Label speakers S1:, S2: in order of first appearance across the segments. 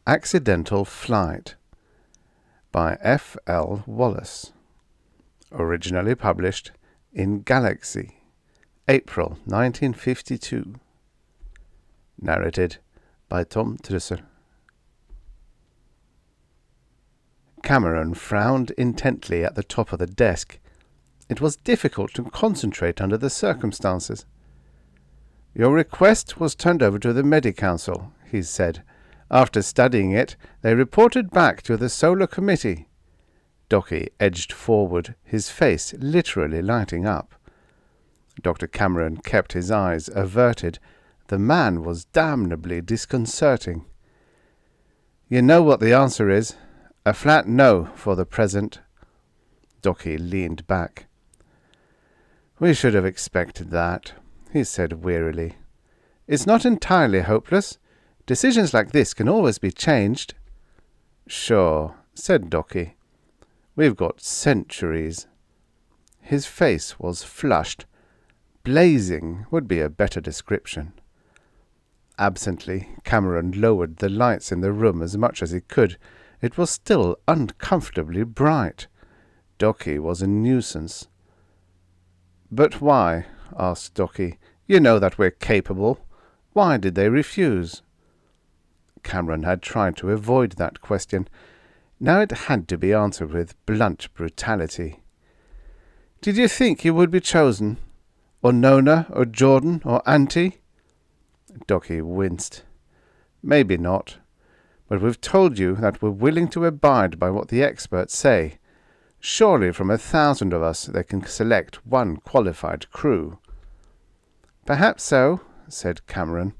S1: Accidental Flight by F. L. Wallace. Originally published in Galaxy, April 1952. Narrated by Tom Trussell. Cameron frowned intently at the top of the desk. It was difficult to concentrate under the circumstances. "Your request was turned over to the Medi-Council," he said. "After studying it, they reported back to the Solar Committee." Docchi edged forward, his face literally lighting up. Dr. Cameron kept his eyes averted. The man was damnably disconcerting. "You know what the answer is. A flat no for the present." Docchi leaned back. "We should have expected that," he said wearily. "It's not entirely hopeless. Decisions like this can always be changed." "Sure," said Docchi. "We've got centuries." His face was flushed. Blazing would be a better description. Absently, Cameron lowered the lights in the room as much as he could. It was still uncomfortably bright. Docchi was a nuisance. "But why?" asked Docchi. "You know that we're capable. Why did they refuse?" Cameron had tried to avoid that question. Now it had to be answered with blunt brutality. "Did you think you would be chosen? Or Nona, or Jordan, or Auntie?" Docchi winced. "Maybe not. But we've told you that we're willing to abide by what the experts say. Surely from 1,000 of us they can select one qualified crew." "Perhaps so," said Cameron.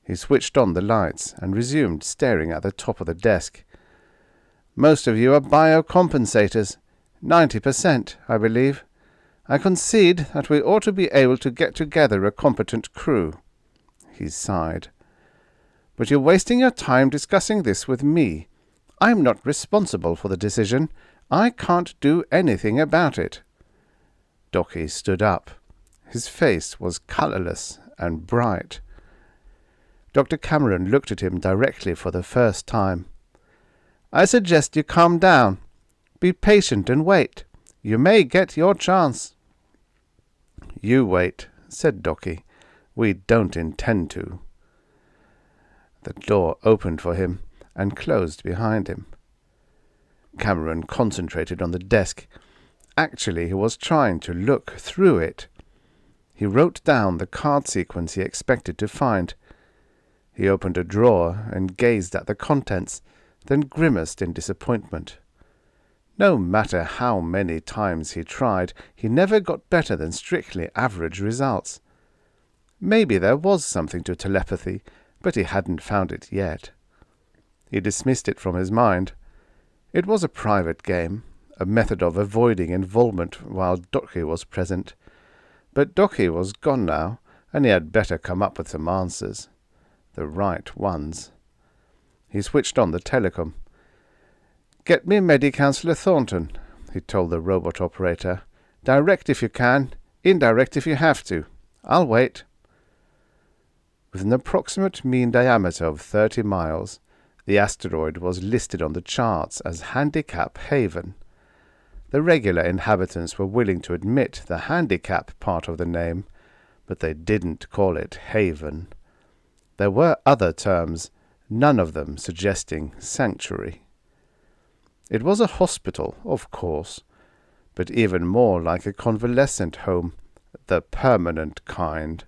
S1: He switched on the lights and resumed staring at the top of the desk. "Most of you are biocompensators. 90%, I believe. I concede that we ought to be able to get together a competent crew." He sighed. "But you're wasting your time discussing this with me. I'm not responsible for the decision. I can't do anything about it." Docchi stood up. His face was colourless and bright. Dr. Cameron looked at him directly for the first time. "I suggest you calm down. Be patient and wait. You may get your chance." "You wait," said Docchi. "We don't intend to." The door opened for him and closed behind him. Cameron concentrated on the desk. Actually, he was trying to look through it. He wrote down the card sequence he expected to find. He opened a drawer and gazed at the contents, then grimaced in disappointment. No matter how many times he tried, he never got better than strictly average results. Maybe there was something to telepathy, but he hadn't found it yet. He dismissed it from his mind. It was a private game, a method of avoiding involvement while Docchi was present. But Docchi was gone now, and he had better come up with some answers. The right ones. He switched on the telecom. "Get me Medi-Councillor Thornton," he told the robot operator. "Direct if you can, indirect if you have to. I'll wait." With an approximate mean diameter of 30 miles, the asteroid was listed on the charts as Handicap Haven. The regular inhabitants were willing to admit the handicap part of the name, but they didn't call it Haven. There were other terms, none of them suggesting sanctuary. It was a hospital, of course, but even more like a convalescent home, the permanent kind.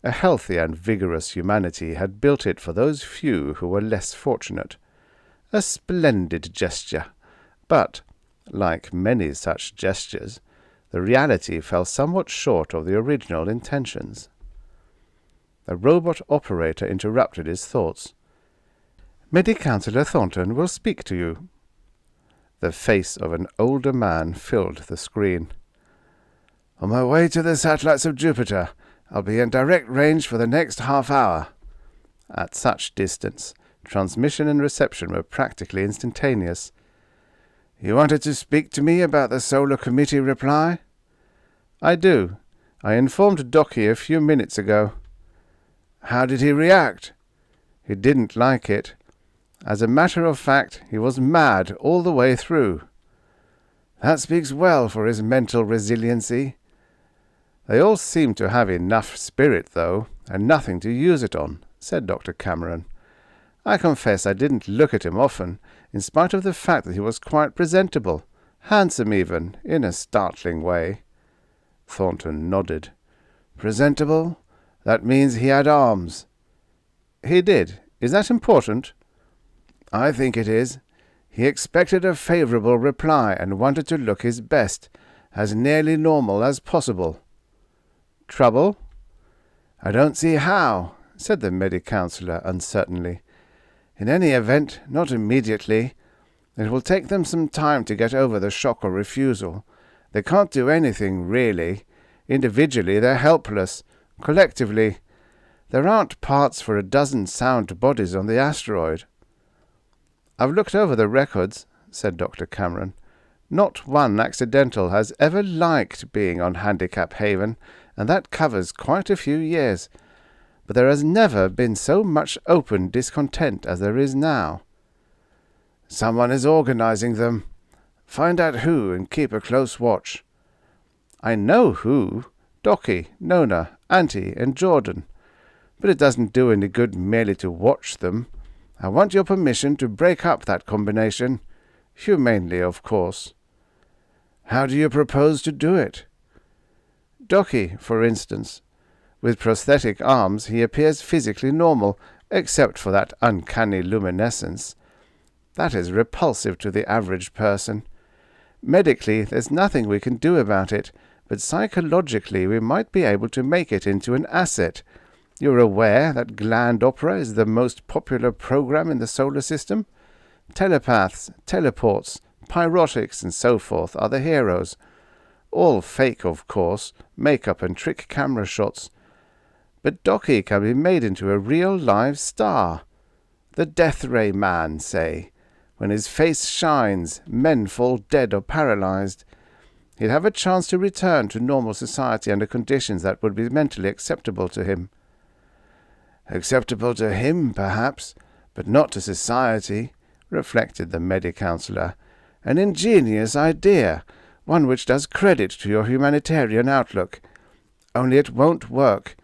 S1: A healthy and vigorous humanity had built it for those few who were less fortunate. A splendid gesture, but, like many such gestures, the reality fell somewhat short of the original intentions. The robot operator interrupted his thoughts. "Medi-Councillor Thornton will speak to you." The face of an older man filled the screen. "On my way to the satellites of Jupiter. I'll be in direct range for the next half hour." At such distance, transmission and reception were practically instantaneous. "You wanted to speak to me about the Solar Committee reply?" "I do. I informed Docchi a few minutes ago." "How did he react?" "He didn't like it. As a matter of fact, he was mad all the way through. That speaks well for his mental resiliency. They all seem to have enough spirit, though, and nothing to use it on, said Dr. Cameron. I confess I didn't look at him often, in spite of the fact that he was quite presentable, handsome even, in a startling way. Thornton nodded. Presentable? That means he had arms. He did. Is that important? I think it is. He expected a favourable reply and wanted to look his best, as nearly normal as possible. Trouble? I don't see how, said the medi-counselor uncertainly. In any event, not immediately. It will take them some time to get over the shock or refusal. They can't do anything, really. Individually, they're helpless. Collectively, there aren't parts for a dozen sound bodies on the asteroid. I've looked over the records, said Dr. Cameron. Not one accidental has ever liked being on Handicap Haven, and that covers quite a few years. But there has never been so much open discontent as there is now. Someone is organizing them. Find out who and keep a close watch. I know who. Docchi, Nona, Auntie, and Jordan. But it doesn't do any good merely to watch them. I want your permission to break up that combination. Humanely, of course. How do you propose to do it? Docchi, for instance. With prosthetic arms, he appears physically normal, except for that uncanny luminescence. That is repulsive to the average person. Medically, there's nothing we can do about it, but psychologically we might be able to make it into an asset. You're aware that Gland Opera is the most popular program in the solar system? Telepaths, teleports, pyrotics, and so forth are the heroes. All fake, of course, make-up and trick camera shots. But Docchi can be made into a real live star. The Death Ray Man, say. When his face shines, men fall dead or paralyzed. He'd have a chance to return to normal society under conditions that would be mentally acceptable to him. Acceptable to him, perhaps, but not to society, reflected the medi-counselor. An ingenious idea, one which does credit to your humanitarian outlook. Only it won't work.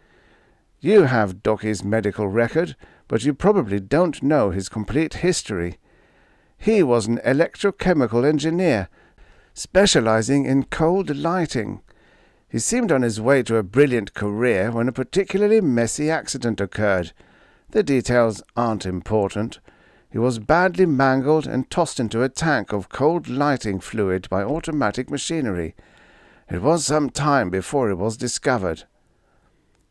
S1: You have Docchi's medical record, but you probably don't know his complete history. He was an electrochemical engineer, specializing in cold lighting. He seemed on his way to a brilliant career when a particularly messy accident occurred. The details aren't important. He was badly mangled and tossed into a tank of cold lighting fluid by automatic machinery. It was some time before it was discovered.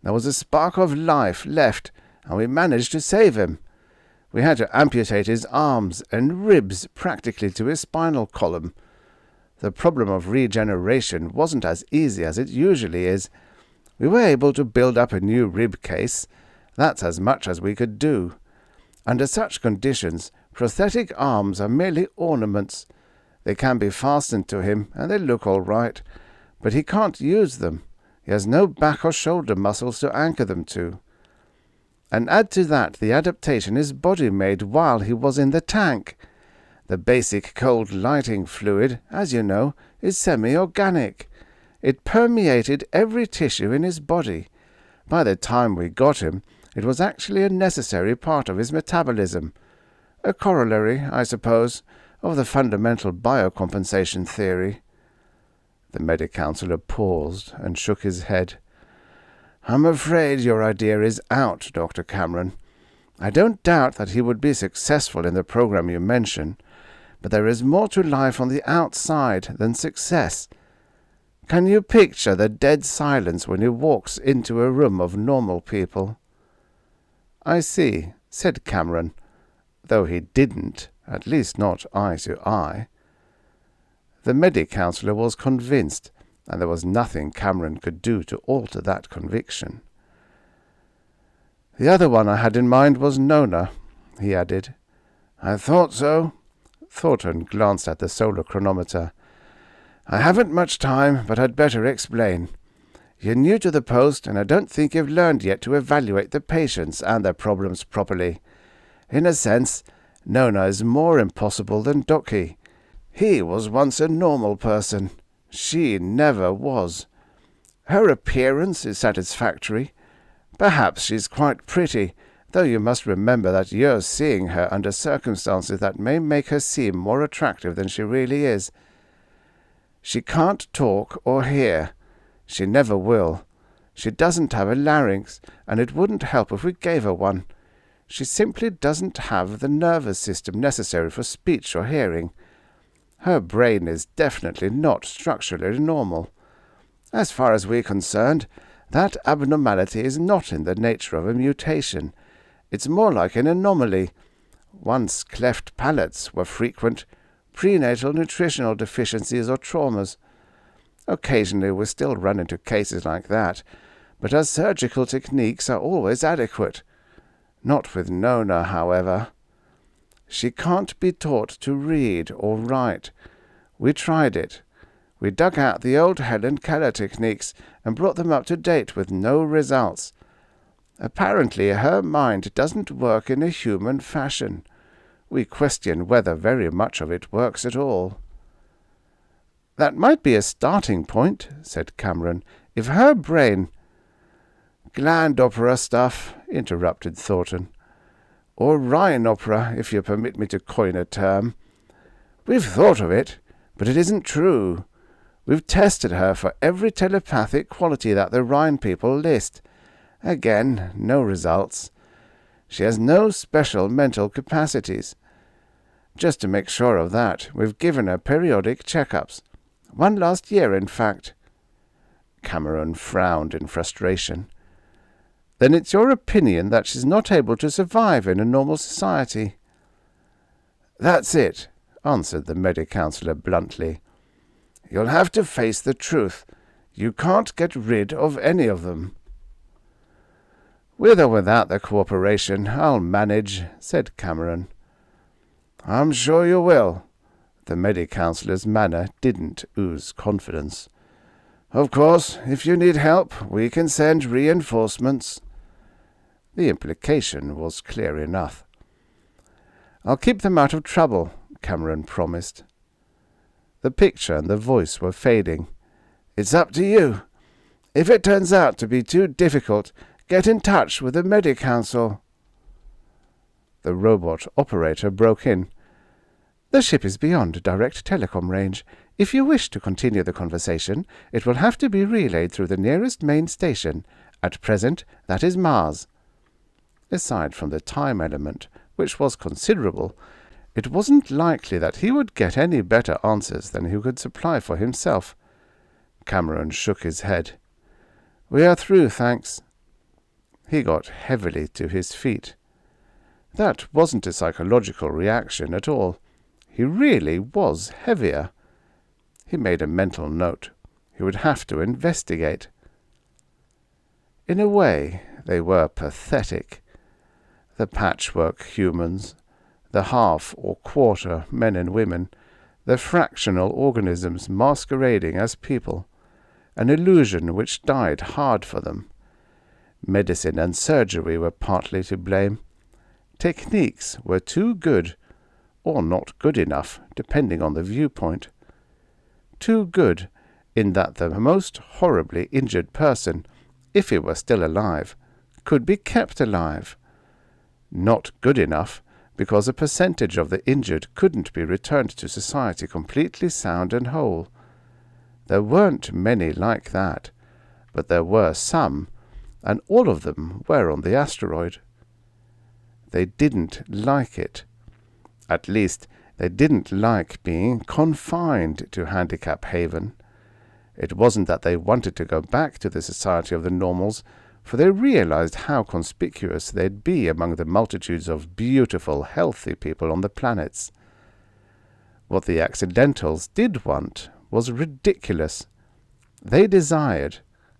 S1: There was a spark of life left, and we managed to save him. We had to amputate his arms and ribs practically to his spinal column. The problem of regeneration wasn't as easy as it usually is. We were able to build up a new rib case. That's as much as we could do. Under such conditions, prosthetic arms are merely ornaments. They can be fastened to him, and they look all right. But he can't use them. He has no back or shoulder muscles to anchor them to. And add to that the adaptation his body made while he was in the tank. The basic cold lighting fluid, as you know, is semi-organic. It permeated every tissue in his body. By the time we got him, it was actually a necessary part of his metabolism. A corollary, I suppose, of the fundamental biocompensation theory. The medi-counselor paused and shook his head. I'm afraid your idea is out, Dr. Cameron. I don't doubt that he would be successful in the program you mention, but there is more to life on the outside than success. Can you picture the dead silence when he walks into a room of normal people? I see, said Cameron, though he didn't, at least not eye to eye. The medi-counselor was convinced, and there was nothing Cameron could do to alter that conviction. The other one I had in mind was Nona, he added. I thought so. Thornton glanced at the solar chronometer. I haven't much time, but I'd better explain. You're new to the post, and I don't think you've learned yet to evaluate the patients and their problems properly. In a sense, Nona is more impossible than Docchi. He was once a normal person. She never was. Her appearance is satisfactory. Perhaps she's quite pretty, though you must remember that you're seeing her under circumstances that may make her seem more attractive than she really is. She can't talk or hear. She never will. She doesn't have a larynx, and it wouldn't help if we gave her one. She simply doesn't have the nervous system necessary for speech or hearing. Her brain is definitely not structurally normal. As far as we're concerned, that abnormality is not in the nature of a mutation. It's more like an anomaly. Once cleft palates were frequent, prenatal nutritional deficiencies or traumas. Occasionally we still run into cases like that, but our surgical techniques are always adequate. Not with Nona, however. She can't be taught to read or write. We tried it. We dug out the old Helen Keller techniques and brought them up to date with no results. Apparently her mind doesn't work in a human fashion. We question whether very much of it works at all. That might be a starting point, said Cameron, if her brain— Gland opera stuff, interrupted Thornton. Or Rhine opera, if you permit me to coin a term. We've thought of it, but it isn't true. We've tested her for every telepathic quality that the Rhine people list. Again, no results. She has no special mental capacities. Just to make sure of that, we've given her periodic checkups. One last year, in fact. Cameron frowned in frustration. Then it's your opinion that she's not able to survive in a normal society? That's it, answered the Medi-Counselor bluntly. You'll have to face the truth. You can't get rid of any of them. With or without their cooperation, I'll manage, said Cameron. I'm sure you will. The Medi-Counselor's manner didn't ooze confidence. Of course, if you need help, we can send reinforcements. The implication was clear enough. I'll keep them out of trouble, Cameron promised. The picture and the voice were fading. It's up to you. If it turns out to be too difficult, get in touch with the Medi-Council. The robot operator broke in. The ship is beyond direct telecom range. If you wish to continue the conversation, it will have to be relayed through the nearest main station. At present, that is Mars. Aside from the time element, which was considerable, it wasn't likely that he would get any better answers than he could supply for himself. Cameron shook his head. We are through, thanks. He got heavily to his feet. That wasn't a psychological reaction at all. He really was heavier. He made a mental note. He would have to investigate. In a way, they were pathetic. The patchwork humans, the half or quarter men and women, the fractional organisms masquerading as people, an illusion which died hard for them. Medicine and surgery were partly to blame. Techniques were too good, or not good enough, depending on the viewpoint. Too good in that the most horribly injured person, if he were still alive, could be kept alive. Not good enough, because a percentage of the injured couldn't be returned to society completely sound and whole. There weren't many like that, but there were some, and all of them were on the asteroid. They didn't like it. At least, they didn't like being confined to Handicap Haven. It wasn't that they wanted to go back to the society of the normals, for they realized how conspicuous they'd be among the multitudes of beautiful, healthy people on the planets. What the accidentals did want was ridiculous. They desired,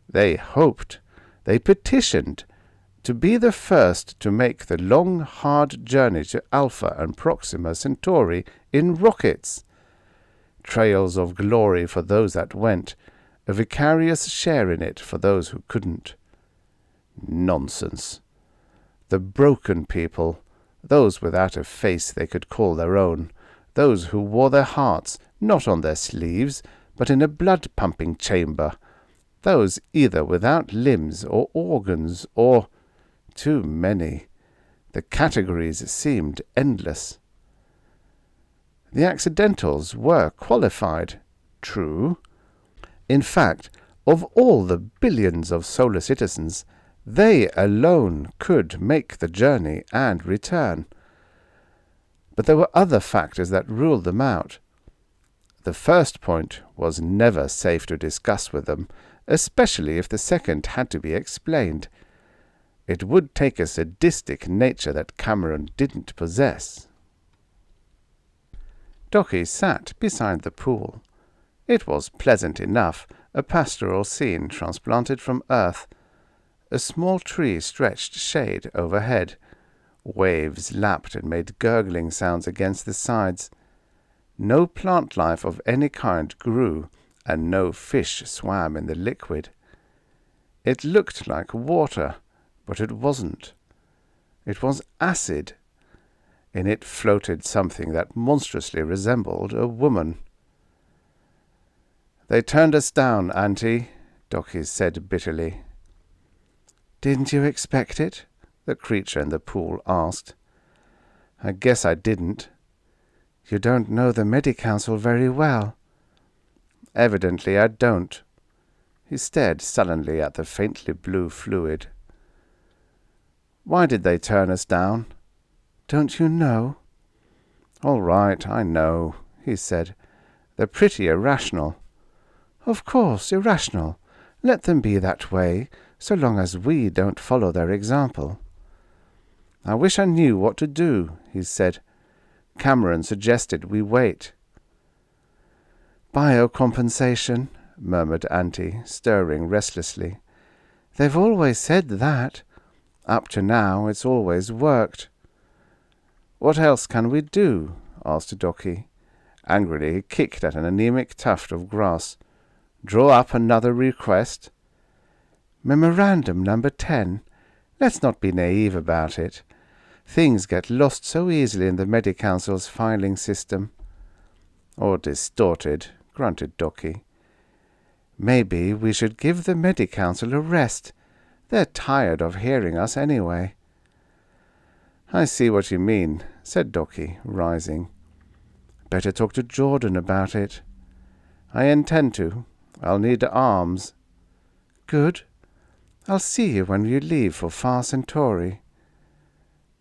S1: they hoped, they petitioned to be the first to make the long, hard journey to Alpha and Proxima Centauri in rockets. Trails of glory for those that went, a vicarious share in it for those who couldn't. Nonsense. The broken people, those without a face they could call their own, those who wore their hearts not on their sleeves, but in a blood-pumping chamber, those either without limbs or organs, or too many. The categories seemed endless. The accidentals were qualified, true. In fact, of all the billions of solar citizens, they alone could make the journey and return. But there were other factors that ruled them out. The first point was never safe to discuss with them, especially if the second had to be explained. It would take a sadistic nature that Cameron didn't possess. Docchi sat beside the pool. It was pleasant enough, a pastoral scene transplanted from Earth. A small tree stretched shade overhead. Waves lapped and made gurgling sounds against the sides. No plant life of any kind grew, and no fish swam in the liquid. It looked like water, but it wasn't. It was acid. In it floated something that monstrously resembled a woman. "They turned us down, Auntie," Docchi said bitterly. "Didn't you expect it?" the creature in the pool asked. "I guess I didn't." "You don't know the Medi-Council very well." "Evidently I don't." He stared sullenly at the faintly blue fluid. "Why did they turn us down?" "Don't you know?" "All right, I know," he said. "They're pretty irrational." "Of course, irrational. Let them be that way, so long as we don't follow their example." "I wish I knew what to do," he said. "Cameron suggested we wait." "Biocompensation," murmured Auntie, stirring restlessly. "They've always said that. Up to now, it's always worked." "What else can we do?" asked Docchi. Angrily he kicked at an anemic tuft of grass. "Draw up another request?" "Memorandum number 10. Let's not be naive about it. Things get lost so easily in the Medi-Council's filing system." "Or distorted," grunted Docchi. "Maybe we should give the Medi-Council a rest. They're tired of hearing us anyway." "I see what you mean," said Docchi, rising. "Better talk to Jordan about it." "I intend to. I'll need arms." "Good. I'll see you when you leave for Far Centauri."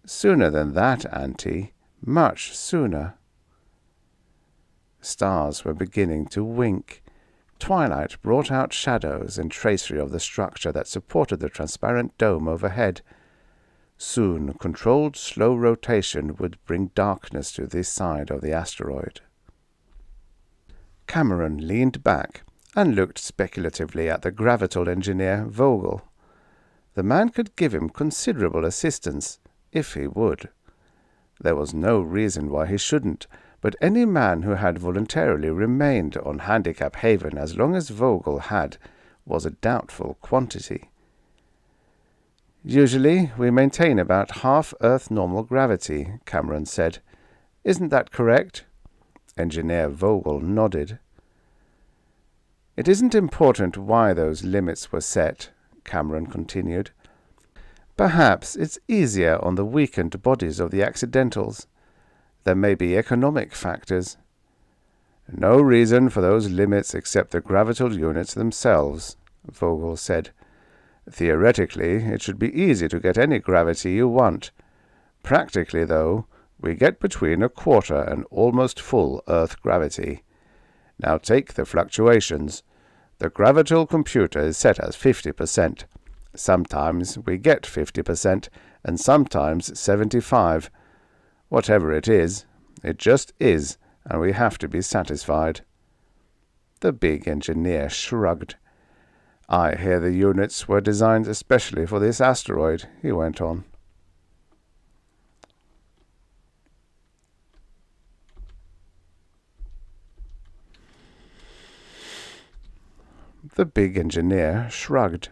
S1: "Sooner than that, Auntie. Much sooner." Stars were beginning to wink. Twilight brought out shadows and tracery of the structure that supported the transparent dome overhead. Soon, controlled slow rotation would bring darkness to this side of the asteroid. Cameron leaned back and looked speculatively at the gravital engineer, Vogel. The man could give him considerable assistance, if he would. There was no reason why he shouldn't, but any man who had voluntarily remained on Handicap Haven as long as Vogel had was a doubtful quantity. "Usually we maintain about half Earth normal gravity," Cameron said. "Isn't that correct?" Engineer Vogel nodded. "It isn't important why those limits were set," Cameron continued. "Perhaps it's easier on the weakened bodies of the accidentals. There may be economic factors." "No reason for those limits except the gravital units themselves," Vogel said. "Theoretically, it should be easy to get any gravity you want. Practically, though, we get between a quarter and almost full Earth gravity. Now take the fluctuations. The gravital computer is set as 50%. Sometimes we get 50%, and sometimes 75%. Whatever it just is, and we have to be satisfied." The big engineer shrugged. "I hear the units were designed especially for this asteroid," he went on. The big engineer shrugged.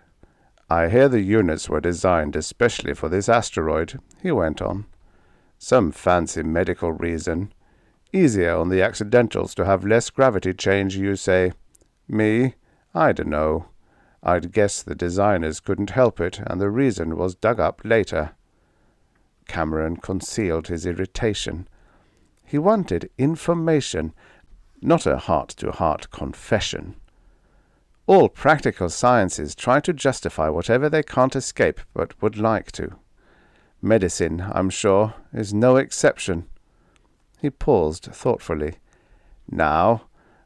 S1: "I hear the units were designed especially for this asteroid," he went on. Some fancy medical reason. Easier on the accidentals to have less gravity change, you say. Me? I dunno. I'd guess the designers couldn't help it, and the reason was dug up later. Cameron concealed his irritation. He wanted information, not a heart-to-heart confession. All practical sciences try to justify whatever they can't escape but would like to. Medicine, I'm sure, is no exception. He paused thoughtfully. Now,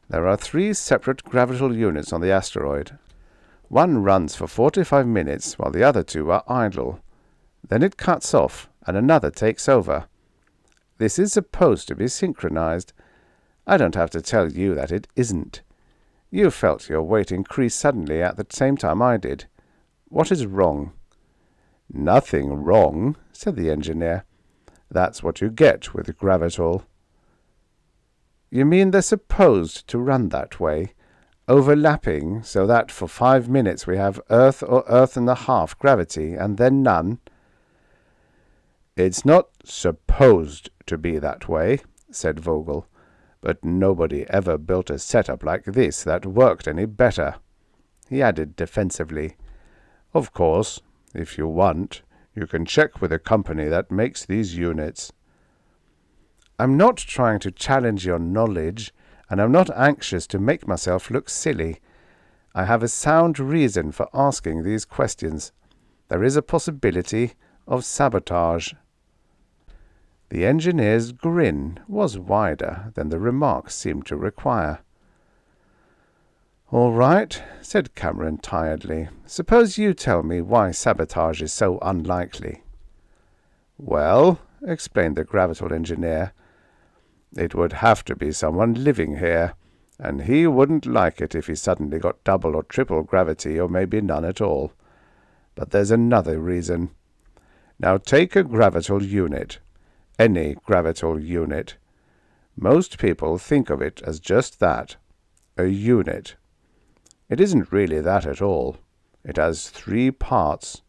S1: there are 3 separate gravital units on the asteroid. One runs for 45 minutes while the other 2 are idle. Then it cuts off and another takes over. This is supposed to be synchronized. I don't have to tell you that it isn't. You felt your weight increase suddenly at the same time I did. What is wrong? Nothing wrong, said the engineer. That's what you get with gravital. You mean they're supposed to run that way, overlapping, so that for 5 minutes we have Earth or Earth and a half gravity, and then none? It's not supposed to be that way, said Vogel, but nobody ever built a setup like this that worked any better. He added defensively, Of course, if you want, you can check with a company that makes these units. I'm not trying to challenge your knowledge, and I'm not anxious to make myself look silly. I have a sound reason for asking these questions. There is a possibility of sabotage. The engineer's grin was wider than the remark seemed to require. All right, said Cameron tiredly. Suppose you tell me why sabotage is so unlikely. Well, explained the gravital engineer, it would have to be someone living here, and he wouldn't like it if he suddenly got double or triple gravity, or maybe none at all. But there's another reason. Now take a gravital unit. Any gravital unit. Most people think of it as just that, a unit. It isn't really that at all. It has 3 parts.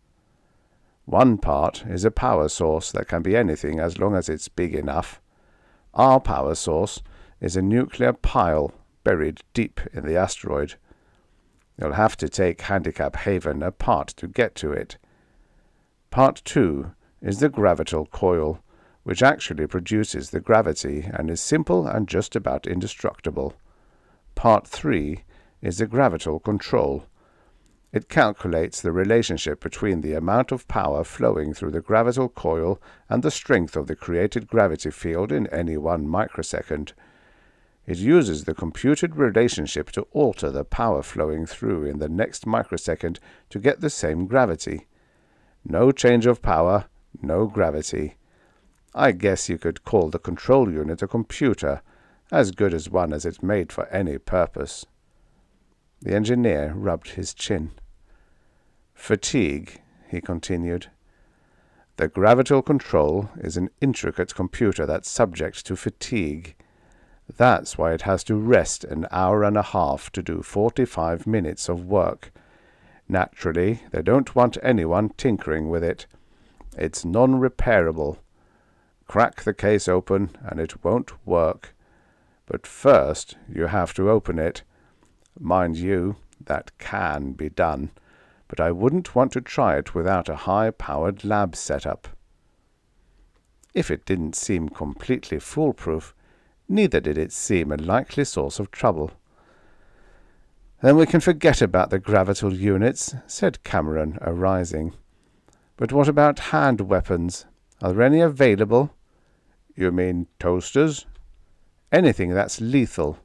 S1: One part is a power source that can be anything as long as it's big enough. Our power source is a nuclear pile buried deep in the asteroid. You'll have to take Handicap Haven apart to get to it. Part 2 is the gravital coil, which actually produces the gravity and is simple and just about indestructible. Part 3 is the gravital control. It calculates the relationship between the amount of power flowing through the gravital coil and the strength of the created gravity field in any 1 microsecond. It uses the computed relationship to alter the power flowing through in the next microsecond to get the same gravity. No change of power, no gravity. I guess you could call the control unit a computer, as good as one as it's made for any purpose. The engineer rubbed his chin. Fatigue, he continued. The gravital control is an intricate computer that's subject to fatigue. That's why it has to rest an hour and a half to do 45 minutes of work. Naturally, they don't want anyone tinkering with it. It's non-repairable. Crack the case open and it won't work. But first you have to open it. Mind you, that can be done, but I wouldn't want to try it without a high-powered lab setup. If it didn't seem completely foolproof, neither did it seem a likely source of trouble. Then we can forget about the gravital units, said Cameron, arising. But what about hand weapons? Are there any available? You mean toasters? Anything that's lethal.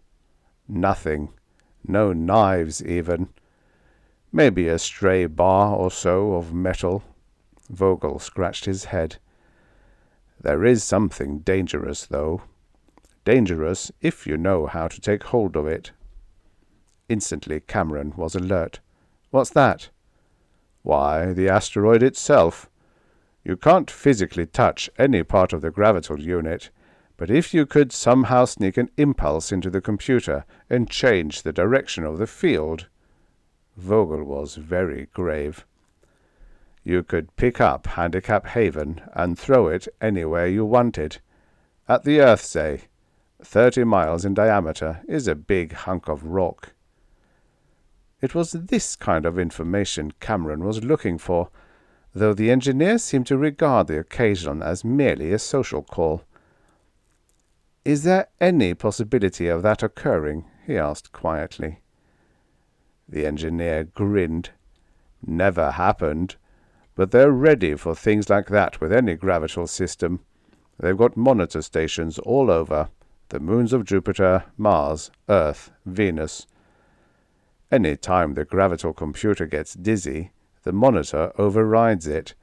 S1: Nothing. No knives, even. Maybe a stray bar or so of metal. Vogel scratched his head. There is something dangerous, though. Dangerous if you know how to take hold of it. Instantly Cameron was alert. What's that? Why, the asteroid itself. You can't physically touch any part of the gravital unit, but if you could somehow sneak an impulse into the computer and change the direction of the field. Vogel was very grave. You could pick up Handicap Haven and throw it anywhere you wanted. At the Earth, say. 30 miles in diameter is a big hunk of rock. It was this kind of information Cameron was looking for, though the engineer seemed to regard the occasion as merely a social call. "Is there any possibility of that occurring?" he asked quietly. The engineer grinned. "Never happened, but they're ready for things like that with any gravitable system. They've got monitor stations all over, the moons of Jupiter, Mars, Earth, Venus. Any time the gravitable computer gets dizzy, the monitor overrides it.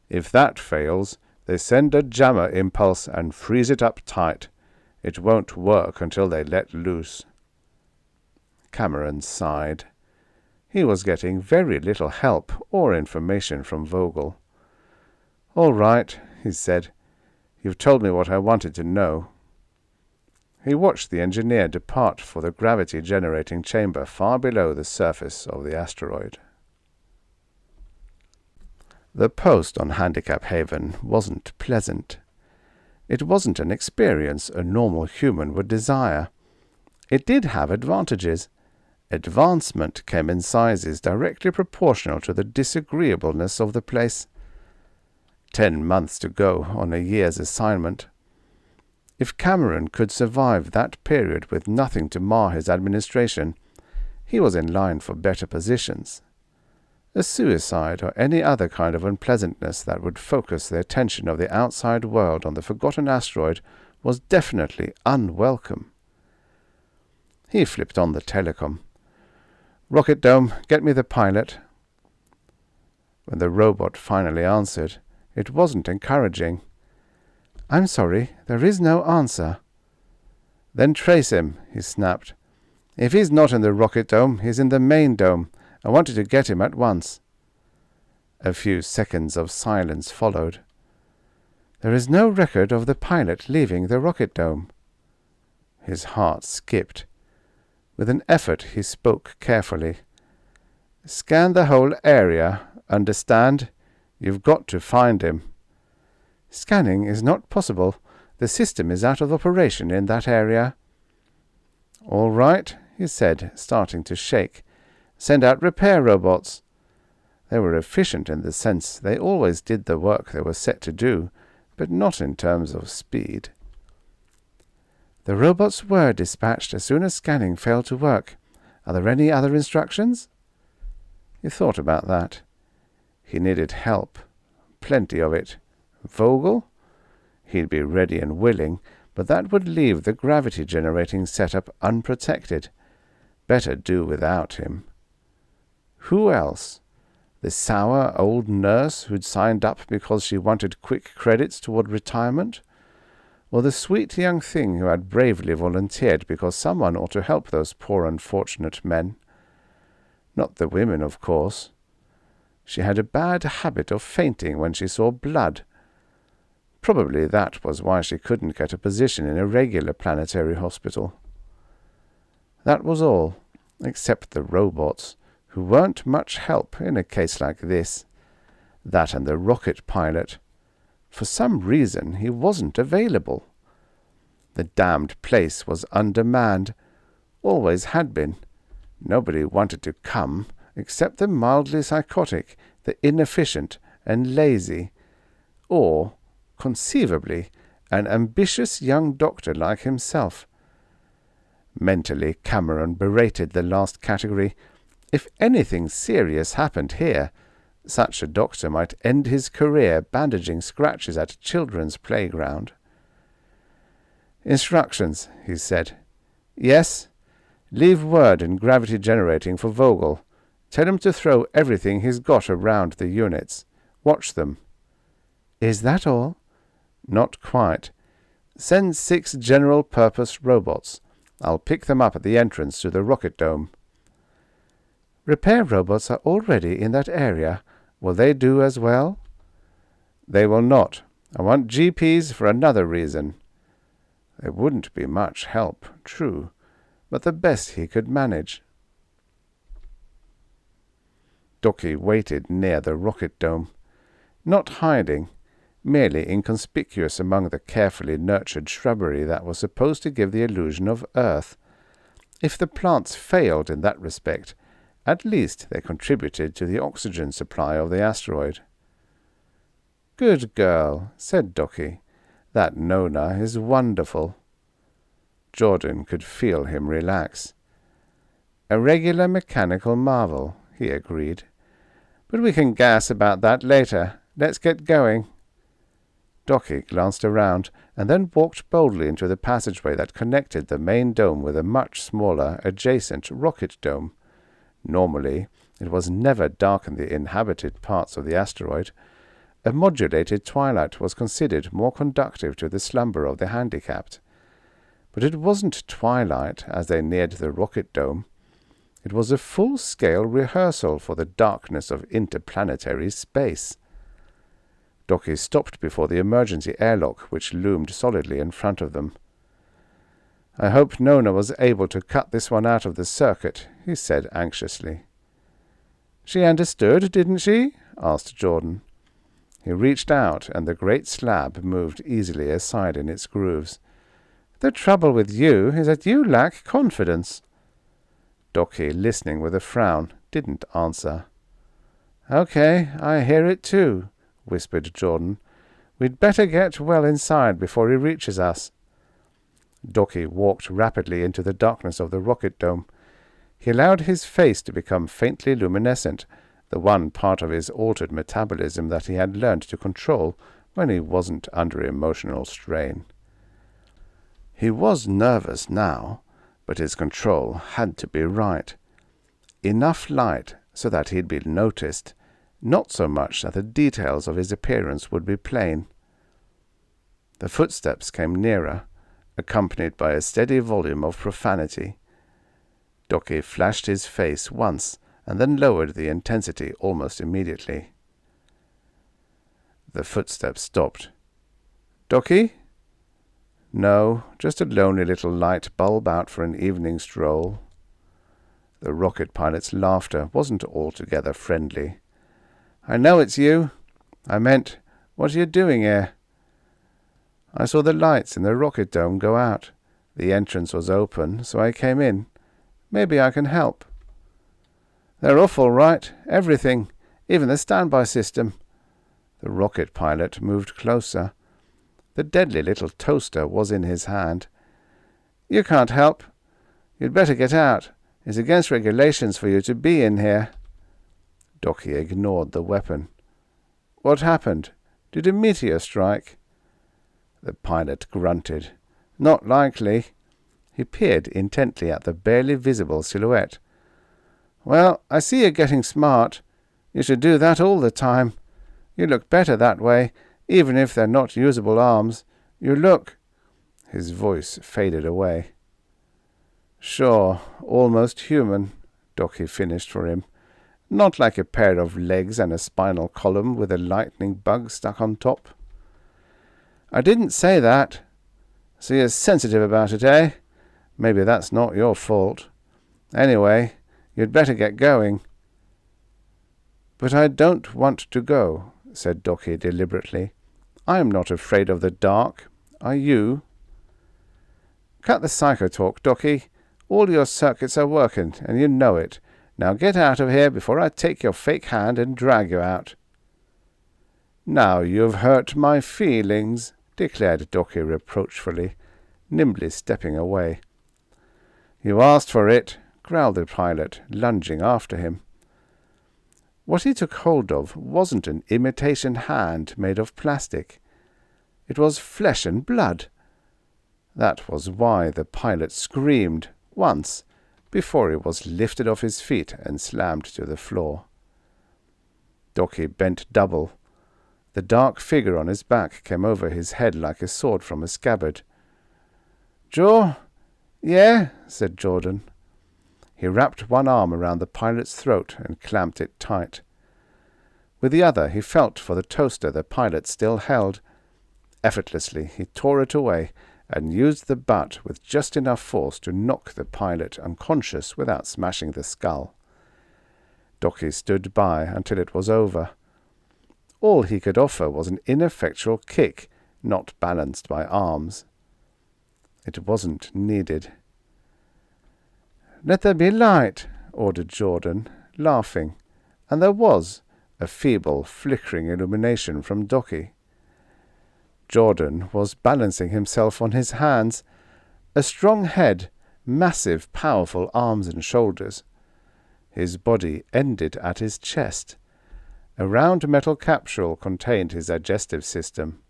S1: If that fails, they send a jammer impulse and freeze it up tight. It won't work until they let loose." Cameron sighed. He was getting very little help or information from Vogel. "All right," he said. "You've told me what I wanted to know." He watched the engineer depart for the gravity-generating chamber far below the surface of the asteroid. The post on Handicap Haven wasn't pleasant. It wasn't an experience a normal human would desire. It did have advantages. Advancement came in sizes directly proportional to the disagreeableness of the place. 10 months to go on a year's assignment. If Cameron could survive that period with nothing to mar his administration, he was in line for better positions. A suicide or any other kind of unpleasantness that would focus the attention of the outside world on the forgotten asteroid was definitely unwelcome. He flipped on the telecom. "Rocket Dome, get me the pilot." When the robot finally answered, it wasn't encouraging. "I'm sorry, there is no answer." "Then trace him," he snapped. "If he's not in the rocket dome, he's in the main dome. I want you to get him at once." A few seconds of silence followed. "There is no record of the pilot leaving the rocket dome." His heart skipped. With an effort he spoke carefully. "Scan the whole area. Understand? You've got to find him." "Scanning is not possible. The system is out of operation in that area." "All right," he said, starting to shake. "Send out repair robots." They were efficient in the sense they always did the work they were set to do, but not in terms of speed. "The robots were dispatched as soon as scanning failed to work. Are there any other instructions?" He thought about that. He needed help. Plenty of it. Vogel? He'd be ready and willing, but that would leave the gravity-generating setup unprotected. Better do without him. Who else? The sour old nurse who'd signed up because she wanted quick credits toward retirement? Or the sweet young thing who had bravely volunteered because someone ought to help those poor unfortunate men? Not the women, of course. She had a bad habit of fainting when she saw blood. Probably that was why she couldn't get a position in a regular planetary hospital. That was all, except the robots, who weren't much help in a case like this. That and the rocket pilot. For some reason he wasn't available. The damned place was undermanned. Always had been. Nobody wanted to come, except the mildly psychotic, the inefficient and lazy, or, conceivably, an ambitious young doctor like himself. Mentally, Cameron berated the last category. If anything serious happened here, such a doctor might end his career bandaging scratches at a children's playground. "Instructions," he said. "Yes? Leave word in gravity generating for Vogel. Tell him to throw everything he's got around the units. Watch them." "Is that all?" "Not quite. Send 6 general-purpose robots. I'll pick them up at the entrance to the rocket dome." "Repair robots are already in that area. Will they do as well?" "They will not. I want GPs for another reason." They wouldn't be much help, true, but the best he could manage. Docchi waited near the rocket dome. not hiding, merely inconspicuous among the carefully nurtured shrubbery that was supposed to give the illusion of earth. If the plants failed in that respect, at least they contributed to the oxygen supply of the asteroid. "Good girl," said Docchi. "That Nona is wonderful." Jordan could feel him relax. "A regular mechanical marvel," he agreed. "But we can gas about that later. Let's get going." Docchi glanced around, and then walked boldly into the passageway that connected the main dome with a much smaller, adjacent rocket dome. Normally, it was never dark in the inhabited parts of the asteroid. A modulated twilight was considered more conducive to the slumber of the handicapped. But it wasn't twilight as they neared the rocket dome. It was a full-scale rehearsal for the darkness of interplanetary space. Docchi stopped before the emergency airlock, which loomed solidly in front of them. "I hope Nona was able to cut this one out of the circuit," he said anxiously. "She understood, didn't she?" asked Jordan. He reached out, and the great slab moved easily aside in its grooves. "The trouble with you is that you lack confidence." Docchi, listening with a frown, didn't answer. "Okay, I hear it too," whispered Jordan. "We'd better get well inside before he reaches us." Docchi walked rapidly into the darkness of the rocket dome. He allowed his face to become faintly luminescent, the one part of his altered metabolism that he had learned to control when he wasn't under emotional strain. He was nervous now, but his control had to be right. Enough light so that he'd be noticed, not so much that the details of his appearance would be plain. The footsteps came nearer, accompanied by a steady volume of profanity. Docchi flashed his face once, and then lowered the intensity almost immediately. The footsteps stopped. "Docchi?" "No, just a lonely little light bulb out for an evening stroll." The rocket pilot's laughter wasn't altogether friendly. "I know it's you. I meant, what are you doing here?" "I saw the lights in the rocket dome go out. The entrance was open, so I came in. Maybe I can help." "They're off all right. Everything. Even the standby system." The rocket pilot moved closer. The deadly little toaster was in his hand. "You can't help. You'd better get out. It's against regulations for you to be in here." Docchi ignored the weapon. "What happened? Did a meteor strike?" The pilot grunted. "Not likely." He peered intently at the barely visible silhouette. "Well, I see you're getting smart. You should do that all the time. You look better that way, even if they're not usable arms. You look—" His voice faded away. "Sure, almost human," Docchi finished for him. "Not like a pair of legs and a spinal column with a lightning bug stuck on top." "I didn't say that. So you're sensitive about it, eh? Maybe that's not your fault. Anyway, you'd better get going." "But I don't want to go," said Docchi deliberately. "I'm not afraid of the dark. Are you?" "Cut the psycho-talk, Docchi. All your circuits are working, and you know it. Now get out of here before I take your fake hand and drag you out." "Now you've hurt my feelings," declared Docchi reproachfully, nimbly stepping away. "You asked for it," growled the pilot, lunging after him. What he took hold of wasn't an imitation hand made of plastic. It was flesh and blood. That was why the pilot screamed once before he was lifted off his feet and slammed to the floor. Docchi bent double. The dark figure on his back came over his head like a sword from a scabbard. "Joe?" "Yeah," said Jordan. He wrapped one arm around the pilot's throat and clamped it tight. With the other he felt for the toaster the pilot still held. Effortlessly he tore it away and used the butt with just enough force to knock the pilot unconscious without smashing the skull. Docchi stood by until it was over. All he could offer was an ineffectual kick, not balanced by arms. It wasn't needed. "Let there be light," ordered Jordan, laughing, and there was a feeble, flickering illumination from Docchi. Jordan was balancing himself on his hands, a strong head, massive, powerful arms and shoulders. His body ended at his chest. A round metal capsule contained his digestive system.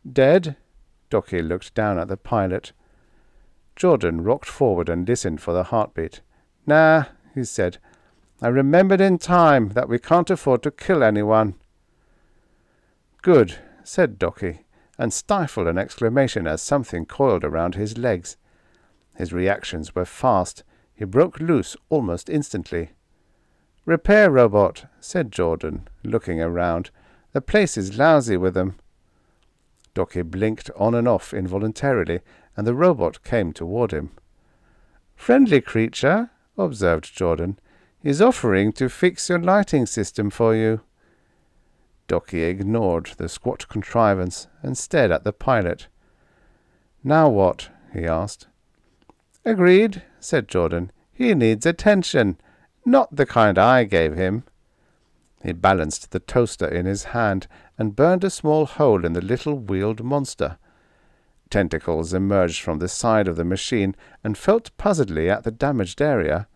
S1: "Dead?" Docchi looked down at the pilot. Jordan rocked forward and listened for the heartbeat. "Nah," he said. "I remembered in time that we can't afford to kill anyone." "Good," said Docchi, and stifled an exclamation as something coiled around his legs. His reactions were fast. He broke loose almost instantly. "Repair robot," said Jordan, looking around. "The place is lousy with them." Docchi blinked on and off involuntarily, and the robot came toward him. "Friendly creature," observed Jordan. "He's offering to fix your lighting system for you." Docchi ignored the squat contrivance and stared at the pilot. "Now what?" he asked. "Agreed," said Jordan. "He needs attention. Not the kind I gave him." He balanced the toaster in his hand and burned a small hole in the little wheeled monster. Tentacles emerged from the side of the machine and felt puzzledly at the damaged area.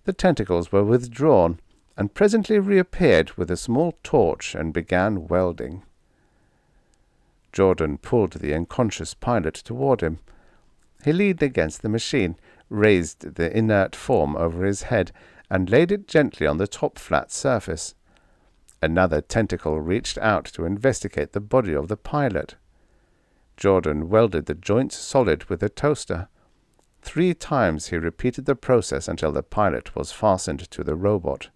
S1: The tentacles were withdrawn and presently reappeared with a small torch and began welding. Jordan pulled the unconscious pilot toward him. He leaned against the machine, raised the inert form over his head, and laid it gently on the top flat surface. Another tentacle reached out to investigate the body of the pilot. Jordan welded the joints solid with the toaster. 3 times he repeated the process until the pilot was fastened to the robot.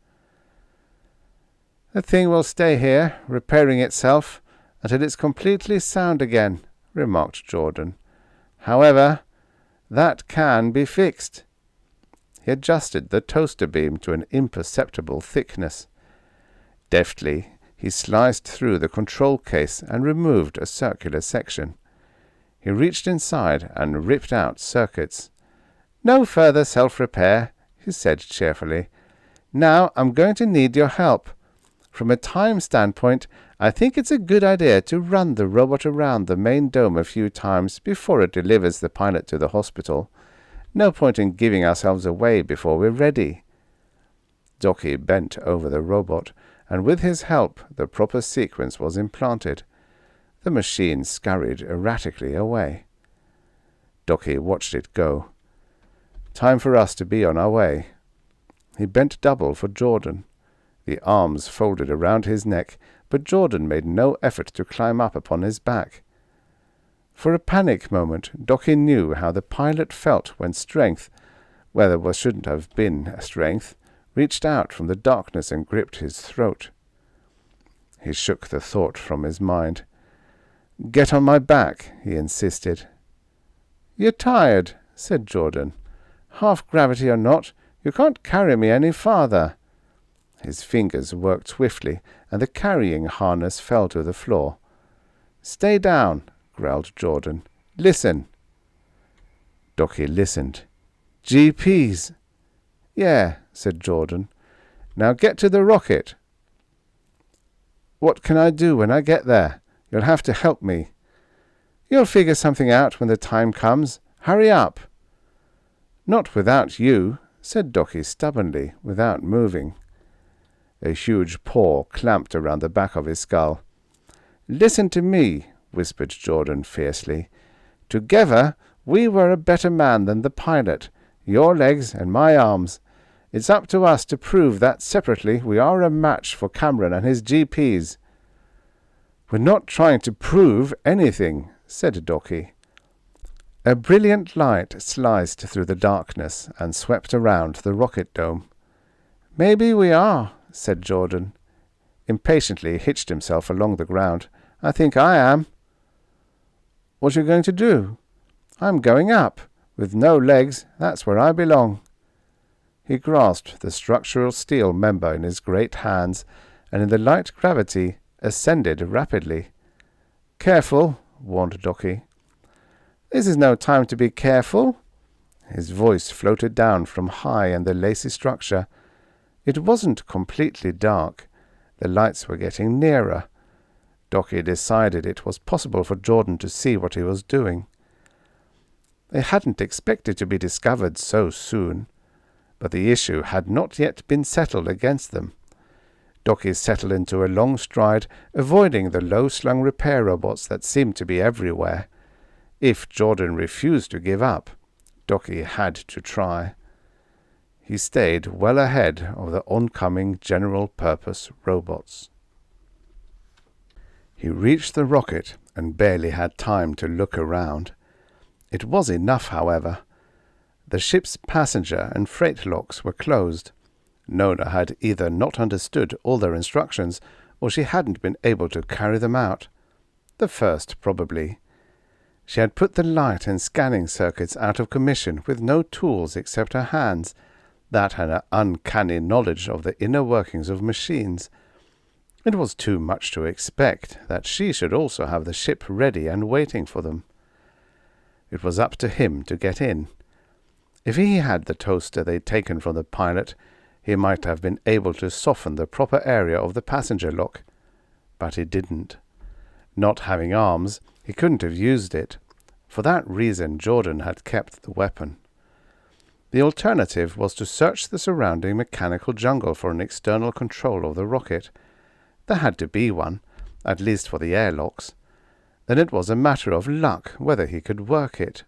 S1: "The thing will stay here, repairing itself, until it's completely sound again," remarked Jordan. "However, that can be fixed." He adjusted the toaster beam to an imperceptible thickness. Deftly, he sliced through the control case and removed a circular section. He reached inside and ripped out circuits. "No further self-repair," he said cheerfully. "Now I'm going to need your help. From a time standpoint, I think it's a good idea to run the robot around the main dome a few times before it delivers the pilot to the hospital. No point in giving ourselves away before we're ready." Docchi bent over the robot, and with his help the proper sequence was implanted. The machine scurried erratically away. Docchi watched it go. Time for us to be on our way. He bent double for Jordan. The arms folded around his neck, but Jordan made no effort to climb up upon his back. For a panic moment, Docchi knew how the pilot felt when strength, where there shouldn't have been strength, reached out from the darkness and gripped his throat. He shook the thought from his mind. "Get on my back," he insisted. "You're tired," said Jordan. "Half gravity or not, you can't carry me any farther." His fingers worked swiftly, and the carrying harness fell to the floor. "Stay down," growled Jordan. "Listen." Docchi listened. "GPs." "Yeah," said Jordan. "Now get to the rocket." "What can I do when I get there? You'll have to help me." "You'll figure something out when the time comes. Hurry up." "Not without you," said Docchi stubbornly, without moving. A huge paw clamped around the back of his skull. "Listen to me," whispered Jordan fiercely. "Together we were a better man than the pilot, your legs and my arms. It's up to us to prove that separately we are a match for Cameron and his GPs." "We're not trying to prove anything," said Docchi. A brilliant light sliced through the darkness and swept around the rocket dome. "Maybe we are," said Jordan. Impatiently hitched himself along the ground. "I think I am." "What are you going to do?" "I'm going up. With no legs, that's where I belong." He grasped the structural steel member in his great hands and in the light gravity ascended rapidly. "Careful," warned Docchi. "This is no time to be careful." His voice floated down from high in the lacy structure. It wasn't completely dark. The lights were getting nearer. Docchi decided it was possible for Jordan to see what he was doing. They hadn't expected to be discovered so soon, but the issue had not yet been settled against them. Docchi settled into a long stride, avoiding the low-slung repair robots that seemed to be everywhere. If Jordan refused to give up, Docchi had to try. He stayed well ahead of the oncoming general-purpose robots. He reached the rocket and barely had time to look around. It was enough, however. The ship's passenger and freight locks were closed. Nona had either not understood all their instructions, or she hadn't been able to carry them out. The first, probably. She had put the light and scanning circuits out of commission with no tools except her hands, that and her uncanny knowledge of the inner workings of machines. It was too much to expect that she should also have the ship ready and waiting for them. It was up to him to get in. If he had the toaster they'd taken from the pilot, he might have been able to soften the proper area of the passenger lock. But he didn't. Not having arms, he couldn't have used it. For that reason, Jordan had kept the weapon. The alternative was to search the surrounding mechanical jungle for an external control of the rocket. There had to be one, at least for the airlocks. Then it was a matter of luck whether he could work it.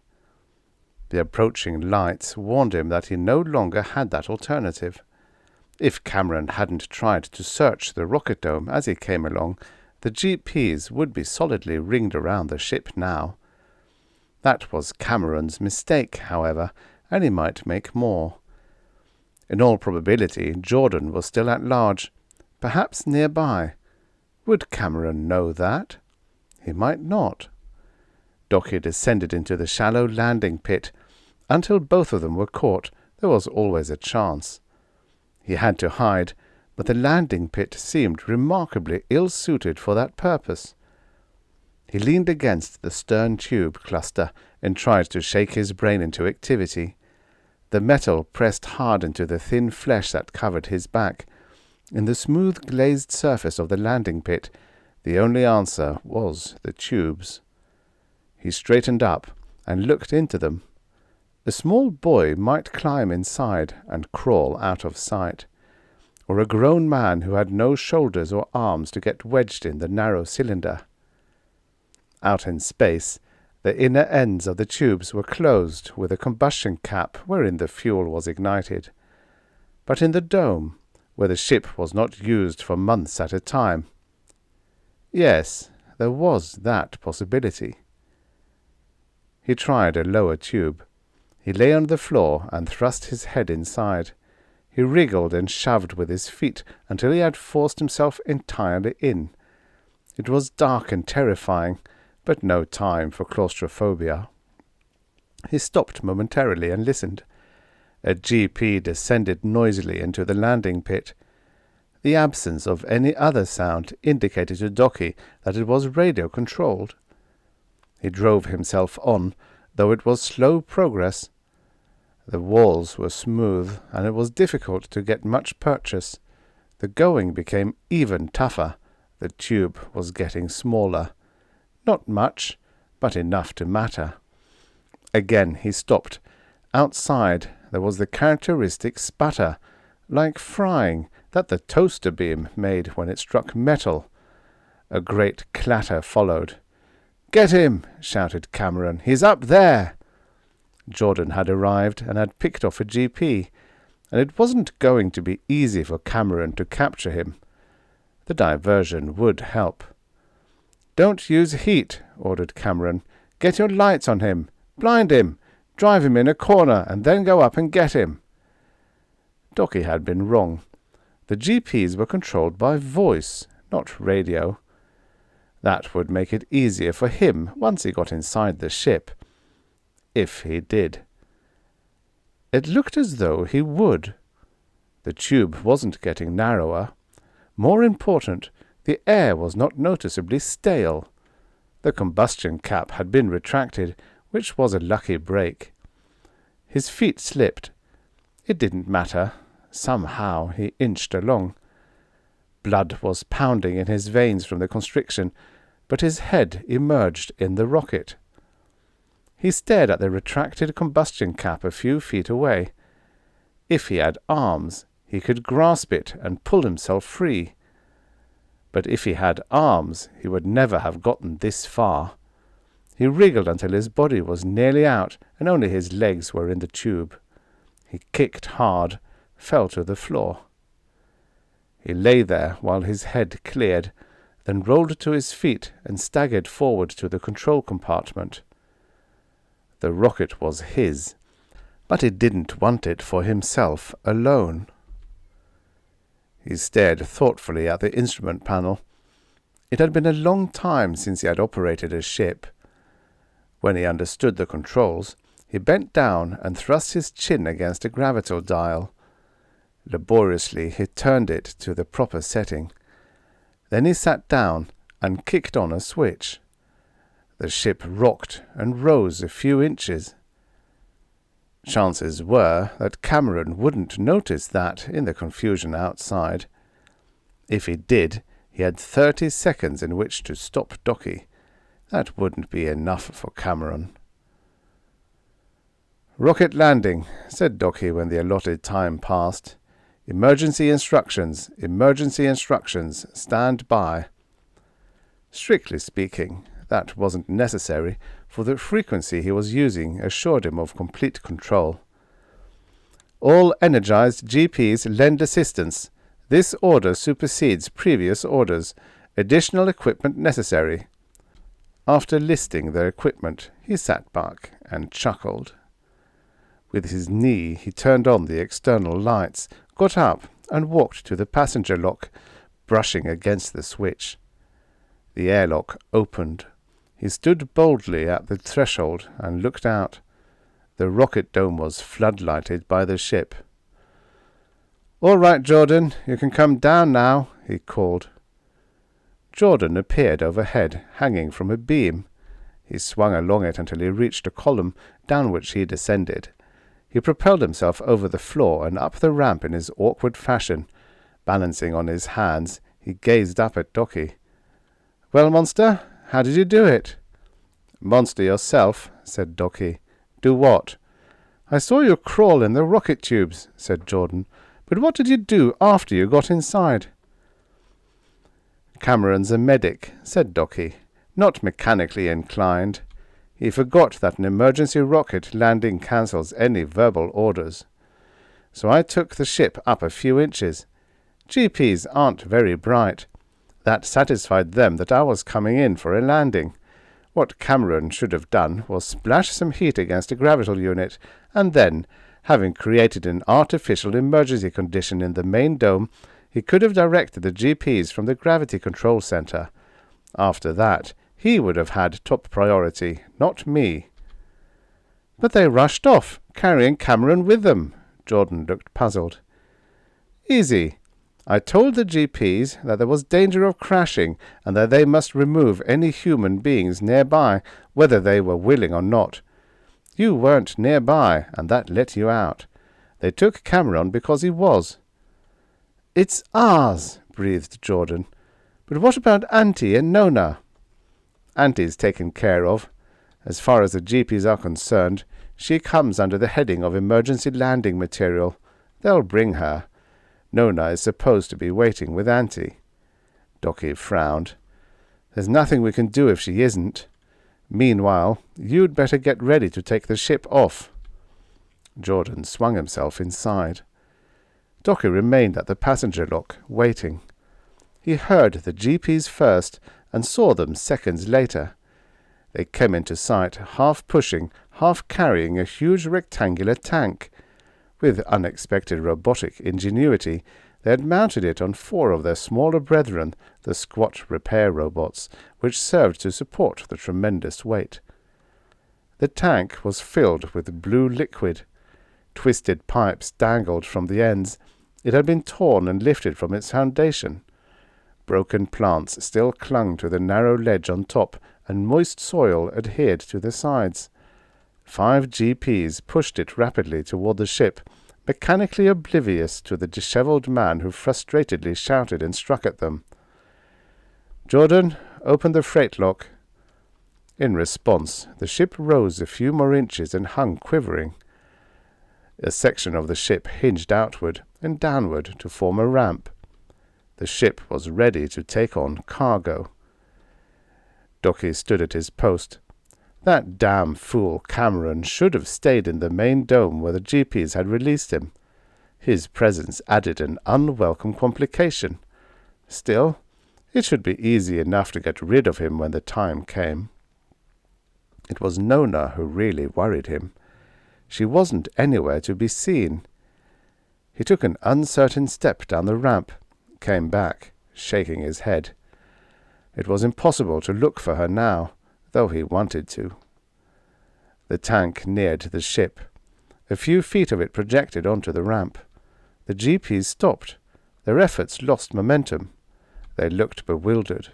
S1: The approaching lights warned him that he no longer had that alternative. If Cameron hadn't tried to search the rocket dome as he came along, the GPs would be solidly ringed around the ship now. That was Cameron's mistake, however, and he might make more. In all probability, Jordan was still at large, perhaps nearby. Would Cameron know that? He might not. Docchi descended into the shallow landing pit. Until both of them were caught, there was always a chance. He had to hide, but the landing pit seemed remarkably ill-suited for that purpose. He leaned against the stern tube cluster and tried to shake his brain into activity. The metal pressed hard into the thin flesh that covered his back. In the smooth glazed surface of the landing pit, the only answer was the tubes. He straightened up and looked into them. A small boy might climb inside and crawl out of sight, or a grown man who had no shoulders or arms to get wedged in the narrow cylinder. Out in space, the inner ends of the tubes were closed with a combustion cap wherein the fuel was ignited. But in the dome, where the ship was not used for months at a time, yes, there was that possibility. He tried a lower tube. He lay on the floor and thrust his head inside. He wriggled and shoved with his feet until he had forced himself entirely in. It was dark and terrifying, but no time for claustrophobia. He stopped momentarily and listened. A GP descended noisily into the landing pit. The absence of any other sound indicated to Docchi that it was radio-controlled. He drove himself on, though it was slow progress. The walls were smooth, and it was difficult to get much purchase. The going became even tougher. The tube was getting smaller. Not much, but enough to matter. Again he stopped. Outside there was the characteristic sputter, like frying, that the toaster beam made when it struck metal. A great clatter followed. "Get him!" shouted Cameron. "He's up there!" Jordan had arrived and had picked off a GP, and it wasn't going to be easy for Cameron to capture him. The diversion would help. "Don't use heat," ordered Cameron. "Get your lights on him. Blind him. Drive him in a corner, and then go up and get him." Docchi had been wrong. The GPs were controlled by voice, not radio. That would make it easier for him once he got inside the ship. If he did. It looked as though he would. The tube wasn't getting narrower. More important, the air was not noticeably stale. The combustion cap had been retracted, which was a lucky break. His feet slipped. It didn't matter. Somehow he inched along. Blood was pounding in his veins from the constriction, but his head emerged in the rocket. He stared at the retracted combustion cap a few feet away. If he had arms, he could grasp it and pull himself free. But if he had arms, he would never have gotten this far. He wriggled until his body was nearly out and only his legs were in the tube. He kicked hard, fell to the floor. He lay there while his head cleared, then rolled to his feet and staggered forward to the control compartment. The rocket was his, but he didn't want it for himself alone. He stared thoughtfully at the instrument panel. It had been a long time since he had operated a ship. When he understood the controls, he bent down and thrust his chin against a gravital dial. Laboriously he turned it to the proper setting. Then he sat down and kicked on a switch. The ship rocked and rose a few inches. Chances were that Cameron wouldn't notice that in the confusion outside. If he did, he had 30 seconds in which to stop Docchi. That wouldn't be enough for Cameron. "Rocket landing," said Docchi when the allotted time passed. Emergency instructions, stand by." Strictly speaking, that wasn't necessary, for the frequency he was using assured him of complete control. "All energized GPs lend assistance. This order supersedes previous orders. Additional equipment necessary." After listing their equipment, he sat back and chuckled. With his knee he turned on the external lights, got up, and walked to the passenger lock, brushing against the switch. The airlock opened. He stood boldly at the threshold and looked out. The rocket dome was floodlighted by the ship. "All right, Jordan, you can come down now," he called. Jordan appeared overhead, hanging from a beam. He swung along it until he reached a column, down which he descended. He propelled himself over the floor and up the ramp in his awkward fashion. Balancing on his hands, he gazed up at Docchi. "Well, monster, how did you do it?" "Monster yourself," said Docchi. "Do what?" "I saw you crawl in the rocket tubes," said Jordan. "But what did you do after you got inside?" "Cameron's a medic," said Docchi, "not mechanically inclined. He forgot that an emergency rocket landing cancels any verbal orders. So I took the ship up a few inches. GPs aren't very bright. That satisfied them that I was coming in for a landing. What Cameron should have done was splash some heat against a gravital unit, and then, having created an artificial emergency condition in the main dome, he could have directed the GPs from the gravity control center. After that, he would have had top priority, not me." "But they rushed off, carrying Cameron with them." Jordan looked puzzled. "Easy. I told the GPs that there was danger of crashing and that they must remove any human beings nearby, whether they were willing or not. You weren't nearby, and that let you out. They took Cameron because he was." "It's ours," breathed Jordan. "But what about Auntie and Nona?" "Auntie's taken care of. As far as the GPs are concerned, she comes under the heading of emergency landing material. They'll bring her. Nona is supposed to be waiting with Auntie." Docchi frowned. "There's nothing we can do if she isn't. Meanwhile, you'd better get ready to take the ship off." Jordan swung himself inside. Docchi remained at the passenger lock, waiting. He heard the GPs first and saw them seconds later. They came into sight, half pushing, half carrying a huge rectangular tank. With unexpected robotic ingenuity, they had mounted it on 4 of their smaller brethren, the squat repair robots, which served to support the tremendous weight. The tank was filled with blue liquid. Twisted pipes dangled from the ends. It had been torn and lifted from its foundation. Broken plants still clung to the narrow ledge on top, and moist soil adhered to the sides. 5 GPs pushed it rapidly toward the ship, mechanically oblivious to the dishevelled man who frustratedly shouted and struck at them. "Jordan, open the freight lock." In response, the ship rose a few more inches and hung quivering. A section of the ship hinged outward and downward to form a ramp. The ship was ready to take on cargo. Docchi stood at his post. That damn fool Cameron should have stayed in the main dome where the GPs had released him. His presence added an unwelcome complication. Still, it should be easy enough to get rid of him when the time came. It was Nona who really worried him. She wasn't anywhere to be seen. He took an uncertain step down the ramp, came back, shaking his head. It was impossible to look for her now, though he wanted to. The tank neared the ship. A few feet of it projected onto the ramp. The GPs stopped. Their efforts lost momentum. They looked bewildered.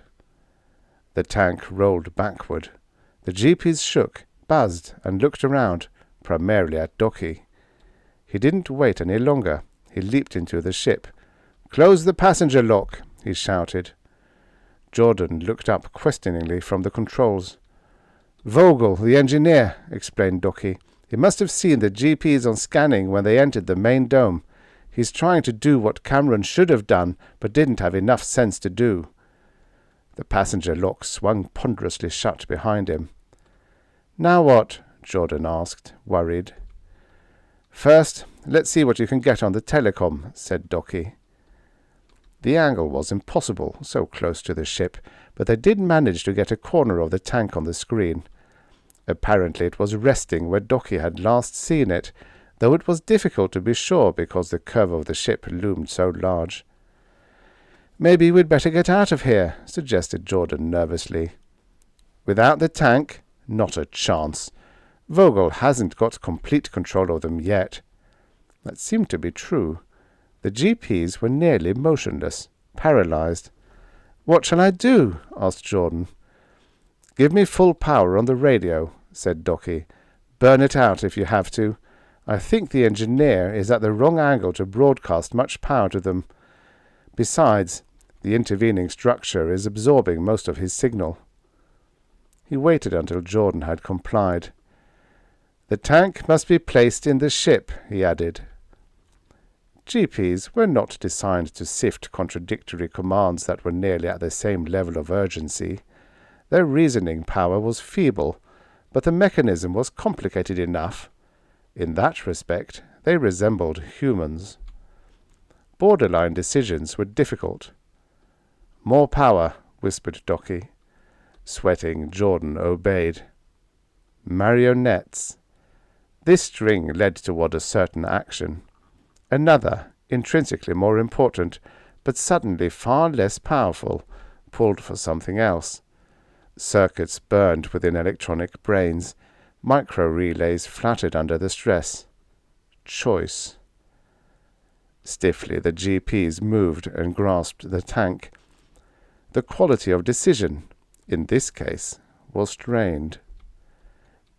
S1: The tank rolled backward. The GPs shook, buzzed, and looked around, primarily at Docchi. He didn't wait any longer. He leaped into the ship. "Close the passenger lock," he shouted. Jordan looked up questioningly from the controls. "Vogel, the engineer," explained Docchi. "He must have seen the GPs on scanning when they entered the main dome. He's trying to do what Cameron should have done, but didn't have enough sense to do." The passenger lock swung ponderously shut behind him. "Now what?" Jordan asked, worried. "First, let's see what you can get on the telecom," said Docchi. The angle was impossible, so close to the ship, but they did manage to get a corner of the tank on the screen. Apparently it was resting where Docchi had last seen it, though it was difficult to be sure because the curve of the ship loomed so large. "Maybe we'd better get out of here," suggested Jordan nervously. "Without the tank? Not a chance. Vogel hasn't got complete control of them yet." That seemed to be true. The GPs were nearly motionless, paralyzed. "What shall I do?" asked Jordan. "Give me full power on the radio," said Docchi. "Burn it out if you have to. I think the engineer is at the wrong angle to broadcast much power to them. Besides, the intervening structure is absorbing most of his signal." He waited until Jordan had complied. "The tank must be placed in the ship," he added. GPs were not designed to sift contradictory commands that were nearly at the same level of urgency. Their reasoning power was feeble, but the mechanism was complicated enough. In that respect, they resembled humans. Borderline decisions were difficult. "More power," whispered Docchi. Sweating, Jordan obeyed. Marionettes. This string led toward a certain action. Another, intrinsically more important, but suddenly far less powerful, pulled for something else. Circuits burned within electronic brains. Micro-relays fluttered under the stress. Choice. Stiffly the GPs moved and grasped the tank. The quality of decision, in this case, was strained.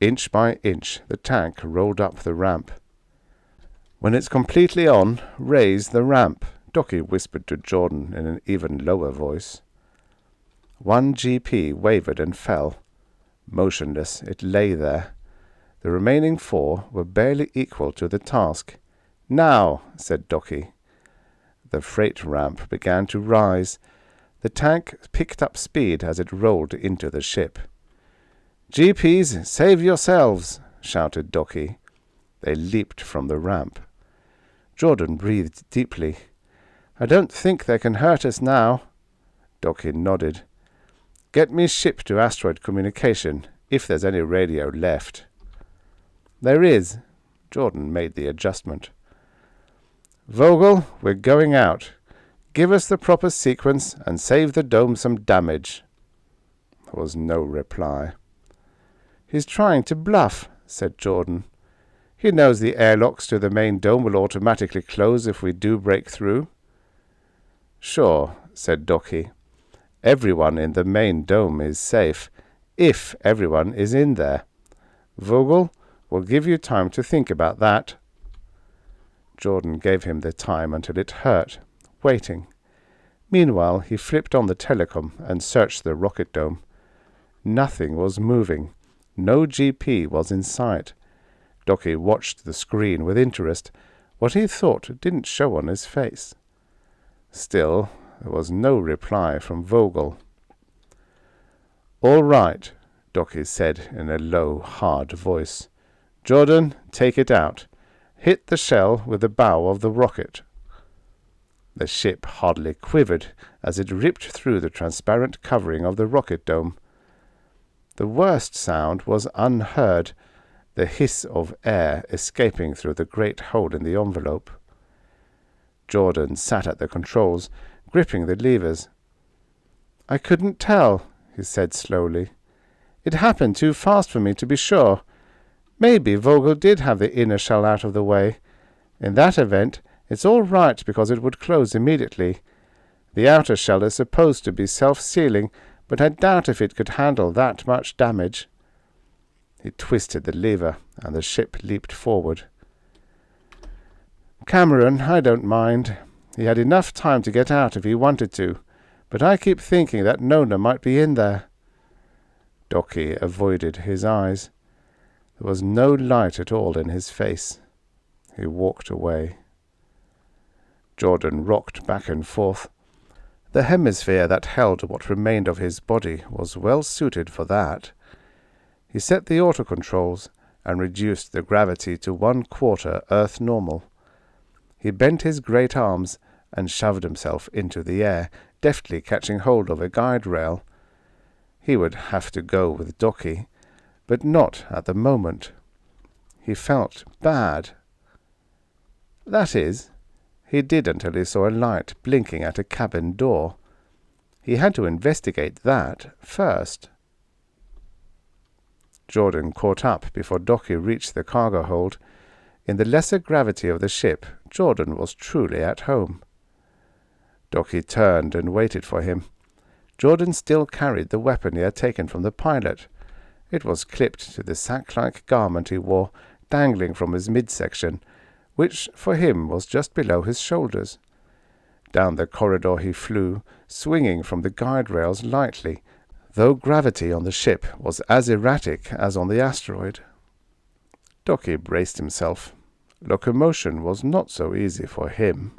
S1: Inch by inch the tank rolled up the ramp. "When it's completely on, raise the ramp," Docchi whispered to Jordan in an even lower voice. One GP wavered and fell. Motionless, it lay there. The remaining 4 were barely equal to the task. "Now," said Docchi. The freight ramp began to rise. The tank picked up speed as it rolled into the ship. "GPs, save yourselves!" shouted Docchi. They leaped from the ramp. Jordan breathed deeply. "I don't think they can hurt us now." Docchi nodded. "Get me ship to asteroid communication, if there's any radio left." "There is." Jordan made the adjustment. "Vogel, we're going out. Give us the proper sequence and save the dome some damage." There was no reply. "He's trying to bluff," said Jordan. "He knows the airlocks to the main dome will automatically close if we do break through." "Sure," said Docchi. Everyone in the main dome is safe, if everyone is in there. Vogel will give you time to think about that. Jordan gave him the time until it hurt, waiting. Meanwhile, he flipped on the telecom and searched the rocket dome. Nothing was moving. No GP was in sight. Docchi watched the screen with interest. What he thought didn't show on his face. Still, there was no reply from Vogel. "All right," Docchi said in a low, hard voice. "Jordan, take it out. Hit the shell with the bow of the rocket." The ship hardly quivered as it ripped through the transparent covering of the rocket dome. The worst sound was unheard, the hiss of air escaping through the great hole in the envelope. Jordan sat at the controls, gripping the levers. "I couldn't tell," he said slowly. "It happened too fast for me to be sure. Maybe Vogel did have the inner shell out of the way. In that event, it's all right because it would close immediately. The outer shell is supposed to be self-sealing, but I doubt if it could handle that much damage." He twisted the lever, and the ship leaped forward. "Cameron, I don't mind. He had enough time to get out if he wanted to, but I keep thinking that Nona might be in there." Docchi avoided his eyes. There was no light at all in his face. He walked away. Jordan rocked back and forth. The hemisphere that held what remained of his body was well suited for that. He set the autocontrols and reduced the gravity to 1/4 Earth normal. He bent his great arms and shoved himself into the air, deftly catching hold of a guide rail. He would have to go with Docchi, but not at the moment. He felt bad. That is, he did until he saw a light blinking at a cabin door. He had to investigate that first. Jordan caught up before Docchi reached the cargo hold. In the lesser gravity of the ship, Jordan was truly at home. Docchi turned and waited for him. Jordan still carried the weapon he had taken from the pilot. It was clipped to the sack-like garment he wore, dangling from his midsection, which for him was just below his shoulders. Down the corridor he flew, swinging from the guide rails lightly, though gravity on the ship was as erratic as on the asteroid. Docchi braced himself. Locomotion was not so easy for him.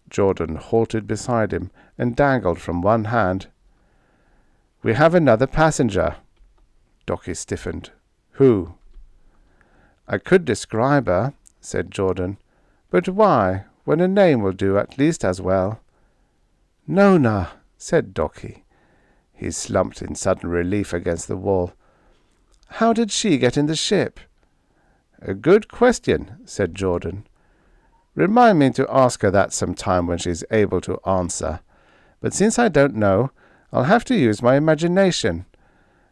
S1: Jordan halted beside him and dangled from one hand. "We have another passenger." Docchi stiffened. "Who?" "I could describe her," said Jordan. "But why, when a name will do at least as well?" "Nona," said Docchi. He slumped in sudden relief against the wall. "How did she get in the ship?" "A good question," said Jordan. "Remind me to ask her that some time when she's able to answer. But since I don't know, I'll have to use my imagination.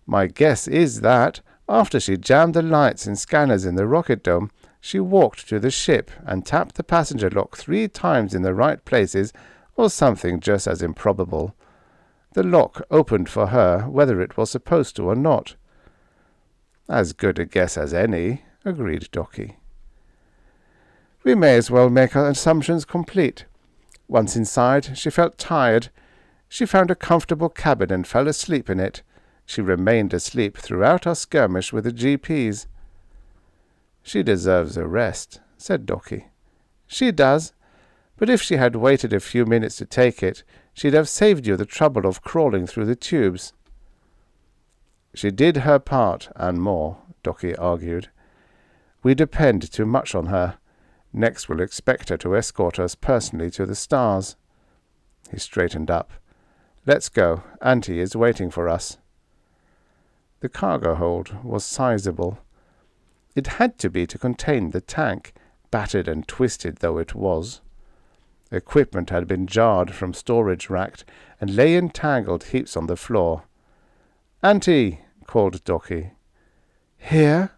S1: My guess is that, after she jammed the lights and scanners in the rocket dome, she walked to the ship and tapped the passenger lock 3 times in the right places, or something just as improbable. The lock opened for her whether it was supposed to or not." "As good a guess as any," agreed Docchi. "We may as well make our assumptions complete. Once inside, she felt tired. She found a comfortable cabin and fell asleep in it. She remained asleep throughout our skirmish with the GPs." "She deserves a rest," said Docchi. "She does. But if she had waited a few minutes to take it, she'd have saved you the trouble of crawling through the tubes." "She did her part, and more," Docchi argued. "We depend too much on her. Next we'll expect her to escort us personally to the stars." He straightened up. "Let's go. Auntie is waiting for us." The cargo hold was sizable. It had to be to contain the tank, battered and twisted though it was. Equipment had been jarred from storage racks and lay in tangled heaps on the floor. "Auntie," called Docchi. "Here?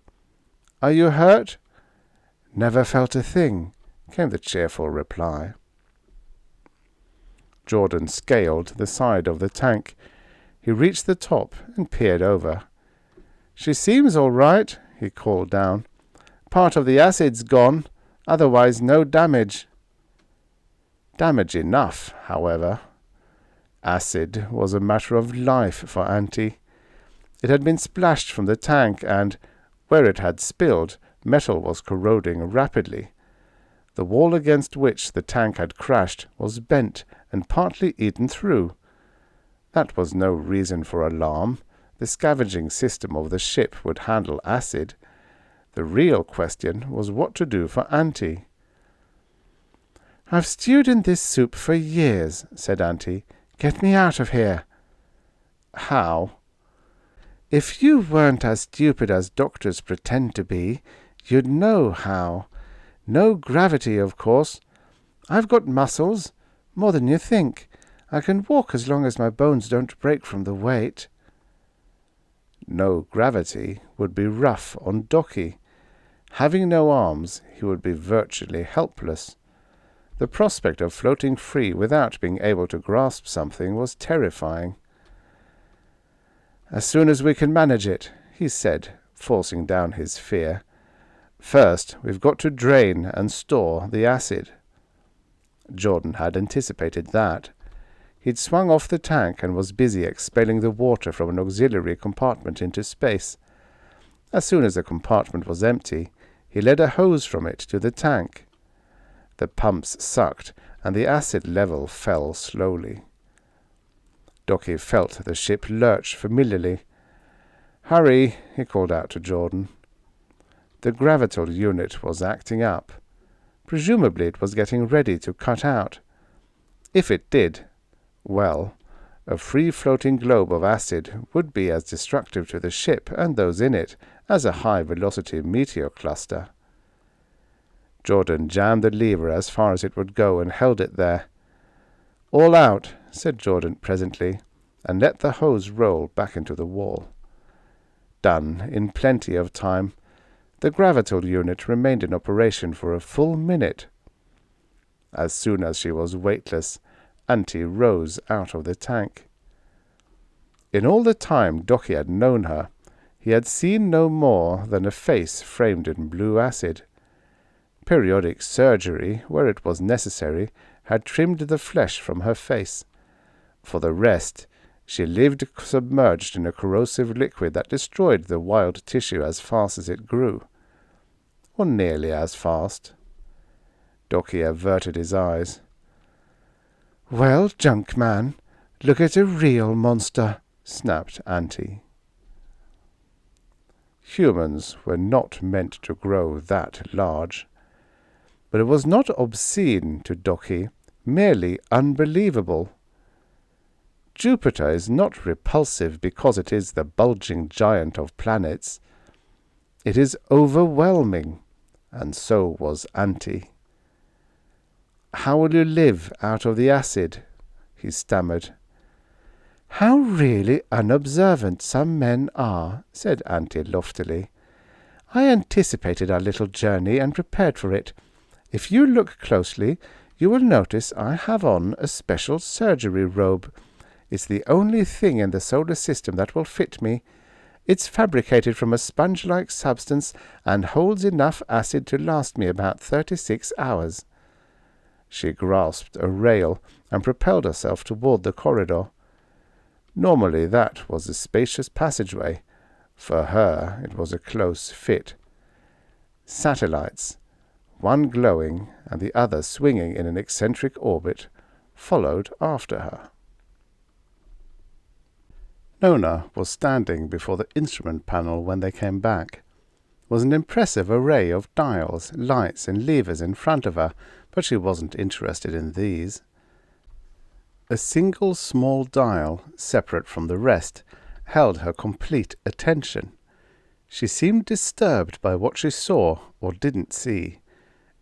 S1: Are you hurt?" "Never felt a thing," came the cheerful reply. Jordan scaled the side of the tank. He reached the top and peered over. "She seems all right," he called down. "Part of the acid's gone, otherwise no damage." Damage enough, however. Acid was a matter of life for Auntie. It had been splashed from the tank, and, where it had spilled, metal was corroding rapidly. The wall against which the tank had crashed was bent and partly eaten through. That was no reason for alarm. The scavenging system of the ship would handle acid. The real question was what to do for Auntie. "I've stewed in this soup for years," said Auntie. "Get me out of here." "How?" "If you weren't as stupid as doctors pretend to be, you'd know how. No gravity, of course. I've got muscles, more than you think. I can walk as long as my bones don't break from the weight." No gravity would be rough on Docchi. Having no arms, he would be virtually helpless. The prospect of floating free without being able to grasp something was terrifying. "As soon as we can manage it," he said, forcing down his fear. "First, we've got to drain and store the acid." Jordan had anticipated that. He'd swung off the tank and was busy expelling the water from an auxiliary compartment into space. As soon as the compartment was empty, he led a hose from it to the tank. The pumps sucked, and the acid level fell slowly. Docchi felt the ship lurch familiarly. "Hurry," he called out to Jordan. The gravital unit was acting up. Presumably it was getting ready to cut out. If it did, well, a free-floating globe of acid would be as destructive to the ship and those in it as a high-velocity meteor cluster. Jordan jammed the lever as far as it would go and held it there. "All out," said Jordan presently, and let the hose roll back into the wall. Done in plenty of time. The gravital unit remained in operation for a full minute. As soon as she was weightless, Auntie rose out of the tank. In all the time Docchi had known her, he had seen no more than a face framed in blue acid. Periodic surgery, where it was necessary, had trimmed the flesh from her face. For the rest, she lived submerged in a corrosive liquid that destroyed the wild tissue as fast as it grew. Or nearly as fast. Docchi averted his eyes. "Well, junk man, look at a real monster," snapped Auntie. Humans were not meant to grow that large. But it was not obscene to Docchi, merely unbelievable. Jupiter is not repulsive because it is the bulging giant of planets. It is overwhelming, and so was Auntie. "How will you live out of the acid?" he stammered. "How really unobservant some men are," said Auntie loftily. "I anticipated our little journey and prepared for it. If you look closely, you will notice I have on a special surgery robe. It's the only thing in the solar system that will fit me. It's fabricated from a sponge-like substance and holds enough acid to last me about 36 hours. She grasped a rail and propelled herself toward the corridor. Normally that was a spacious passageway. For her it was a close fit. Satellites, one glowing and the other swinging in an eccentric orbit, followed after her. Nona was standing before the instrument panel when they came back. There was an impressive array of dials, lights, and levers in front of her, but she wasn't interested in these. A single small dial, separate from the rest, held her complete attention. She seemed disturbed by what she saw or didn't see.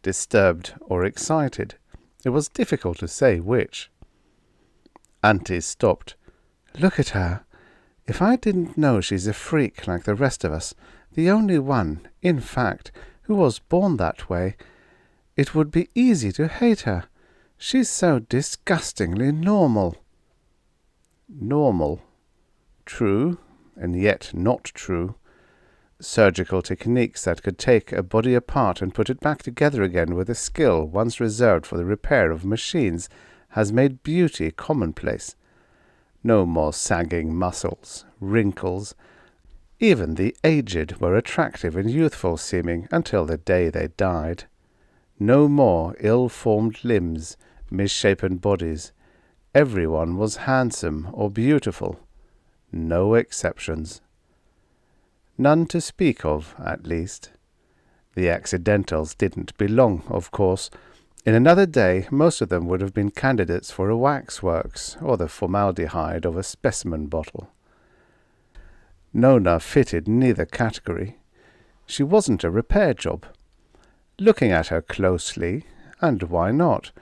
S1: Disturbed or excited. It was difficult to say which. Auntie stopped. "Look at her. If I didn't know she's a freak like the rest of us, the only one, in fact, who was born that way, it would be easy to hate her. She's so disgustingly normal. Normal. True, and yet not true. Surgical techniques that could take a body apart and put it back together again with a skill once reserved for the repair of machines has made beauty commonplace. No more sagging muscles, wrinkles. Even the aged were attractive and youthful seeming until the day they died. No more ill-formed limbs, misshapen bodies. Everyone was handsome or beautiful. No exceptions. None to speak of, at least. The accidentals didn't belong, of course. In another day, most of them would have been candidates for a waxworks or the formaldehyde of a specimen bottle. Nona fitted neither category. She wasn't a repair job. Looking at her closely, and why not,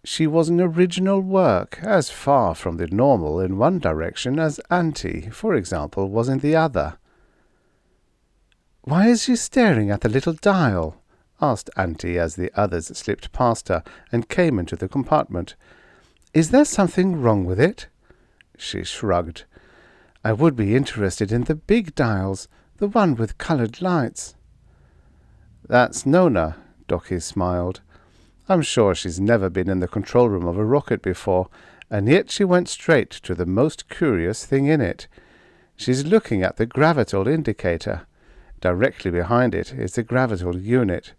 S1: she was an original work, as far from the normal in one direction as Auntie, for example, was in the other. "Why is she staring at the little dial?" asked Auntie as the others slipped past her and came into the compartment. "Is there something wrong with it?" She shrugged. "I would be interested in the big dials, the one with coloured lights." "That's Nona," Docchi smiled. "I'm sure she's never been in the control room of a rocket before, and yet she went straight to the most curious thing in it. She's looking at the gravital indicator. Directly behind it is the gravital unit."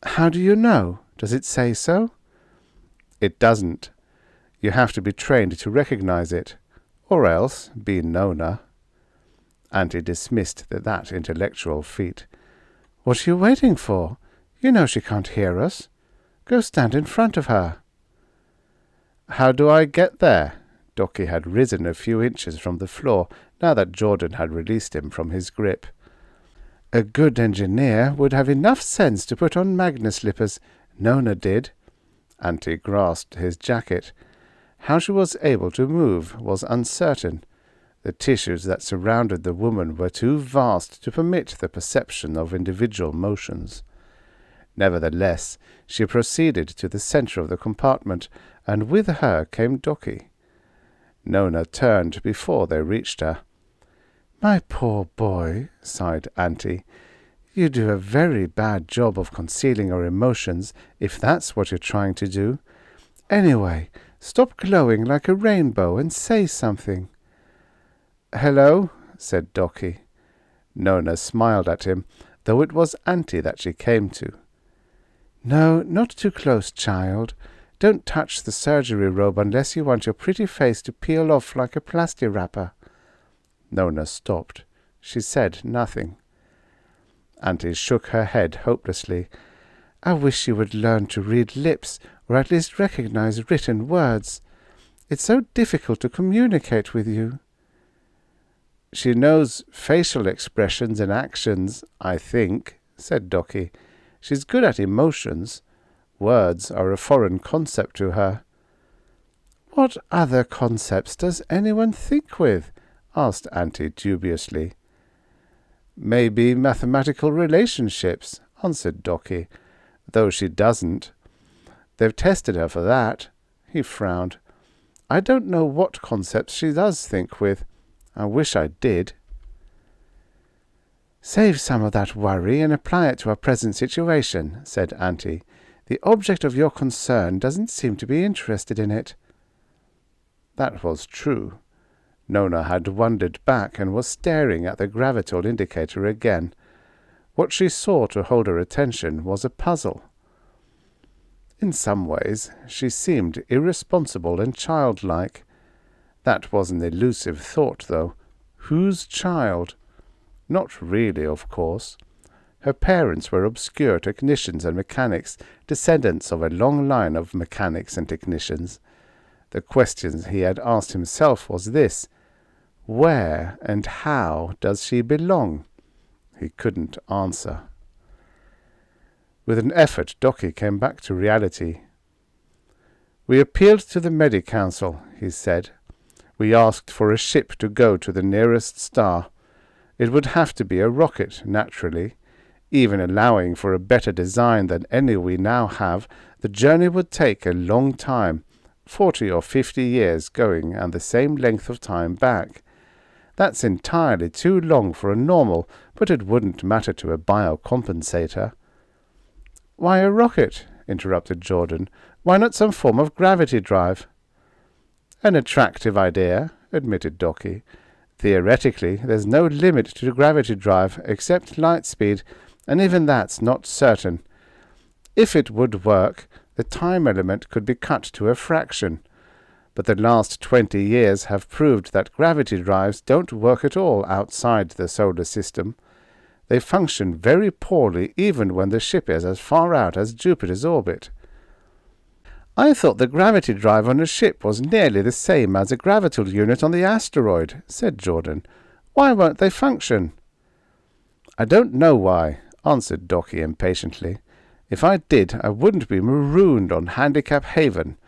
S1: "How do you know? Does it say so?" "It doesn't. You have to be trained to recognize it, or else be Nona." Auntie dismissed that intellectual feat. "What are you waiting for? You know she can't hear us. Go stand in front of her." "How do I get there?" Docchi had risen a few inches from the floor now that Jordan had released him from his grip. "A good engineer would have enough sense to put on magna slippers. Nona did." Auntie grasped his jacket. How she was able to move was uncertain. The tissues that surrounded the woman were too vast to permit the perception of individual motions. Nevertheless, she proceeded to the centre of the compartment, and with her came Docchi. Nona turned before they reached her. "My poor boy," sighed Auntie. "You do a very bad job of concealing your emotions, if that's what you're trying to do. Anyway, stop glowing like a rainbow and say something." "Hello," said Docchi. Nona smiled at him, though it was Auntie that she came to. "No, not too close, child. Don't touch the surgery robe unless you want your pretty face to peel off like a plasti wrapper." Nona stopped. She said nothing. Auntie shook her head hopelessly. "I wish you would learn to read lips, or at least recognize written words. It's so difficult to communicate with you." "She knows facial expressions and actions, I think," said Docchi. "She's good at emotions. Words are a foreign concept to her." "What other concepts does anyone think with?" asked Auntie dubiously. "Maybe mathematical relationships," answered Docchi, "though she doesn't. They've tested her for that." He frowned. "I don't know what concepts she does think with. I wish I did." "Save some of that worry and apply it to our present situation," said Auntie. "The object of your concern doesn't seem to be interested in it." That was true. Nona had wandered back and was staring at the gravital indicator again. What she saw to hold her attention was a puzzle. In some ways, she seemed irresponsible and childlike. That was an elusive thought, though. Whose child? Not really, of course. Her parents were obscure technicians and mechanics, descendants of a long line of mechanics and technicians. The question he had asked himself was this: where and how does she belong? He couldn't answer. With an effort, Docchi came back to reality. "We appealed to the Medi-Council," he said. "We asked for a ship to go to the nearest star. It would have to be a rocket, naturally. Even allowing for a better design than any we now have, the journey would take a long time, 40 or 50 years going and the same length of time back. That's entirely too long for a normal, but it wouldn't matter to a biocompensator. Why a rocket? Interrupted Jordan. Why not some form of gravity drive? An attractive idea, admitted Docchi. Theoretically, there's no limit to gravity drive except light speed, and even that's not certain. If it would work, the time element could be cut to a fraction. But the last 20 years have proved that gravity drives don't work at all outside the solar system. They function very poorly even when the ship is as far out as Jupiter's orbit. I thought the gravity drive on a ship was nearly the same as a gravital unit on the asteroid, said Jordan. Why won't they function? I don't know why, answered Docchi impatiently. If I did, I wouldn't be marooned on Handicap Haven.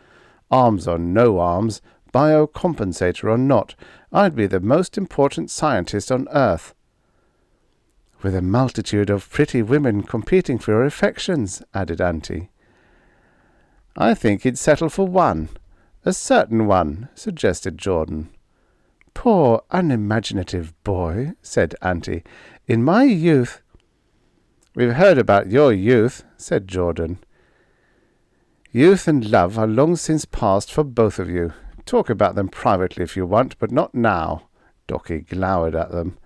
S1: Arms or no arms, biocompensator or not, I'd be the most important scientist on Earth. With a multitude of pretty women competing for your affections, added Auntie. I think he'd settle for one. A certain one, suggested Jordan. Poor unimaginative boy, said Auntie. In my youth— We've heard about your youth, said Jordan. Youth and love are long since past for both of you. Talk about them privately if you want, but not now. Docchi glowered at them.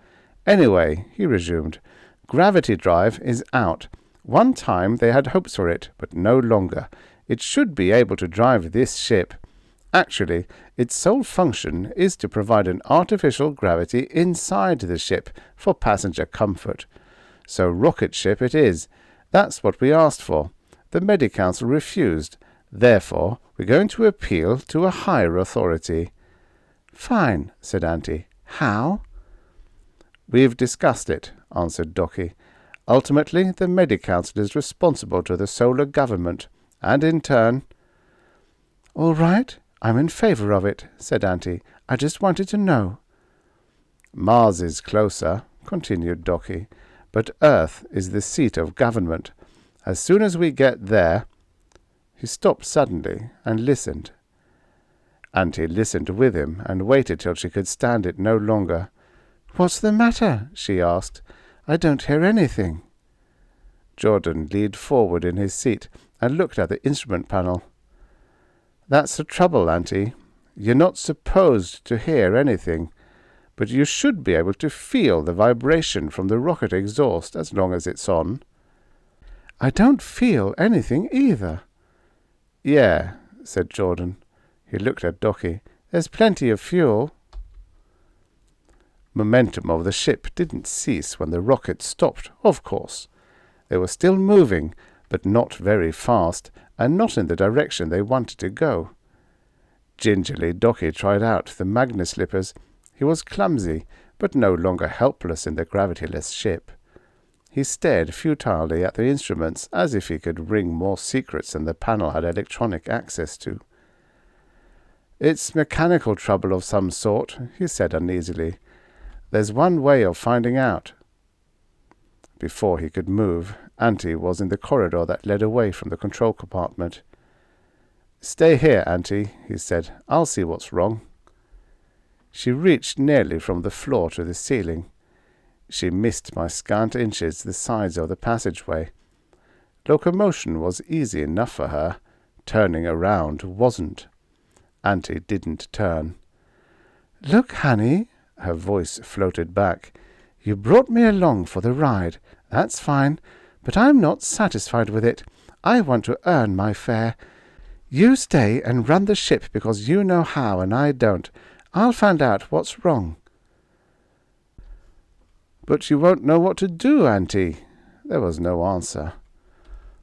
S1: Anyway, he resumed, gravity drive is out. One time they had hopes for it, but no longer. It should be able to drive this ship. Actually, its sole function is to provide an artificial gravity inside the ship for passenger comfort. So rocket ship it is. That's what we asked for. The Medi-Council refused. Therefore, we're going to appeal to a higher authority. Fine, said Auntie. How? We've discussed it, answered Docchi. Ultimately, the Medi-Council is responsible to the solar government, and in turn— All right, I'm in favour of it, said Auntie. I just wanted to know. Mars is closer, continued Docchi, but Earth is the seat of government. As soon as we get there— He stopped suddenly and listened. Auntie listened with him and waited till she could stand it no longer. What's the matter? She asked. I don't hear anything. Jordan leaned forward in his seat and looked at the instrument panel. That's the trouble, Auntie. You're not supposed to hear anything, but you should be able to feel the vibration from the rocket exhaust as long as it's on. I don't feel anything either. Yeah, said Jordan. He looked at Docchi. There's plenty of fuel. Momentum of the ship didn't cease when the rocket stopped, of course. They were still moving, but not very fast, and not in the direction they wanted to go. Gingerly Docchi tried out the magneslippers. He was clumsy, but no longer helpless in the gravityless ship. He stared futilely at the instruments as if he could wring more secrets than the panel had electronic access to. It's mechanical trouble of some sort, he said uneasily. There's one way of finding out. Before he could move, Auntie was in the corridor that led away from the control compartment. Stay here, Auntie, he said. I'll see what's wrong. She reached nearly from the floor to the ceiling. She missed by scant inches the sides of the passageway. Locomotion was easy enough for her. Turning around wasn't. Auntie didn't turn. Look, honey, her voice floated back. You brought me along for the ride. That's fine, but I'm not satisfied with it. I want to earn my fare. You stay and run the ship because you know how and I don't. I'll find out what's wrong. But you won't know what to do, Auntie. There was no answer.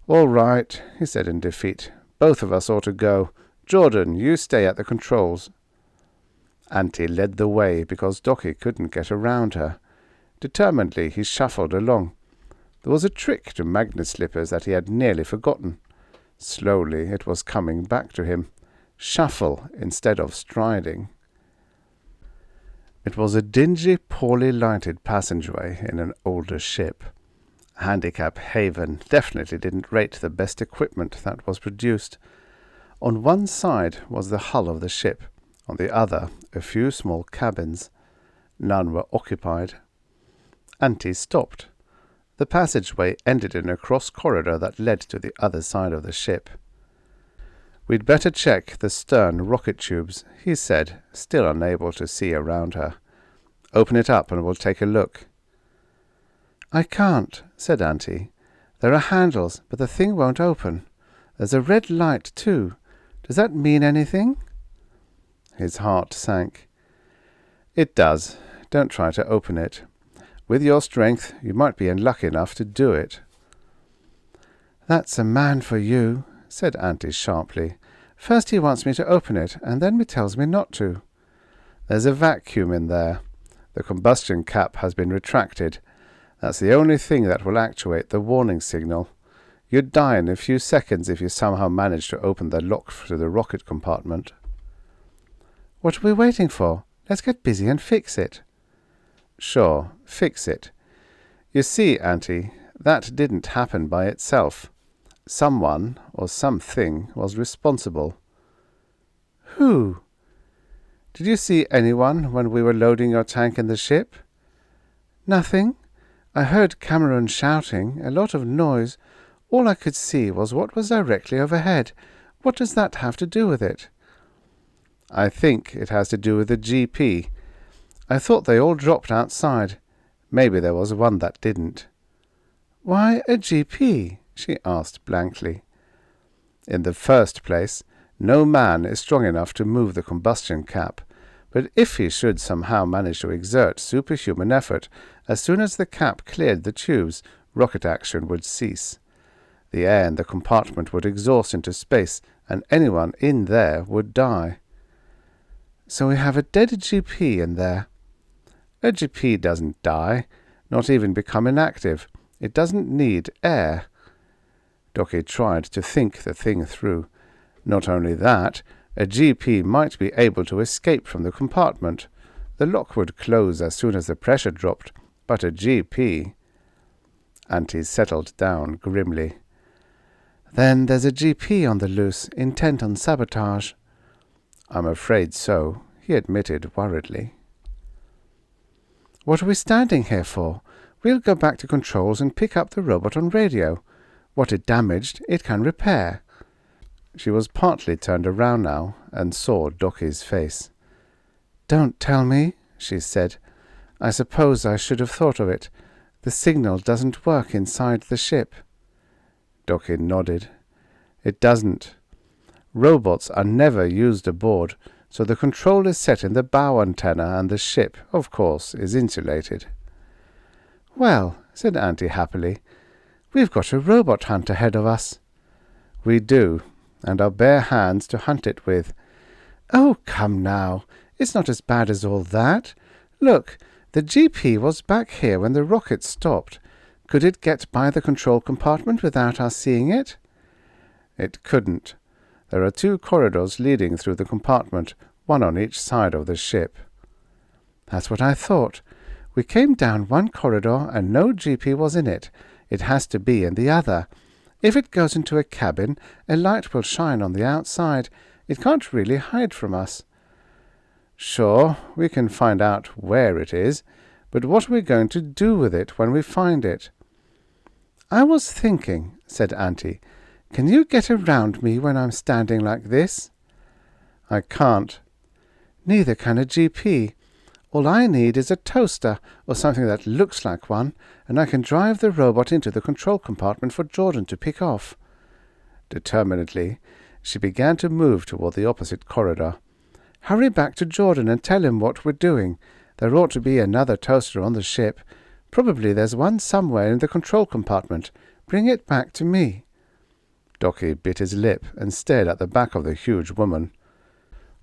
S1: All right, he said in defeat. Both of us ought to go. Jordan, you stay at the controls. Auntie led the way because Docchi couldn't get around her. Determinedly he shuffled along. There was a trick to magneslippers that he had nearly forgotten. Slowly it was coming back to him. Shuffle instead of striding. It was a dingy, poorly lighted passageway in an older ship. Handicap Haven definitely didn't rate the best equipment that was produced. On one side was the hull of the ship, on the other a few small cabins. None were occupied. Auntie stopped. The passageway ended in a cross corridor that led to the other side of the ship. "We'd better check the stern rocket tubes," he said, still unable to see around her. "Open it up and we'll take a look." "I can't," said Auntie. "There are handles, but the thing won't open. There's a red light, too. Does that mean anything?" His heart sank. "It does. Don't try to open it. With your strength, you might be unlucky enough to do it." "That's a man for you," said Auntie sharply. "First he wants me to open it, and then he tells me not to." "There's a vacuum in there. The combustion cap has been retracted. That's the only thing that will actuate the warning signal. You'd die in a few seconds if you somehow managed to open the lock to the rocket compartment." "What are we waiting for? Let's get busy and fix it." "Sure, fix it. You see, Auntie, that didn't happen by itself. Someone or something was responsible." "Who?" "Did you see anyone when we were loading your tank in the ship?" "Nothing. I heard Cameron shouting, a lot of noise. All I could see was what was directly overhead. What does that have to do with it?" "I think it has to do with the GP. I thought they all dropped outside. Maybe there was one that didn't." "Why a GP?" she asked blankly. "In the first place, no man is strong enough to move the combustion cap. But if he should somehow manage to exert superhuman effort, as soon as the cap cleared the tubes, rocket action would cease. The air in the compartment would exhaust into space, and anyone in there would die." "So we have a dead GP in there?" "A GP doesn't die, not even become inactive. It doesn't need air." Docchi tried to think the thing through. Not only that, a GP might be able to escape from the compartment. The lock would close as soon as the pressure dropped, but a GP... Auntie settled down grimly. "Then there's a GP on the loose, intent on sabotage." "I'm afraid so," he admitted worriedly. "What are we standing here for? We'll go back to controls and pick up the robot on radio. What it damaged, it can repair." She was partly turned around now and saw Docchi's face. "Don't tell me," she said. "I suppose I should have thought of it. The signal doesn't work inside the ship." Docchi nodded. "It doesn't. Robots are never used aboard, so the control is set in the bow antenna, and the ship, of course, is insulated." "Well," said Auntie happily, "we've got a robot hunt ahead of us." "We do, and our bare hands to hunt it with." "Oh, come now. It's not as bad as all that. Look, the GP was back here when the rocket stopped. Could it get by the control compartment without our seeing it?" "It couldn't. There are 2 corridors leading through the compartment, one on each side of the ship." "That's what I thought. We came down one corridor and no GP was in it. It has to be in the other. If it goes into a cabin, a light will shine on the outside. It can't really hide from us." "Sure, we can find out where it is, but what are we going to do with it when we find it?" "I was thinking," said Auntie, "can you get around me when I'm standing like this?" "I can't." "Neither can a GP. All I need is a toaster or something that looks like one, and I can drive the robot into the control compartment for Jordan to pick off." Determinedly, she began to move toward the opposite corridor. "Hurry back to Jordan and tell him what we're doing. There ought to be another toaster on the ship. Probably there's one somewhere in the control compartment. Bring it back to me." Docchi bit his lip and stared at the back of the huge woman.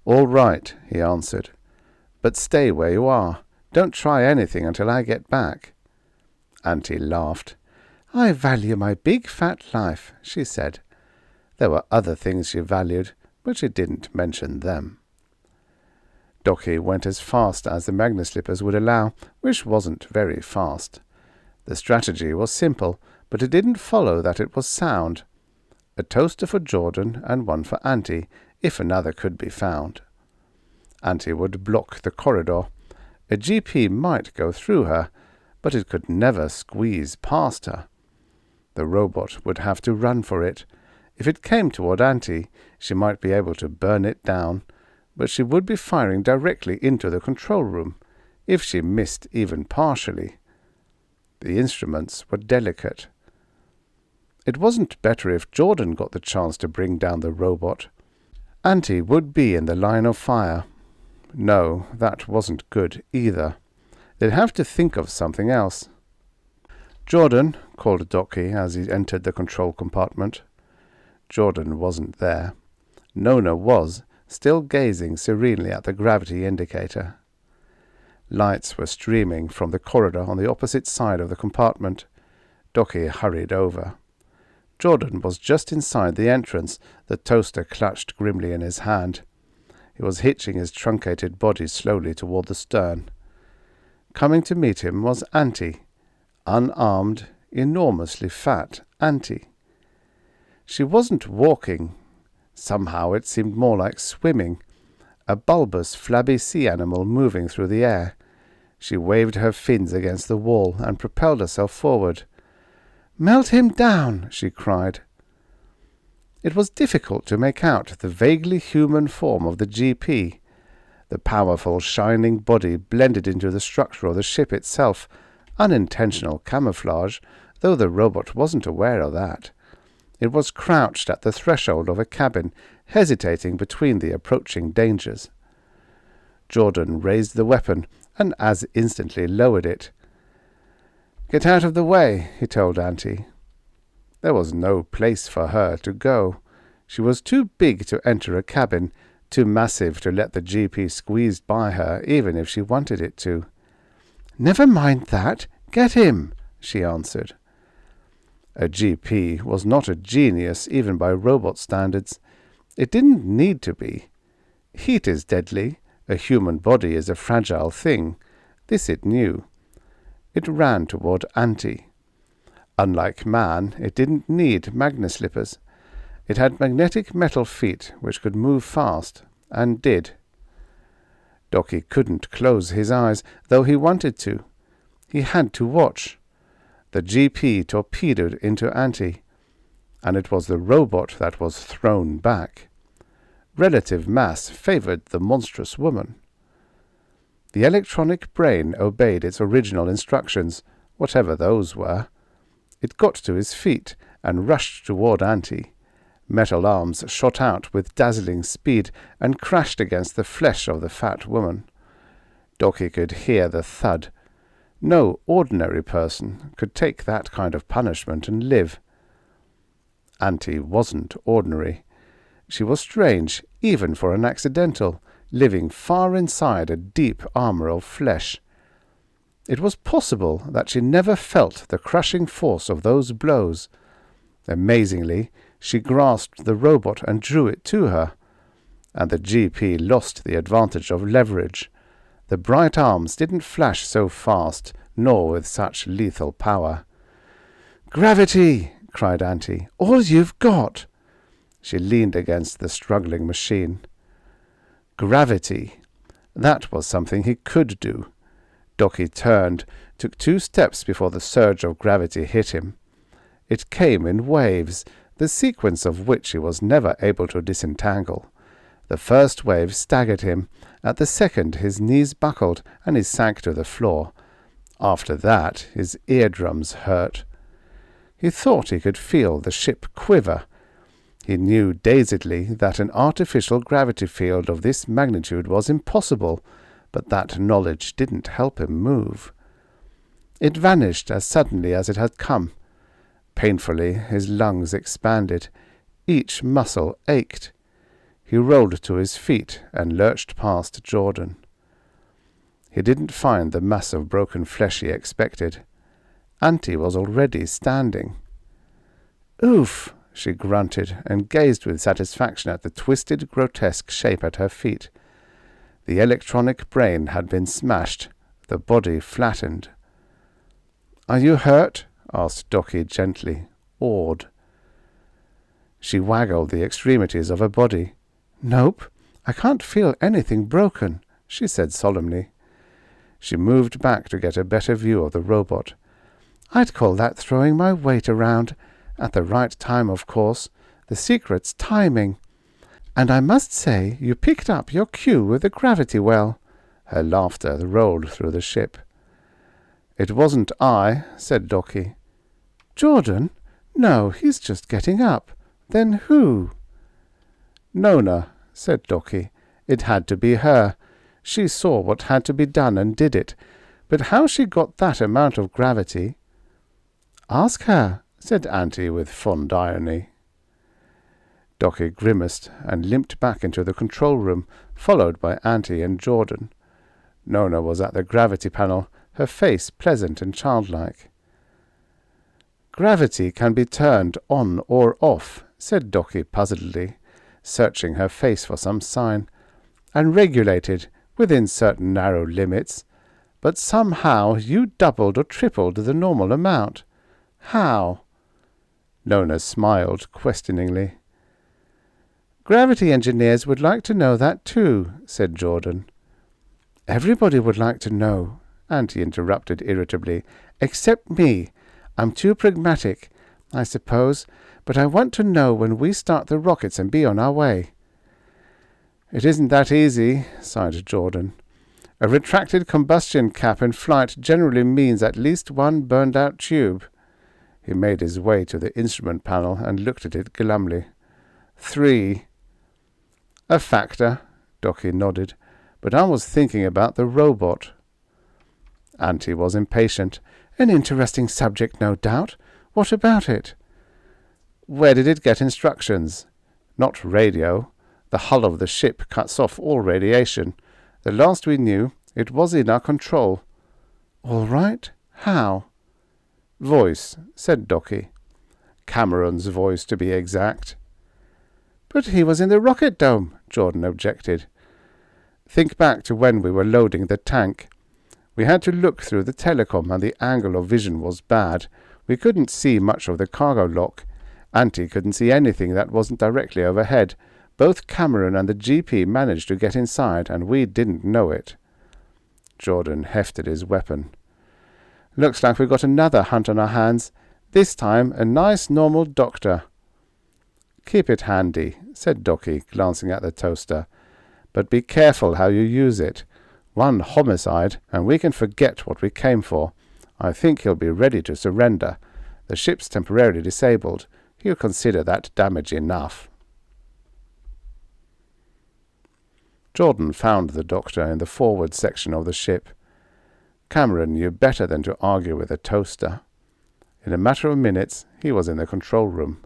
S1: "All right," he answered. "But stay where you are. Don't try anything until I get back." Auntie laughed. "I value my big fat life," she said. There were other things she valued, but she didn't mention them. Docchi went as fast as the magneslippers would allow, which wasn't very fast. The strategy was simple, but it didn't follow that it was sound. A toaster for Jordan and one for Auntie, if another could be found. Auntie would block the corridor. A GP might go through her, but it could never squeeze past her. The robot would have to run for it. If it came toward Auntie, she might be able to burn it down, but she would be firing directly into the control room, if she missed even partially. The instruments were delicate. It wasn't better if Jordan got the chance to bring down the robot. Auntie would be in the line of fire. No, that wasn't good either. They'd have to think of something else. "Jordan," called Docchi as he entered the control compartment. Jordan wasn't there. Nona was, still gazing serenely at the gravity indicator. Lights were streaming from the corridor on the opposite side of the compartment. Docchi hurried over. Jordan was just inside the entrance, the toaster clutched grimly in his hand. He was hitching his truncated body slowly toward the stern. Coming to meet him was Auntie, unarmed, enormously fat Auntie. She wasn't walking. Somehow it seemed more like swimming, a bulbous, flabby sea animal moving through the air. She waved her fins against the wall and propelled herself forward. "Melt him down!" she cried. It was difficult to make out the vaguely human form of the GP. The powerful, shining body blended into the structure of the ship itself, unintentional camouflage, though the robot wasn't aware of that. It was crouched at the threshold of a cabin, hesitating between the approaching dangers. Jordan raised the weapon and as instantly lowered it. "Get out of the way," he told Auntie. There was no place for her to go. She was too big to enter a cabin, too massive to let the GP squeeze by her even if she wanted it to. "Never mind that. Get him," she answered. A GP was not a genius even by robot standards. It didn't need to be. Heat is deadly. A human body is a fragile thing. This it knew. It ran toward Auntie. Unlike man, it didn't need magneslippers. It had magnetic metal feet which could move fast, and did. Docchi couldn't close his eyes, though he wanted to. He had to watch. The GP torpedoed into Auntie, and it was the robot that was thrown back. Relative mass favored the monstrous woman. The electronic brain obeyed its original instructions, whatever those were. It got to his feet and rushed toward Auntie. Metal arms shot out with dazzling speed and crashed against the flesh of the fat woman. Docchi could hear the thud. No ordinary person could take that kind of punishment and live. Auntie wasn't ordinary. She was strange, even for an accidental, living far inside a deep armor of flesh. It was possible that she never felt the crushing force of those blows. Amazingly, she grasped the robot and drew it to her, and the GP lost the advantage of leverage. The bright arms didn't flash so fast, nor with such lethal power. "Gravity!" cried Auntie. "All you've got!" She leaned against the struggling machine. Gravity. That was something he could do. Docchi turned, took 2 steps before the surge of gravity hit him. It came in waves, the sequence of which he was never able to disentangle. The first wave staggered him. At the second his knees buckled and he sank to the floor. After that his eardrums hurt. He thought he could feel the ship quiver. He knew dazedly that an artificial gravity field of this magnitude was impossible, but that knowledge didn't help him move. It vanished as suddenly as it had come. Painfully his lungs expanded. Each muscle ached. He rolled to his feet and lurched past Jordan. He didn't find the mass of broken flesh he expected. Auntie was already standing. "Oof!" she grunted, and gazed with satisfaction at the twisted, grotesque shape at her feet. The electronic brain had been smashed, the body flattened. "Are you hurt?" asked Docchi gently, awed. She waggled the extremities of her body. "Nope, I can't feel anything broken," she said solemnly. She moved back to get a better view of the robot. "I'd call that throwing my weight around. At the right time, of course. The secret's timing. And I must say you picked up your cue with the gravity well." Her laughter rolled through the ship. "It wasn't I," said Docchi. "Jordan? No, he's just getting up. Then who?" "Nona," said Docchi. "It had to be her. She saw what had to be done and did it. But how she got that amount of gravity—" "Ask her," said Auntie with fond irony. Docchi grimaced and limped back into the control room, followed by Auntie and Jordan. Nona was at the gravity panel, her face pleasant and childlike. "Gravity can be turned on or off," said Docchi puzzledly, searching her face for some sign, "and regulated within certain narrow limits. But somehow you doubled or tripled the normal amount. How?" Nona smiled questioningly. "Gravity engineers would like to know that too," said Jordan. "Everybody would like to know," Auntie interrupted irritably, "except me. I'm too pragmatic, I suppose, but I want to know when we start the rockets and be on our way." "It isn't that easy," sighed Jordan. "A retracted combustion cap in flight generally means at least one burned-out tube." He made his way to the instrument panel and looked at it glumly. 3. "A factor," Docchi nodded, "but I was thinking about the robot." Auntie was impatient. "An interesting subject, no doubt. What about it?" "Where did it get instructions?" "Not radio. The hull of the ship cuts off all radiation. The last we knew, it was in our control." "All right. How?" "Voice," said Docchi. "Cameron's voice, to be exact." "But he was in the rocket dome," Jordan objected. "Think back to when we were loading the tank. We had to look through the telecom and the angle of vision was bad. We couldn't see much of the cargo lock. Auntie couldn't see anything that wasn't directly overhead. Both Cameron and the GP managed to get inside, and we didn't know it." Jordan hefted his weapon. "Looks like we've got another hunt on our hands. This time a nice normal doctor." "Keep it handy," said Docchi, glancing at the toaster. "But be careful how you use it. One homicide, and we can forget what we came for. I think he'll be ready to surrender. The ship's temporarily disabled. He'll consider that damage enough." Jordan found the doctor in the forward section of the ship. Cameron knew better than to argue with a toaster. In a matter of minutes, he was in the control room.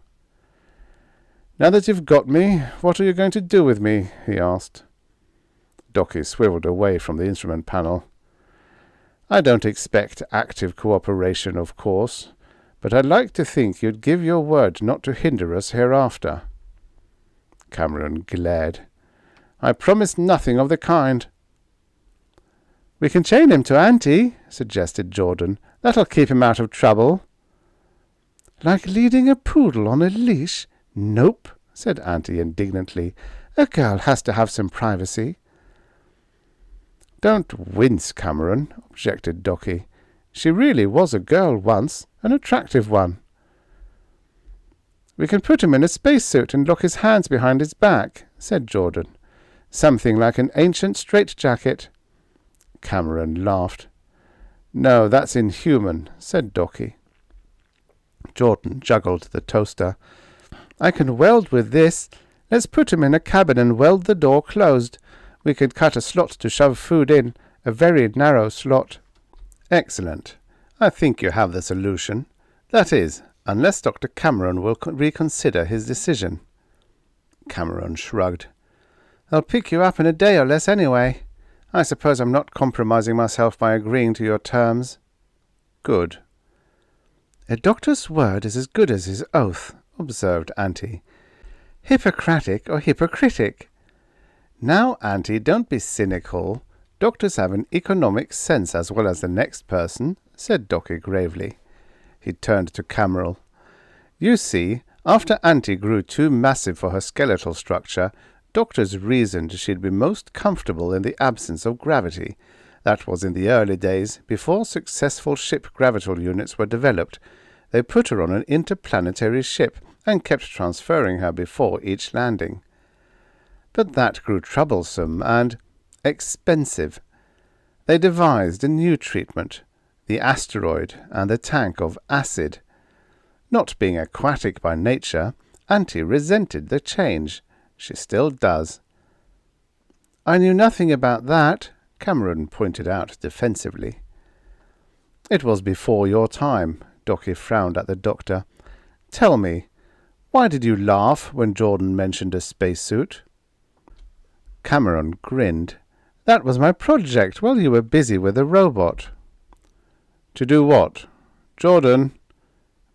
S1: "Now that you've got me, what are you going to do with me?" he asked. Docchi swiveled away from the instrument panel. "I don't expect active cooperation, of course, but I'd like to think you'd give your word not to hinder us hereafter." Cameron glared. "I promise nothing of the kind." "We can chain him to Auntie," suggested Jordan. "That'll keep him out of trouble." "Like leading a poodle on a leash? Nope," said Auntie indignantly. "A girl has to have some privacy." "Don't wince, Cameron," objected Docchi. "She really was a girl once, an attractive one." "We can put him in a spacesuit and lock his hands behind his back," said Jordan. "Something like an ancient straitjacket." Cameron laughed. "No, that's inhuman," said Docchi. Jordan juggled the toaster. "I can weld with this. Let's put him in a cabin and weld the door closed. We could cut a slot to shove food in, a very narrow slot." "Excellent. I think you have the solution. That is, unless Dr. Cameron will reconsider his decision." Cameron shrugged. "I'll pick you up in a day or less anyway. I suppose I'm not compromising myself by agreeing to your terms." "Good." "A doctor's word is as good as his oath," observed Auntie. "Hippocratic or hypocritic?" "Now, Auntie, don't be cynical. Doctors have an economic sense as well as the next person," said Docchi gravely. He turned to Cameron. You see, after Auntie grew too massive for her skeletal structure, doctors reasoned she'd be most comfortable in the absence of gravity. That was in the early days, before successful ship gravital units were developed. They put her on an interplanetary ship and kept transferring her before each landing. But that grew troublesome and expensive. They devised a new treatment, the asteroid and the tank of acid. Not being aquatic by nature, Auntie resented the change. She still does. I knew nothing about that, Cameron pointed out defensively. It was before your time, Docchi frowned at the doctor. Tell me, why did you laugh when Jordan mentioned a spacesuit? Cameron grinned. That was my project while you were busy with the robot. To do what? Jordan?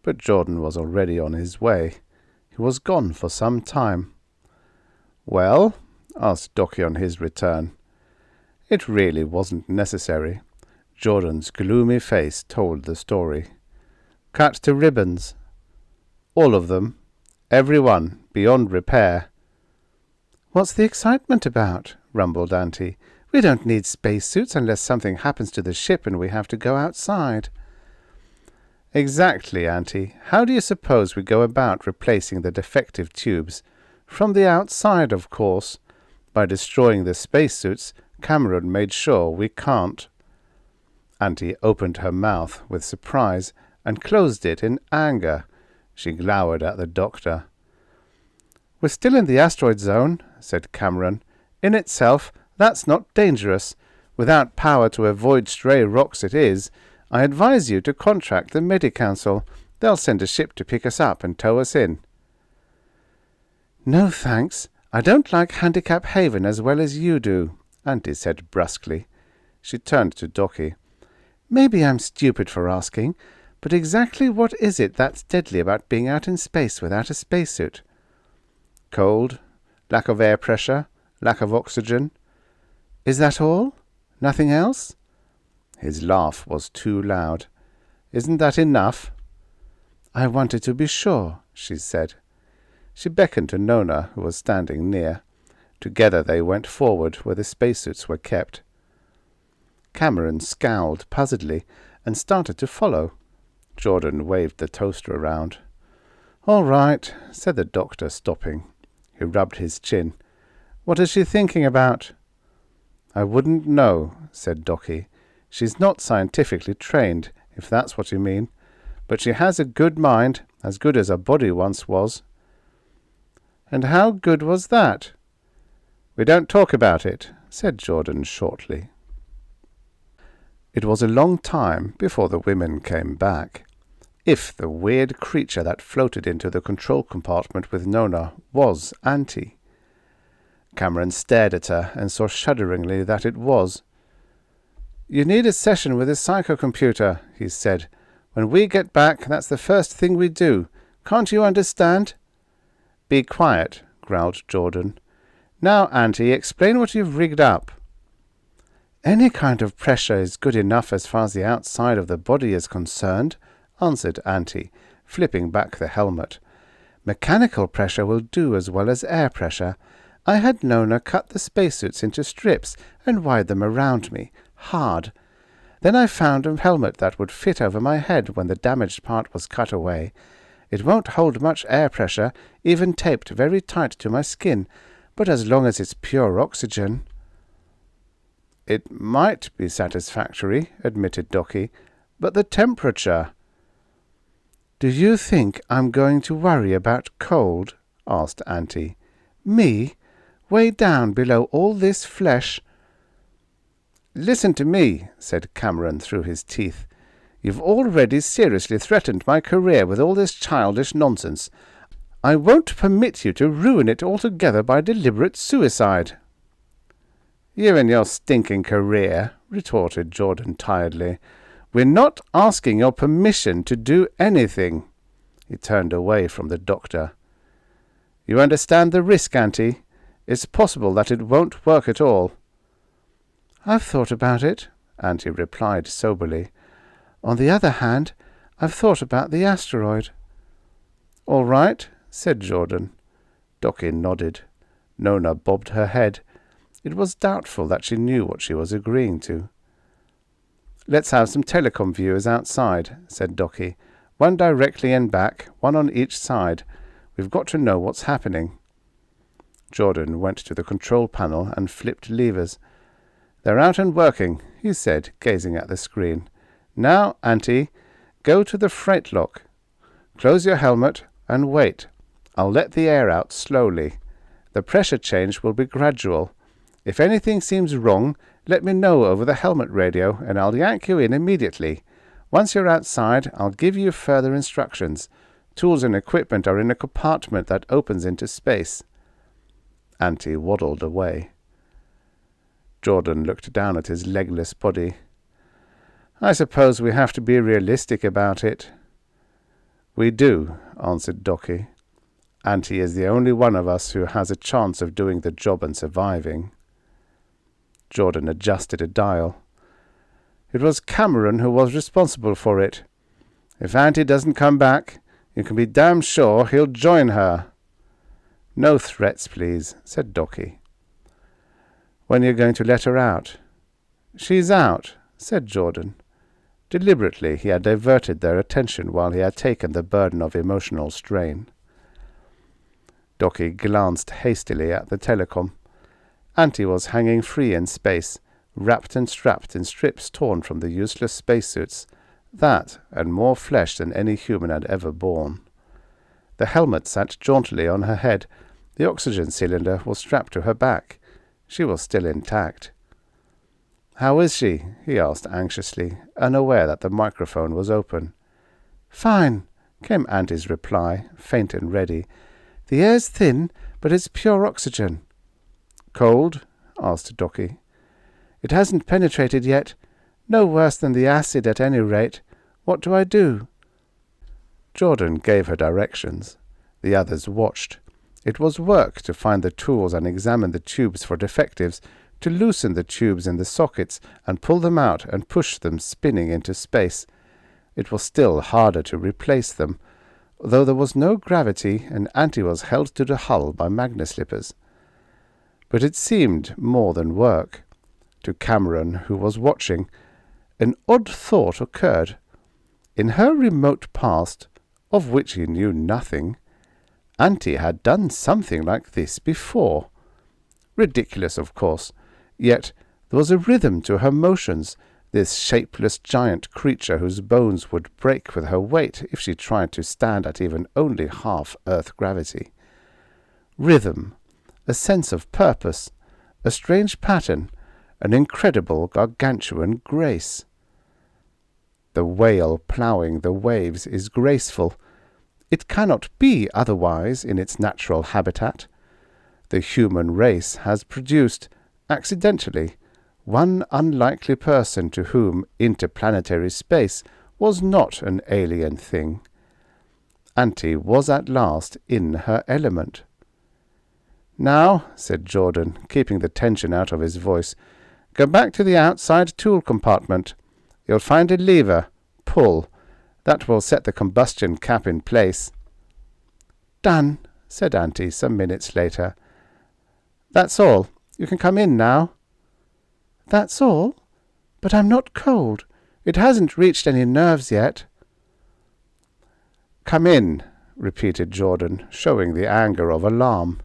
S1: But Jordan was already on his way. He was gone for some time. Well? Asked Docchi on his return. It really wasn't necessary. Jordan's gloomy face told the story. Cut to ribbons. All of them. Every one, beyond repair. What's the excitement about? Rumbled Auntie. We don't need spacesuits unless something happens to the ship and we have to go outside. Exactly, Auntie. How do you suppose we go about replacing the defective tubes? From the outside, of course. By destroying the spacesuits, Cameron made sure we can't. Auntie opened her mouth with surprise and closed it in anger. She glowered at the doctor. We're still in the asteroid zone, said Cameron. In itself, that's not dangerous. Without power to avoid stray rocks it is. I advise you to contract the Medi-Council. They'll send a ship to pick us up and tow us in. No, thanks. I don't like Handicap Haven as well as you do, Auntie said brusquely. She turned to Docchi. Maybe I'm stupid for asking, but exactly what is it that's deadly about being out in space without a spacesuit? Cold, lack of air pressure, lack of oxygen. Is that all? Nothing else? His laugh was too loud. Isn't that enough? I wanted to be sure, she said. She beckoned to Nona, who was standing near. Together they went forward where the spacesuits were kept. Cameron scowled puzzledly and started to follow. Jordan waved the toaster around. All right, said the doctor, stopping. He rubbed his chin. What is she thinking about? I wouldn't know, said Docchi. She's not scientifically trained, if that's what you mean. But she has a good mind, as good as her body once was. And how good was that? We don't talk about it, said Jordan shortly. It was a long time before the women came back. If the weird creature that floated into the control compartment with Nona was Auntie. Cameron stared at her and saw shudderingly that it was. You need a session with a psychocomputer, he said. When we get back, that's the first thing we do. Can't you understand? Be quiet, growled Jordan. Now, Auntie, explain what you've rigged up. Any kind of pressure is good enough as far as the outside of the body is concerned, answered Auntie, flipping back the helmet. Mechanical pressure will do as well as air pressure. I had Nona cut the spacesuits into strips and wired them around me, hard. Then I found a helmet that would fit over my head when the damaged part was cut away. It won't hold much air pressure, even taped very tight to my skin, but as long as it's pure oxygen. It might be satisfactory, admitted Docchi, but the temperature. Do you think I'm going to worry about cold? Asked Auntie. Me? Way down below all this flesh? Listen to me, said Cameron through his teeth. You've already seriously threatened my career with all this childish nonsense. I won't permit you to ruin it altogether by deliberate suicide. You and your stinking career, retorted Jordan tiredly. We're not asking your permission to do anything. He turned away from the doctor. You understand the risk, Auntie? It's possible that it won't work at all. I've thought about it, Auntie replied soberly. On the other hand, I've thought about the asteroid." "All right," said Jordan. Docchi nodded. Nona bobbed her head. It was doubtful that she knew what she was agreeing to. "Let's have some telecom viewers outside," said Docchi. "One directly and back, one on each side. We've got to know what's happening." Jordan went to the control panel and flipped levers. "They're out and working," he said, gazing at the screen. "Now, Auntie, go to the freight lock. Close your helmet and wait. I'll let the air out slowly. The pressure change will be gradual. If anything seems wrong, let me know over the helmet radio and I'll yank you in immediately. Once you're outside, I'll give you further instructions. Tools and equipment are in a compartment that opens into space." Auntie waddled away. Jordan looked down at his legless body. "I suppose we have to be realistic about it." "We do," answered Docchi. "Auntie is the only one of us who has a chance of doing the job and surviving." Jordan adjusted a dial. "It was Cameron who was responsible for it. If Auntie doesn't come back, you can be damn sure he'll join her." "No threats, please," said Docchi. "When are you going to let her out?" "She's out," said Jordan. Deliberately he had diverted their attention while he had taken the burden of emotional strain. Docchi glanced hastily at the telecom. Auntie was hanging free in space, wrapped and strapped in strips torn from the useless spacesuits, that and more flesh than any human had ever borne. The helmet sat jauntily on her head. The oxygen cylinder was strapped to her back. She was still intact. "How is she?" he asked anxiously, unaware that the microphone was open. "Fine," came Auntie's reply, faint and ready. "The air's thin, but it's pure oxygen." "Cold?" asked Docchi. "It hasn't penetrated yet. No worse than the acid at any rate. What do I do?" Jordan gave her directions. The others watched. It was work to find the tools and examine the tubes for defectives, to loosen the tubes in the sockets and pull them out and push them spinning into space. It was still harder to replace them, though there was no gravity and Auntie was held to the hull by magneslippers. But it seemed more than work. To Cameron, who was watching, an odd thought occurred. In her remote past, of which he knew nothing, Auntie had done something like this before. Ridiculous, of course, yet there was a rhythm to her motions, this shapeless giant creature whose bones would break with her weight if she tried to stand at even only half Earth gravity. Rhythm, a sense of purpose, a strange pattern, an incredible gargantuan grace. The whale ploughing the waves is graceful. It cannot be otherwise in its natural habitat. The human race has produced, accidentally, one unlikely person to whom interplanetary space was not an alien thing. Auntie was at last in her element. "Now," said Jordan, keeping the tension out of his voice, "go back to the outside tool compartment. You'll find a lever. Pull. That will set the combustion cap in place." "Done," said Auntie some minutes later. "That's all. You can come in now." "That's all? But I'm not cold. It hasn't reached any nerves yet." "Come in," repeated Jordan, showing the anger of alarm.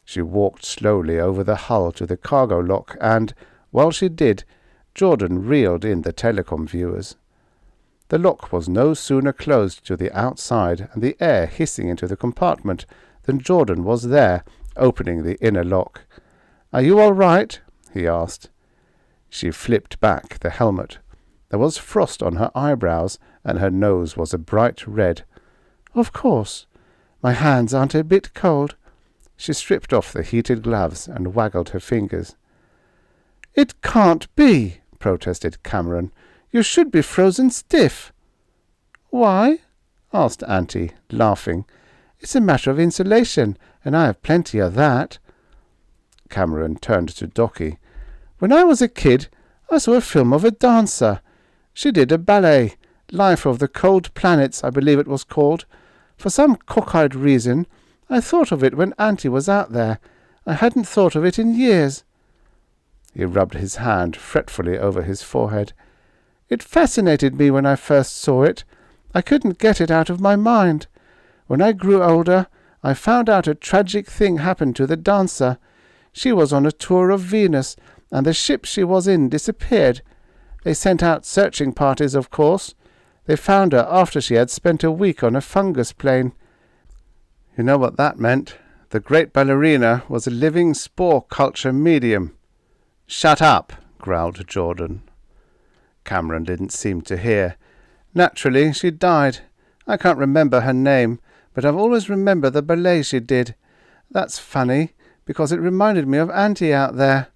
S1: She walked slowly over the hull to the cargo lock and, while she did, Jordan reeled in the telecom viewers. The lock was no sooner closed to the outside and the air hissing into the compartment than Jordan was there, opening the inner lock. "Are you all right?" he asked. She flipped back the helmet. There was frost on her eyebrows, and her nose was a bright red. "Of course. My hands aren't a bit cold." She stripped off the heated gloves and waggled her fingers. "It can't be," protested Cameron. "You should be frozen stiff." "Why?" asked Auntie, laughing. "It's a matter of insulation, and I have plenty of that." Cameron turned to Docchi. "When I was a kid, I saw a film of a dancer. She did a ballet, Life of the Cold Planets, I believe it was called. For some cockeyed reason, I thought of it when Auntie was out there. I hadn't thought of it in years." He rubbed his hand fretfully over his forehead. "It fascinated me when I first saw it. I couldn't get it out of my mind. When I grew older, I found out a tragic thing happened to the dancer. She was on a tour of Venus, and the ship she was in disappeared. They sent out searching parties, of course. They found her after she had spent a week on a fungus plane. You know what that meant? The great ballerina was a living spore culture medium." "Shut up," growled Jordan. Cameron didn't seem to hear. "Naturally, she died. I can't remember her name, but I've always remembered the ballet she did. That's funny, because it reminded me of Auntie out there."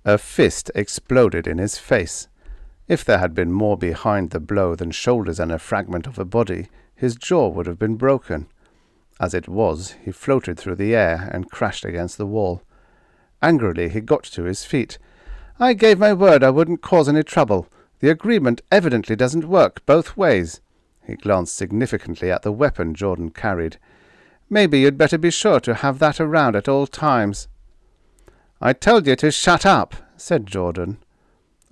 S1: A fist exploded in his face. If there had been more behind the blow than shoulders and a fragment of a body, his jaw would have been broken. As it was, he floated through the air and crashed against the wall. Angrily he got to his feet. "I gave my word I wouldn't cause any trouble. The agreement evidently doesn't work both ways." He glanced significantly at the weapon Jordan carried. "Maybe you'd better be sure to have that around at all times." "I told you to shut up," said Jordan.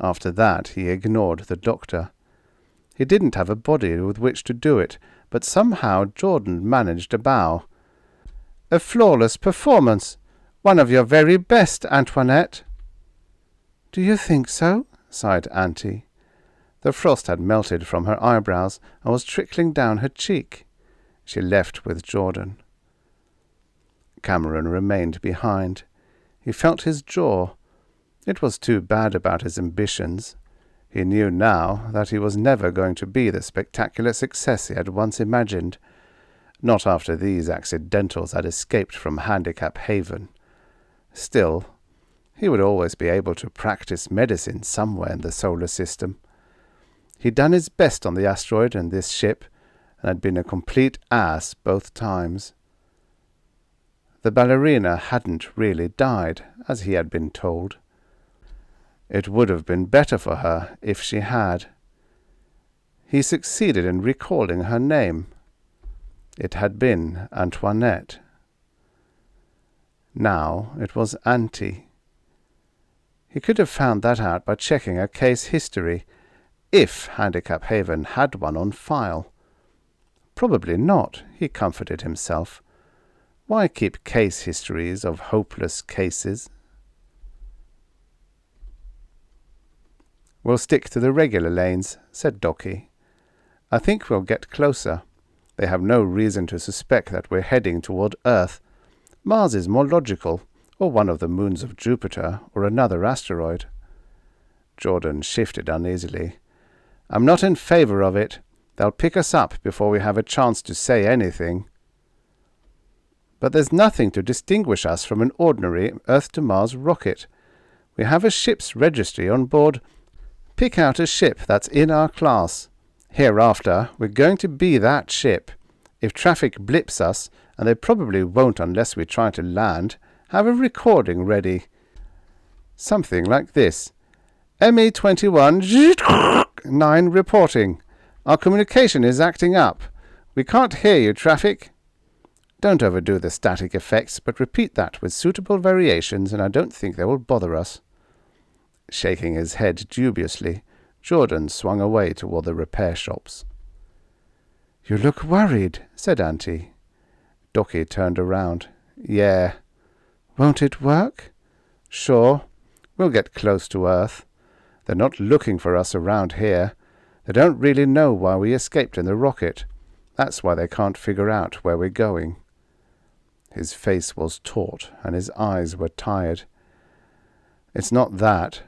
S1: After that he ignored the doctor. He didn't have a body with which to do it, but somehow Jordan managed a bow. "A flawless performance. One of your very best, Antoinette." "Do you think so?" sighed Auntie. The frost had melted from her eyebrows and was trickling down her cheek. She left with Jordan. Cameron remained behind. He felt his jaw. It was too bad about his ambitions. He knew now that he was never going to be the spectacular success he had once imagined. Not after these accidentals had escaped from Handicap Haven. Still, he would always be able to practice medicine somewhere in the solar system. He'd done his best on the asteroid and this ship, and had been a complete ass both times. The ballerina hadn't really died, as he had been told. It would have been better for her if she had. He succeeded in recalling her name. It had been Antoinette. Now it was Auntie. He could have found that out by checking her case history, if Handicap Haven had one on file. Probably not, he comforted himself. Why keep case histories of hopeless cases? "We'll stick to the regular lanes," said Docchi. "I think we'll get closer. They have no reason to suspect that we're heading toward Earth. Mars is more logical, or one of the moons of Jupiter, or another asteroid." Jordan shifted uneasily. "I'm not in favor of it. They'll pick us up before we have a chance to say anything." "But there's nothing to distinguish us from an ordinary Earth-to-Mars rocket. We have a ship's registry on board. Pick out a ship that's in our class. Hereafter, we're going to be that ship. If traffic blips us, and they probably won't unless we try to land, have a recording ready. Something like this. ME-21 9 reporting. Our communication is acting up. We can't hear you, traffic. Don't overdo the static effects, but repeat that with suitable variations, and I don't think they will bother us." Shaking his head dubiously, Jordan swung away toward the repair shops. "You look worried," said Auntie. Docchi turned around. "Yeah." "Won't it work?" "Sure. We'll get close to Earth. They're not looking for us around here. They don't really know why we escaped in the rocket. That's why they can't figure out where we're going." His face was taut, and his eyes were tired. "It's not that.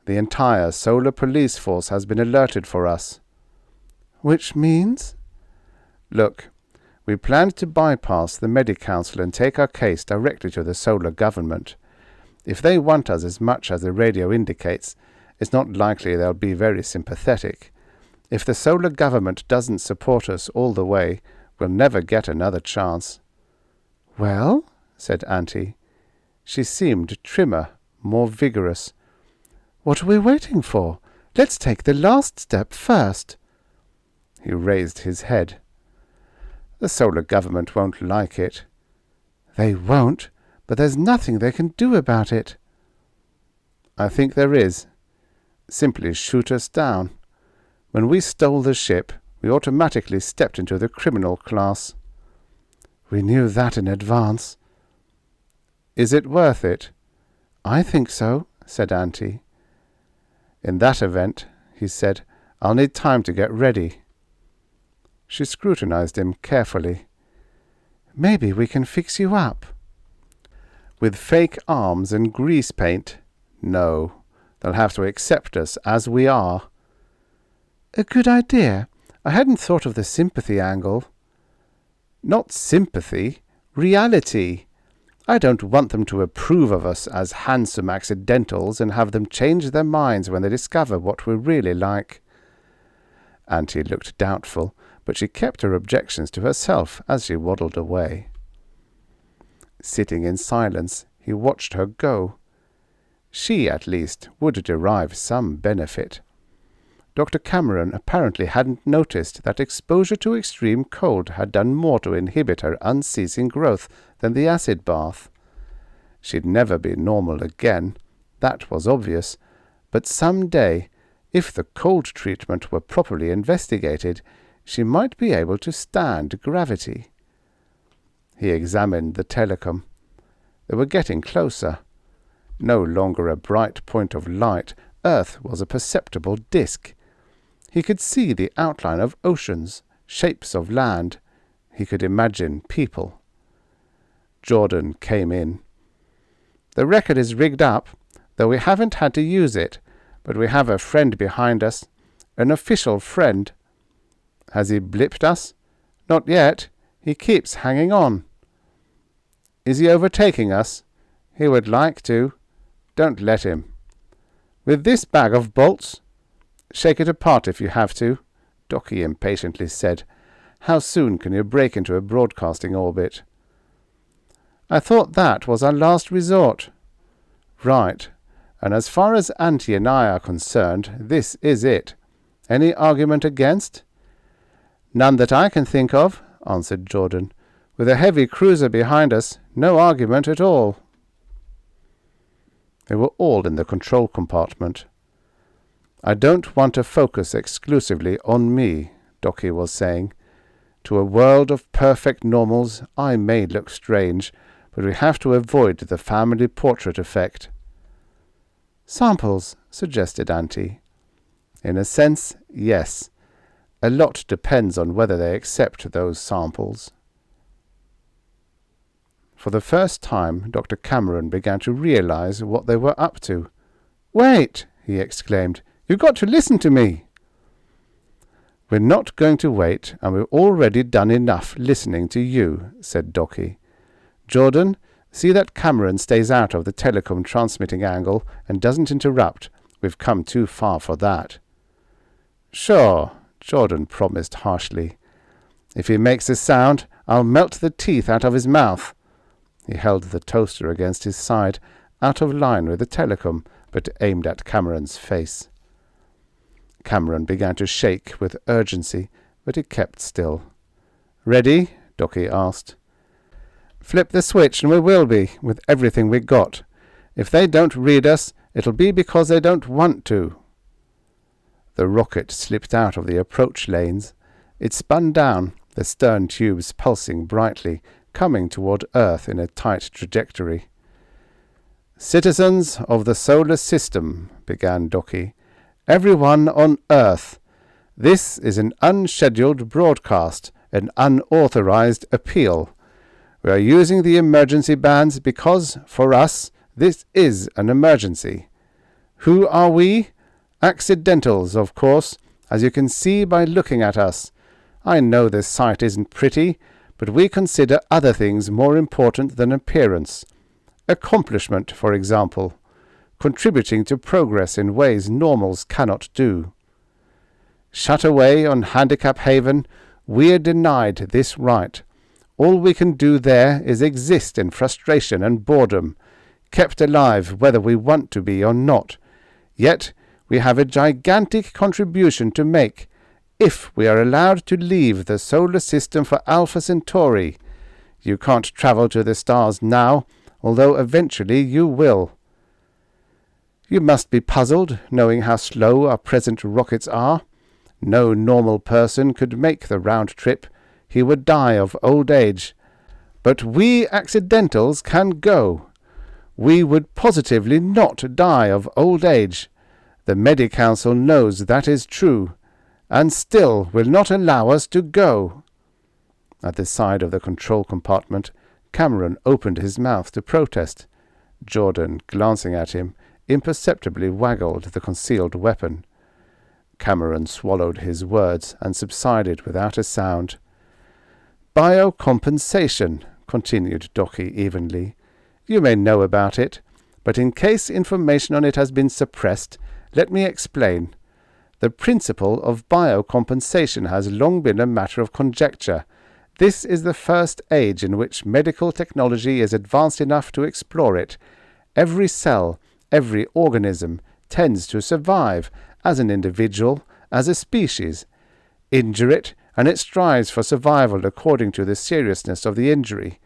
S1: The entire solar police force has been alerted for us." "Which means?" "Look, we planned to bypass the Medi-Council and take our case directly to the solar government. If they want us as much as the radio indicates, it's not likely they'll be very sympathetic. If the solar government doesn't support us all the way, we'll never get another chance." "Well?" said Auntie. She seemed trimmer, more vigorous. "What are we waiting for? Let's take the last step first." He raised his head. "The solar government won't like it." "They won't, but there's nothing they can do about it." "I think there is. Simply shoot us down. When we stole the ship, we automatically stepped into the criminal class." "We knew that in advance." "Is it worth it?" "I think so," said Auntie. "In that event," he said, "I'll need time to get ready." She scrutinized him carefully. "Maybe we can fix you up." "With fake arms and grease paint? No. They'll have to accept us as we are." "A good idea. I hadn't thought of the sympathy angle." "Not sympathy. Reality. I don't want them to approve of us as handsome accidentals and have them change their minds when they discover what we're really like." Auntie looked doubtful, but she kept her objections to herself as she waddled away. Sitting in silence, he watched her go. She, at least, would derive some benefit. Dr. Cameron apparently hadn't noticed that exposure to extreme cold had done more to inhibit her unceasing growth than the acid bath. She'd never be normal again, that was obvious, but some day, if the cold treatment were properly investigated, she might be able to stand gravity. He examined the telecom. They were getting closer. No longer a bright point of light, Earth was a perceptible disk. He could see the outline of oceans, shapes of land. He could imagine people. Jordan came in. "The record is rigged up, though we haven't had to use it, but we have a friend behind us, an official friend." "Has he blipped us?" "Not yet. He keeps hanging on." "Is he overtaking us?" "He would like to." "Don't let him." "With this bag of bolts?" "Shake it apart if you have to," Docchi impatiently said. "How soon can you break into a broadcasting orbit?" "I thought that was our last resort." "Right. And as far as Auntie and I are concerned, this is it. Any argument against?" "None that I can think of," answered Jordan. "With a heavy cruiser behind us, no argument at all." They were all in the control compartment. "I don't want to focus exclusively on me," Docchi was saying. "To a world of perfect normals, I may look strange, but we have to avoid the family portrait effect." "Samples," suggested Auntie. "In a sense, yes. A lot depends on whether they accept those samples." For the first time, Dr. Cameron began to realize what they were up to. "Wait!" he exclaimed. "You've got to listen to me." "We're not going to wait, and we've already done enough listening to you," said Docchi. "Jordan, see that Cameron stays out of the telecom transmitting angle and doesn't interrupt. We've come too far for that." "Sure," Jordan promised harshly. "If he makes a sound, I'll melt the teeth out of his mouth." He held the toaster against his side, out of line with the telecom, but aimed at Cameron's face. Cameron began to shake with urgency, but he kept still. "Ready?" Docchi asked. "Flip the switch and we will be, with everything we got. If they don't read us, it'll be because they don't want to." The rocket slipped out of the approach lanes. It spun down, the stern tubes pulsing brightly, coming toward Earth in a tight trajectory. "Citizens of the solar system," began Docchi, "everyone on Earth, this is an unscheduled broadcast, an unauthorized appeal. We are using the emergency bands because, for us, this is an emergency. Who are we? Accidentals, of course, as you can see by looking at us. I know this site isn't pretty, but we consider other things more important than appearance. Accomplishment, for example. Contributing to progress in ways normals cannot do. Shut away on Handicap Haven, we're denied this right. All we can do there is exist in frustration and boredom, kept alive whether we want to be or not. Yet We have a gigantic contribution to make if we are allowed to leave the solar system for Alpha Centauri. You can't travel to the stars now, although eventually you will. You must be puzzled, knowing how slow our present rockets are. No normal person could make the round trip. He would die of old age. But we accidentals can go. We would positively not die of old age. The Medi-Council knows that is true, and still will not allow us to go. At the side of the control compartment, Cameron opened his mouth to protest. Jordan, glancing at him, imperceptibly waggled the concealed weapon. Cameron swallowed his words and subsided without a sound. "Biocompensation," continued Docchi evenly. "You may know about it, but in case information on it has been suppressed, let me explain. The principle of biocompensation has long been a matter of conjecture. This is the first age in which medical technology is advanced enough to explore it. Every cell, every organism, tends to survive, as an individual, as a species. Injure it, and it strives for survival according to the seriousness of the injury.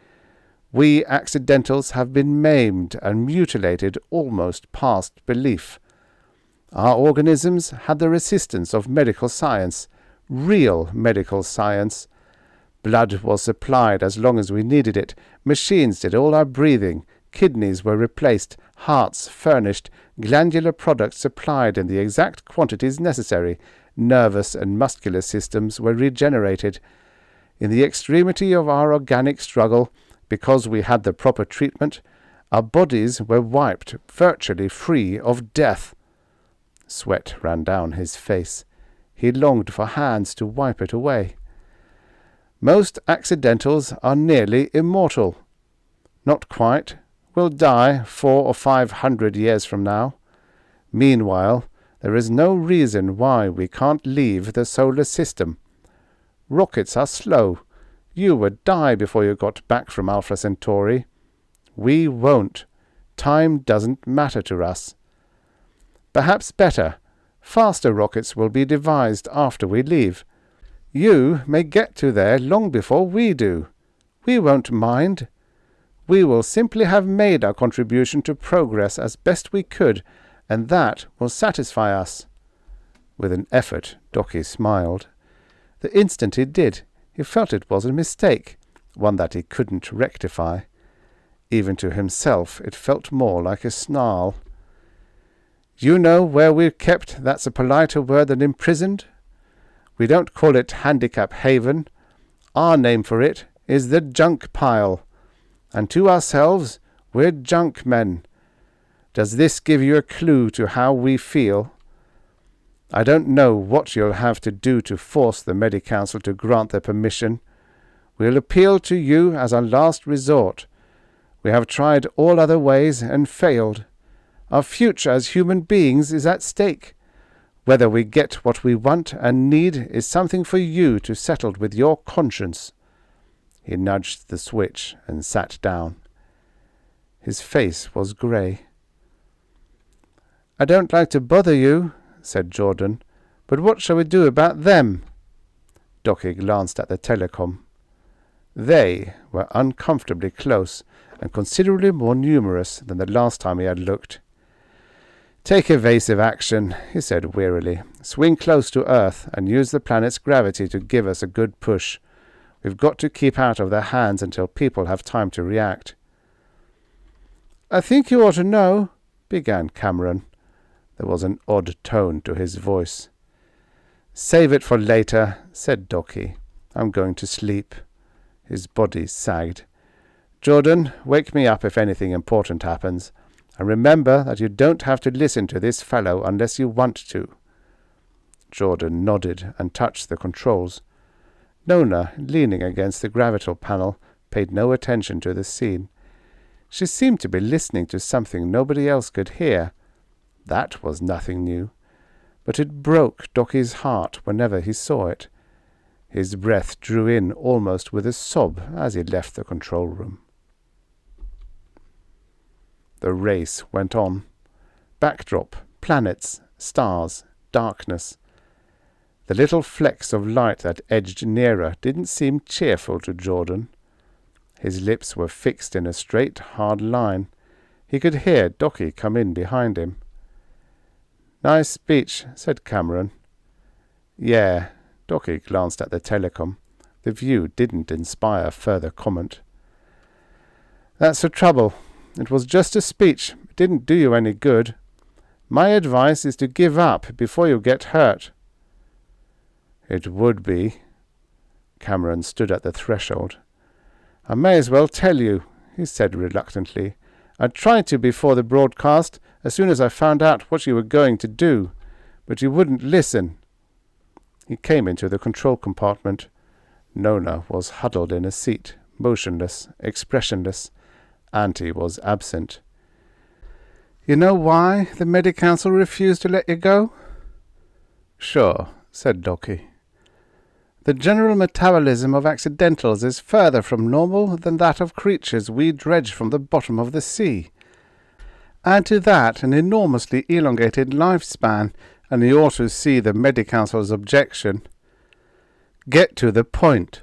S1: We accidentals have been maimed and mutilated almost past belief. Our organisms had the resistance of medical science, real medical science. Blood was supplied as long as we needed it, machines did all our breathing, kidneys were replaced, hearts furnished, glandular products supplied in the exact quantities necessary, nervous and muscular systems were regenerated. In the extremity of our organic struggle, because we had the proper treatment, our bodies were wiped virtually free of death." Sweat ran down his face. He longed for hands to wipe it away. "Most accidentals are nearly immortal." "Not quite. We'll die 400 or 500 years from now. Meanwhile, there is no reason why we can't leave the solar system. Rockets are slow. You would die before you got back from Alpha Centauri. We won't. Time doesn't matter to us. Perhaps better, faster rockets will be devised after we leave. You may get to there long before we do. We won't mind. We will simply have made our contribution to progress as best we could, and that will satisfy us." With an effort, Docchi smiled. The instant he did, he felt it was a mistake, one that he couldn't rectify. Even to himself it felt more like a snarl. "You know where we're kept that's a politer word than imprisoned? We don't call it Handicap Haven. Our name for it is the Junkpile, and to ourselves we're junk men. Does this give you a clue to how we feel? I don't know what you'll have to do to force the Medi-Council to grant their permission. We'll appeal to you as our last resort. We have tried all other ways and failed. Our future as human beings is at stake. Whether we get what we want and need is something for you to settle with your conscience." He nudged the switch and sat down. His face was grey. "I don't like to bother you," said Jordan, "but what shall we do about them?" Docchi glanced at the telecom. They were uncomfortably close and considerably more numerous than the last time he had looked. "Take evasive action," he said wearily. "Swing close to Earth and use the planet's gravity to give us a good push. We've got to keep out of their hands until people have time to react." "I think you ought to know," began Cameron. There was an odd tone to his voice. "Save it for later," said Docchi. "I'm going to sleep." His body sagged. "Jordan, wake me up if anything important happens. And remember that you don't have to listen to this fellow unless you want to." Jordan nodded and touched the controls. Nona, leaning against the gravital panel, paid no attention to the scene. She seemed to be listening to something nobody else could hear. That was nothing new, but it broke Docchi's heart whenever he saw it. His breath drew in almost with a sob as he left the control room. The race went on. Backdrop, planets, stars, darkness. The little flecks of light that edged nearer didn't seem cheerful to Jordan. His lips were fixed in a straight, hard line. He could hear Docchi come in behind him. "Nice speech," said Cameron. "Yeah." Docchi glanced at the telecom. The view didn't inspire further comment. "That's the trouble. It was just a speech. It didn't do you any good. My advice is to give up before you get hurt." "It would be." Cameron stood at the threshold. "I may as well tell you," he said reluctantly. "I tried to before the broadcast, as soon as I found out what you were going to do, but you wouldn't listen." He came into the control compartment. Nona was huddled in a seat, motionless, expressionless. Auntie was absent. "You know why the Medi-Council refused to let you go?" "Sure," said Docchi. "The general metabolism of accidentals is further from normal than that of creatures we dredge from the bottom of the sea. Add to that an enormously elongated lifespan, and you ought to see the Medi-Council's objection." "Get to the point."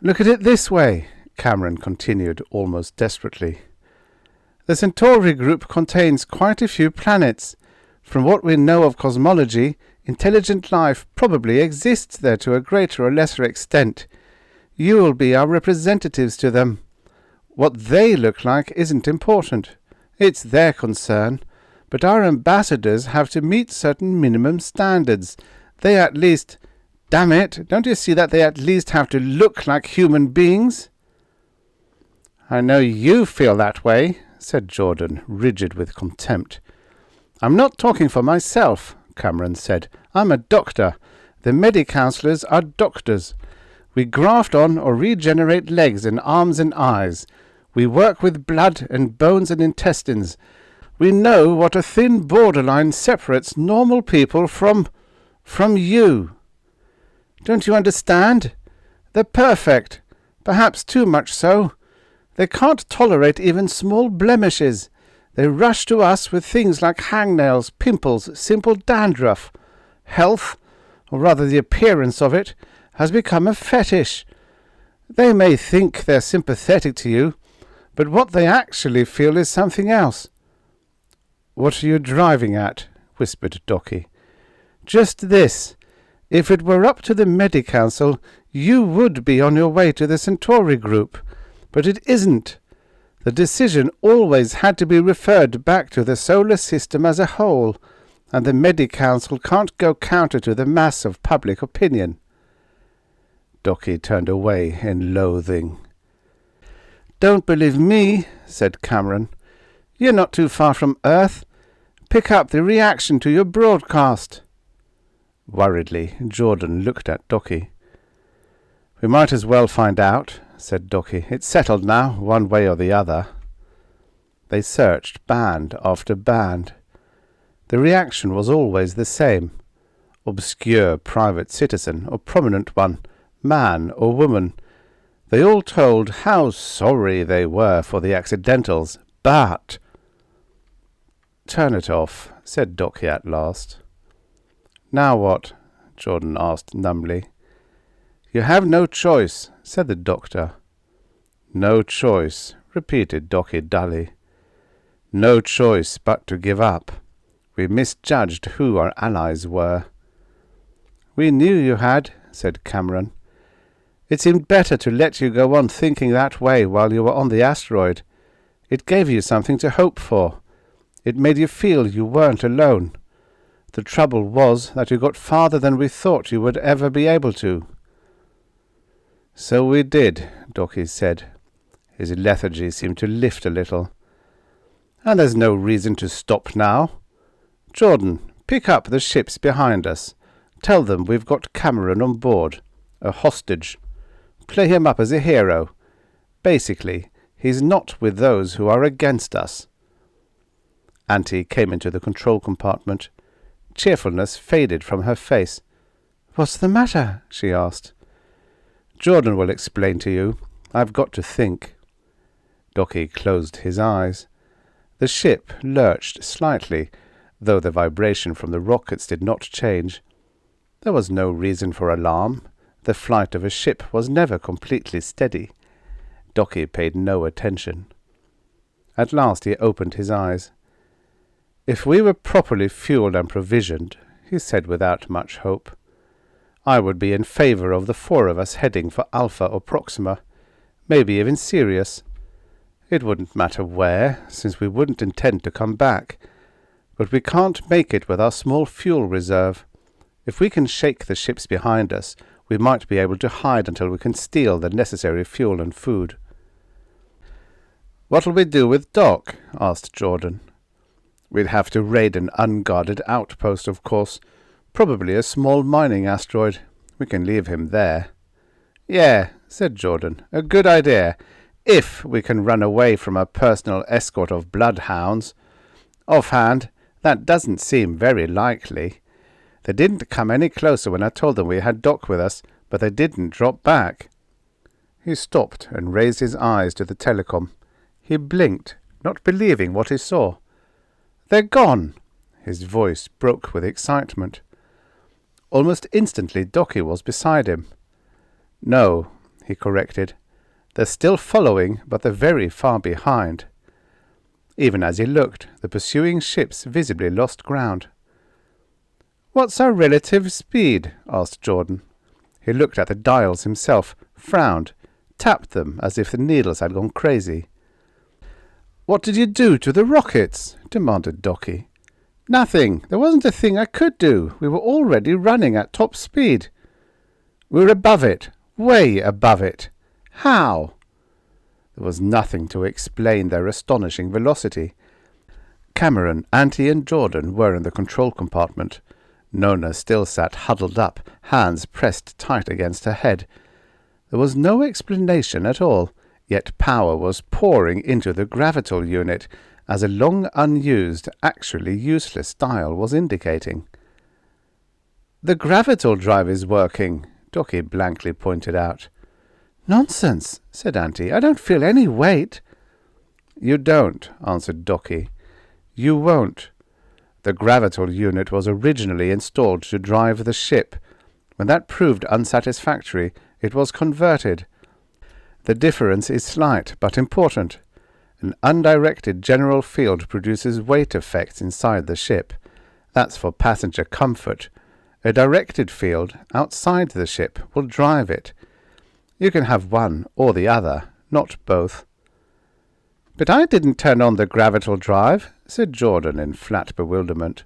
S1: "Look at it this way," Cameron continued almost desperately. "The Centauri group contains quite a few planets. From what we know of cosmology, intelligent life probably exists there to a greater or lesser extent. You will be our representatives to them. What they look like isn't important. It's their concern. But our ambassadors have to meet certain minimum standards. They at least... Damn it, don't you see that they at least have to look like human beings?" "I know you feel that way," said Jordan, rigid with contempt. "I'm not talking for myself," Cameron said. "I'm a doctor. The Medi-Councillors are doctors. We graft on or regenerate legs and arms and eyes. We work with blood and bones and intestines. We know what a thin borderline separates normal people from you. Don't you understand? They're perfect, perhaps too much so. They can't tolerate even small blemishes. They rush to us with things like hangnails, pimples, simple dandruff. Health, or rather the appearance of it, has become a fetish. They may think they're sympathetic to you, but what they actually feel is something else." "What are you driving at?" whispered Docchi. "Just this. If it were up to the Medi-Council, you would be on your way to the Centauri group. But it isn't. The decision always had to be referred back to the solar system as a whole, and the Medi-Council can't go counter to the mass of public opinion." Docchi turned away in loathing. "Don't believe me," said Cameron. "You're not too far from Earth. Pick up the reaction to your broadcast." Worriedly, Jordan looked at Docchi. "We might as well find out," said Docchi. "It's settled now, one way or the other." They searched band after band. The reaction was always the same. Obscure private citizen or prominent one, man or woman. They all told how sorry they were for the accidentals, but... "Turn it off," said Docchi at last. "Now what?" Jordan asked numbly. "You have no choice," said the doctor. "No choice," repeated Docchi dully. "No choice but to give up. We misjudged who our allies were." "We knew you had," said Cameron. "It seemed better to let you go on thinking that way while you were on the asteroid. It gave you something to hope for. It made you feel you weren't alone. The trouble was that you got farther than we thought you would ever be able to." "So we did," Docchi said. His lethargy seemed to lift a little. "And there's no reason to stop now. Jordan, pick up the ships behind us. Tell them we've got Cameron on board. A hostage. Play him up as a hero. Basically, he's not with those who are against us." Auntie came into the control compartment. Cheerfulness faded from her face. "What's the matter?" she asked. "Jordan will explain to you. I've got to think." Docchi closed his eyes. The ship lurched slightly. though the vibration from the rockets did not change. There was no reason for alarm. The flight of a ship was never completely steady. Docchi paid no attention. At last he opened his eyes. "If we were properly fueled and provisioned," he said without much hope, "I would be in favor of the 4 of us heading for Alpha or Proxima, maybe even Sirius. It wouldn't matter where, since we wouldn't intend to come back. But we can't make it with our small fuel reserve. If we can shake the ships behind us, we might be able to hide until we can steal the necessary fuel and food." "What'll we do with Doc?" asked Jordan. "We'd have to raid an unguarded outpost, of course. Probably a small mining asteroid. We can leave him there." "Yeah," said Jordan. "A good idea. If we can run away from a personal escort of bloodhounds. Offhand, that doesn't seem very likely. They didn't come any closer when I told them we had Doc with us, but they didn't drop back." He stopped and raised his eyes to the telecom. He blinked, not believing what he saw. "They're gone!" His voice broke with excitement. Almost instantly Docchi was beside him. "No," he corrected. "They're still following, but they're very far behind." Even as he looked, the pursuing ships visibly lost ground. "What's our relative speed?" asked Jordan. He looked at the dials himself, frowned, tapped them as if the needles had gone crazy. "What did you do to the rockets?" demanded Docchi. "Nothing. There wasn't a thing I could do. We were already running at top speed." "We're above it. Way above it. How?" There was nothing to explain their astonishing velocity. Cameron, Auntie, and Jordan were in the control compartment. Nona still sat huddled up, hands pressed tight against her head. There was no explanation at all, yet power was pouring into the gravital unit, as a long unused, actually useless dial was indicating. "The gravital drive is working," Docchi blankly pointed out. "Nonsense," said Auntie. "I don't feel any weight." "You don't," answered Docchi. "You won't. The gravital unit was originally installed to drive the ship. When that proved unsatisfactory, it was converted. The difference is slight, but important. An undirected general field produces weight effects inside the ship. That's for passenger comfort. A directed field outside the ship will drive it. You can have one or the other, not both." "But I didn't turn on the gravital drive," said Jordan in flat bewilderment.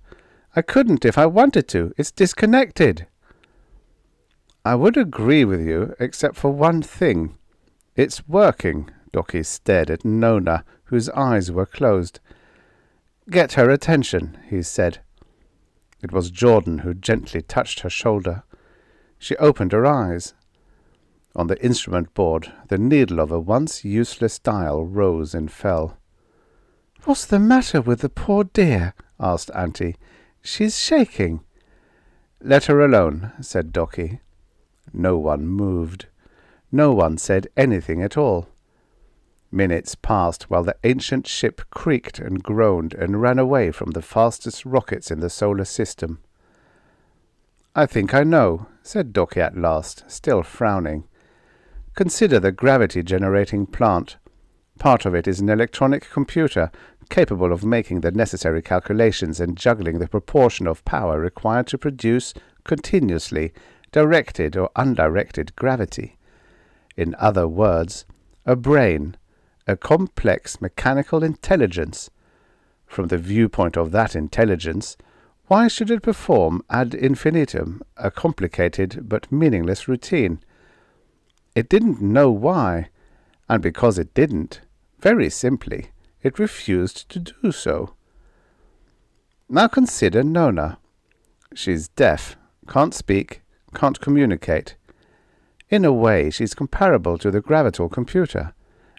S1: "I couldn't if I wanted to. It's disconnected." "I would agree with you, except for one thing. It's working." Docchi stared at Nona, whose eyes were closed. "Get her attention," he said. It was Jordan who gently touched her shoulder. She opened her eyes. On the instrument board, the needle of a once useless dial rose and fell. "What's the matter with the poor dear?" asked Auntie. "She's shaking." "Let her alone," said Docchi. No one moved. No one said anything at all. Minutes passed while the ancient ship creaked and groaned and ran away from the fastest rockets in the solar system. "I think I know," said Docchi at last, still frowning. "Consider the gravity-generating plant. Part of it is an electronic computer capable of making the necessary calculations and juggling the proportion of power required to produce, continuously, directed or undirected gravity. In other words, a brain, a complex mechanical intelligence. From the viewpoint of that intelligence, why should it perform ad infinitum a complicated but meaningless routine? It didn't know why, and because it didn't, very simply, it refused to do so. Now consider Nona. She's deaf, can't speak, can't communicate. In a way, she's comparable to the gravital computer.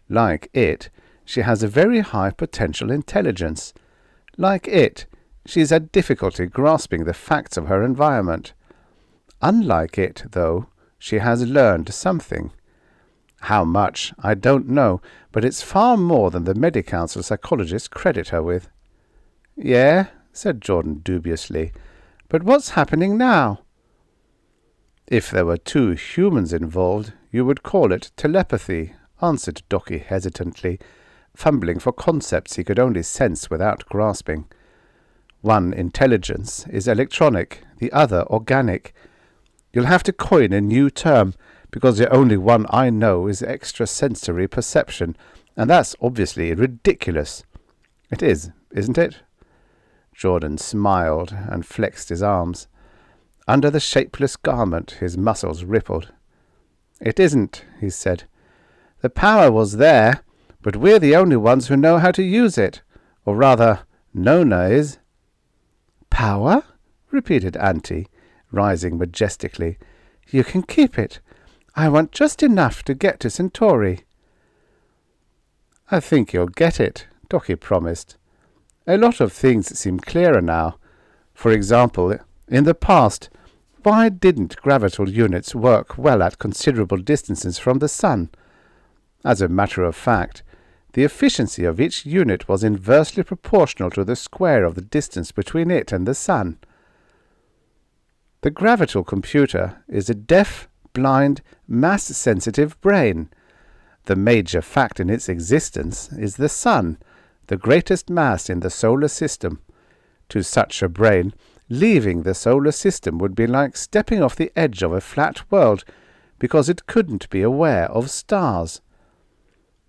S1: Like it, she has a very high potential intelligence. Like it, she's had difficulty grasping the facts of her environment. Unlike it, though, she has learned something. How much, I don't know, but it's far more than the Medi-Council psychologists credit her with." "Yeah?" said Jordan dubiously. "But what's happening now?" "If there were two humans involved, you would call it telepathy," answered Docchi hesitantly, fumbling for concepts he could only sense without grasping. "One intelligence is electronic, the other organic. You'll have to coin a new term, because the only one I know is extrasensory perception, and that's obviously ridiculous. It is, isn't it?" Jordan smiled and flexed his arms. Under the shapeless garment his muscles rippled. "It isn't," he said. "The power was there, but we're the only ones who know how to use it. Or rather, Nona is." "Power?" repeated Auntie, rising majestically. "You can keep it. I want just enough to get to Centauri." "I think you'll get it," Docchi promised. "A lot of things seem clearer now. For example, in the past, why didn't gravital units work well at considerable distances from the Sun? As a matter of fact, the efficiency of each unit was inversely proportional to the square of the distance between it and the Sun. The gravital computer is a deaf, blind, mass-sensitive brain. The major fact in its existence is the Sun, the greatest mass in the solar system. To such a brain, leaving the solar system would be like stepping off the edge of a flat world, because it couldn't be aware of stars.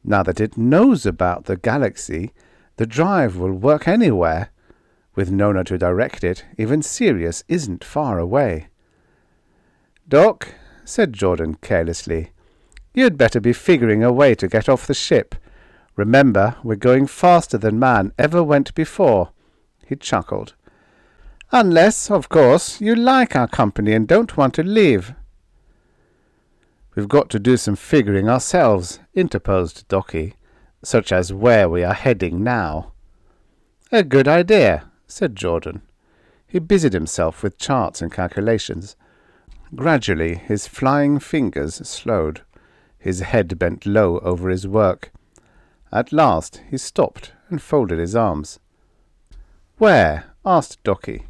S1: Now that it knows about the galaxy, the drive will work anywhere. With Nona to direct it, even Sirius isn't far away." "Doc," said Jordan carelessly, "you'd better be figuring a way to get off the ship. Remember, we're going faster than man ever went before." He chuckled. "Unless, of course, you like our company and don't want to leave." "We've got to do some figuring ourselves," interposed Docchi, "such as where we are heading now." "A good idea," said Jordan. He busied himself with charts and calculations. Gradually his flying fingers slowed. His head bent low over his work. At last he stopped and folded his arms. "Where?" asked Docchi.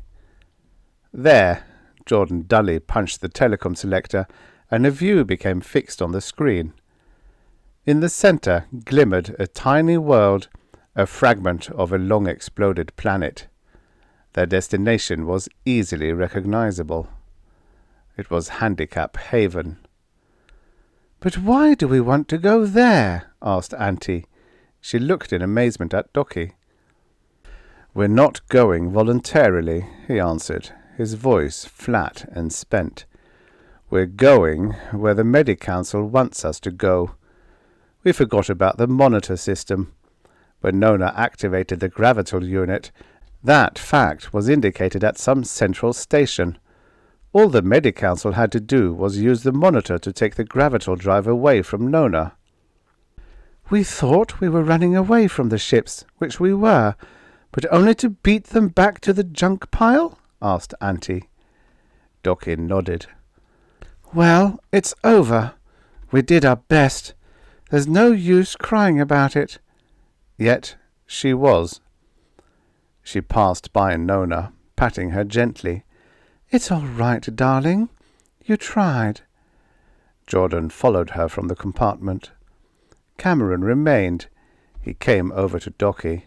S1: "There." Jordan dully punched the telecom selector, and a view became fixed on the screen. In the centre glimmered a tiny world, a fragment of a long-exploded planet. Their destination was easily recognizable. It was Handicap Haven. "But why do we want to go there?" asked Auntie. She looked in amazement at Docchi. "We're not going voluntarily," he answered, his voice flat and spent. "We're going where the Medi-Council wants us to go. We forgot about the monitor system. When Nona activated the gravital unit, that fact was indicated at some central station. All the Medi-Council had to do was use the monitor to take the gravital drive away from Nona." "We thought we were running away from the ships, which we were, but only to beat them back to the Junkpile?" asked Auntie. Docchi nodded. "Well, it's over. We did our best. There's no use crying about it." Yet she was. She passed by Nona, patting her gently. "It's all right, darling. You tried." Jordan followed her from the compartment. Cameron remained. He came over to Docchi.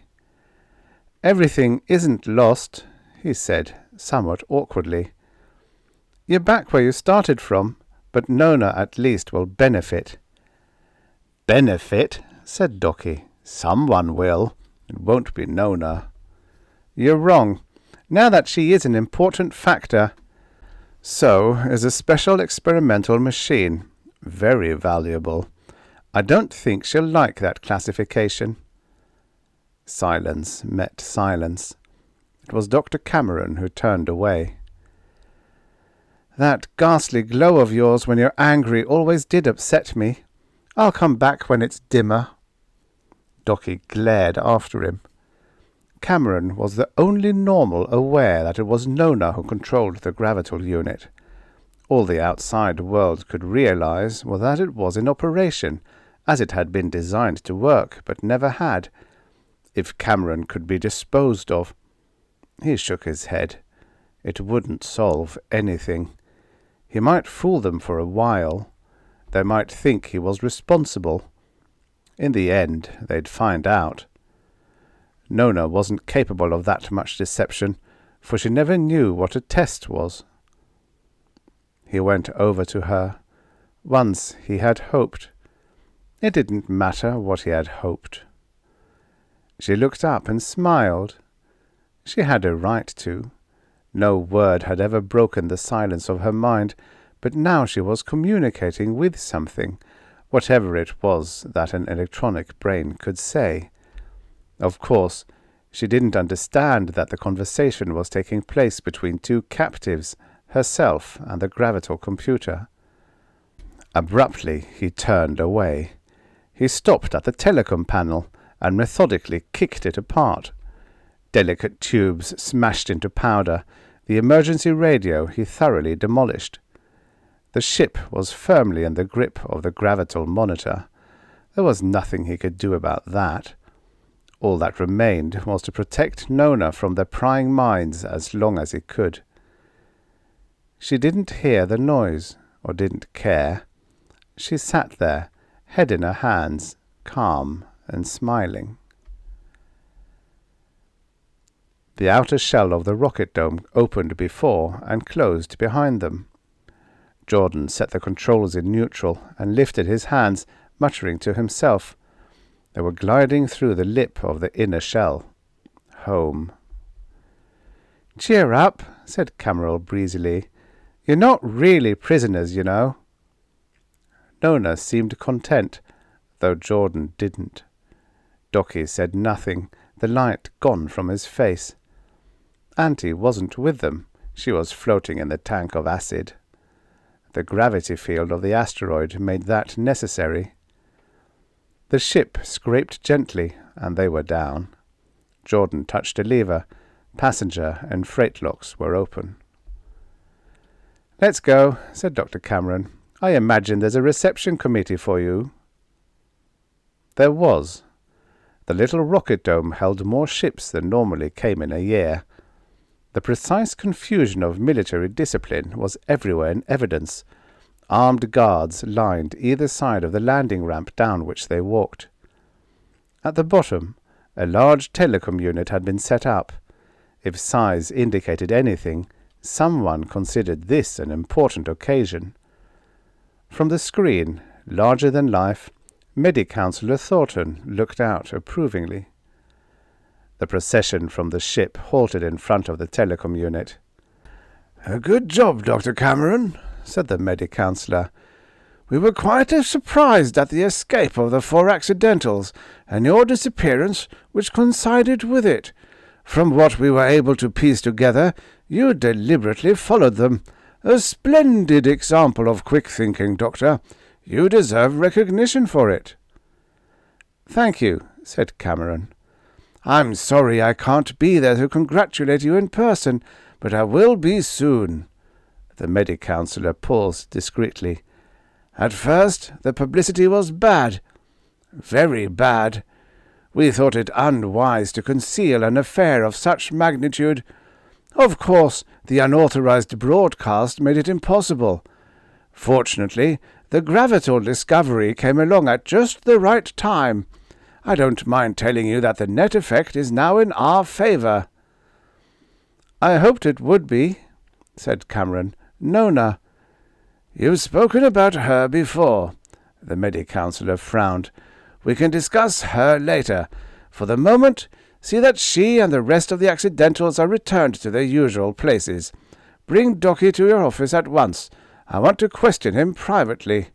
S1: "Everything isn't lost," he said, somewhat awkwardly. "You're back where you started from, but Nona at least will benefit." "Benefit?" said Docchi. "Someone will. It won't be Nona." "You're wrong. Now that she is an important factor, so is a special experimental machine. Very valuable. I don't think she'll like that classification." Silence met silence. It was Dr. Cameron who turned away. "That ghastly glow of yours when you're angry always did upset me. I'll come back when it's dimmer." Docchi glared after him. Cameron was the only normal aware that it was Nona who controlled the gravital unit. All the outside world could realize was that it was in operation, as it had been designed to work, but never had. If Cameron could be disposed of. He shook his head. It wouldn't solve anything. He might fool them for a while. They might think he was responsible. In the end, they'd find out. Nona wasn't capable of that much deception, for she never knew what a test was. He went over to her. Once he had hoped. It didn't matter what he had hoped. She looked up and smiled. She had a right to. No word had ever broken the silence of her mind, but now she was communicating with something, whatever it was that an electronic brain could say. Of course, she didn't understand that the conversation was taking place between two captives, herself and the gravital computer. Abruptly he turned away. He stopped at the telecom panel and methodically kicked it apart. Delicate tubes smashed into powder. The emergency radio he thoroughly demolished. The ship was firmly in the grip of the gravital monitor. There was nothing he could do about that. All that remained was to protect Nona from their prying minds as long as he could. She didn't hear the noise, or didn't care. She sat there, head in her hands, calm and smiling. The outer shell of the rocket dome opened before and closed behind them. Jordan set the controls in neutral and lifted his hands, muttering to himself. They were gliding through the lip of the inner shell. Home. "Cheer up," said Cameron breezily. "You're not really prisoners, you know." Nona seemed content, though Jordan didn't. Docchi said nothing, the light gone from his face. Auntie wasn't with them. She was floating in the tank of acid. The gravity field of the asteroid made that necessary. The ship scraped gently, and they were down. Jordan touched a lever. Passenger and freight locks were open. "Let's go," said Dr. Cameron. "I imagine there's a reception committee for you." There was. The little rocket dome held more ships than normally came in a year. The precise confusion of military discipline was everywhere in evidence. Armed guards lined either side of the landing ramp down which they walked. At the bottom, a large telecom unit had been set up. If size indicated anything, someone considered this an important occasion. From the screen, larger than life, Medi-Councillor Thornton looked out approvingly. The procession from the ship halted in front of the telecom unit. "A good job, Dr. Cameron," said the Medi-Councillor. "We were quite surprised at the escape of the 4 accidentals, and your disappearance, which coincided with it. From what we were able to piece together, you deliberately followed them. A splendid example of quick thinking, Doctor. You deserve recognition for it." "Thank you," said Cameron. "I'm sorry I can't be there to congratulate you in person, but I will be soon." The Medi-Councillor paused discreetly. "At first, the publicity was bad. Very bad. We thought it unwise to conceal an affair of such magnitude. Of course, the unauthorized broadcast made it impossible. Fortunately, the gravital discovery came along at just the right time. I don't mind telling you that the net effect is now in our favor." "I hoped it would be," said Cameron. "Nona." "You've spoken about her before." The Medi-Councillor frowned. "We can discuss her later. For the moment, see that she and the rest of the accidentals are returned to their usual places. Bring Docchi to your office at once. I want to question him privately."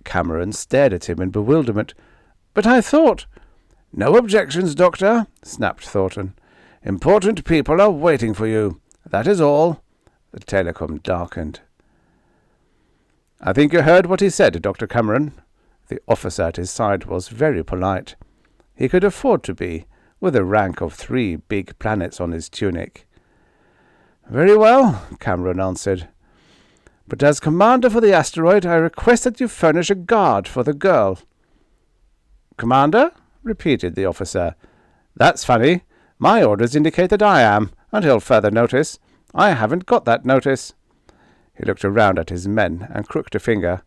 S1: Cameron stared at him in bewilderment. "But I thought—" "No objections, Doctor," snapped Thornton. "Important people are waiting for you. That is all." The telecom darkened. "I think you heard what he said, Dr. Cameron." The officer at his side was very polite. He could afford to be, with a rank of 3 big planets on his tunic. "Very well," Cameron answered. "But as commander for the asteroid, I request that you furnish a guard for the girl." "Commander?" repeated the officer. "That's funny. My orders indicate that I am, until further notice. I haven't got that notice." He looked around at his men and crooked a finger.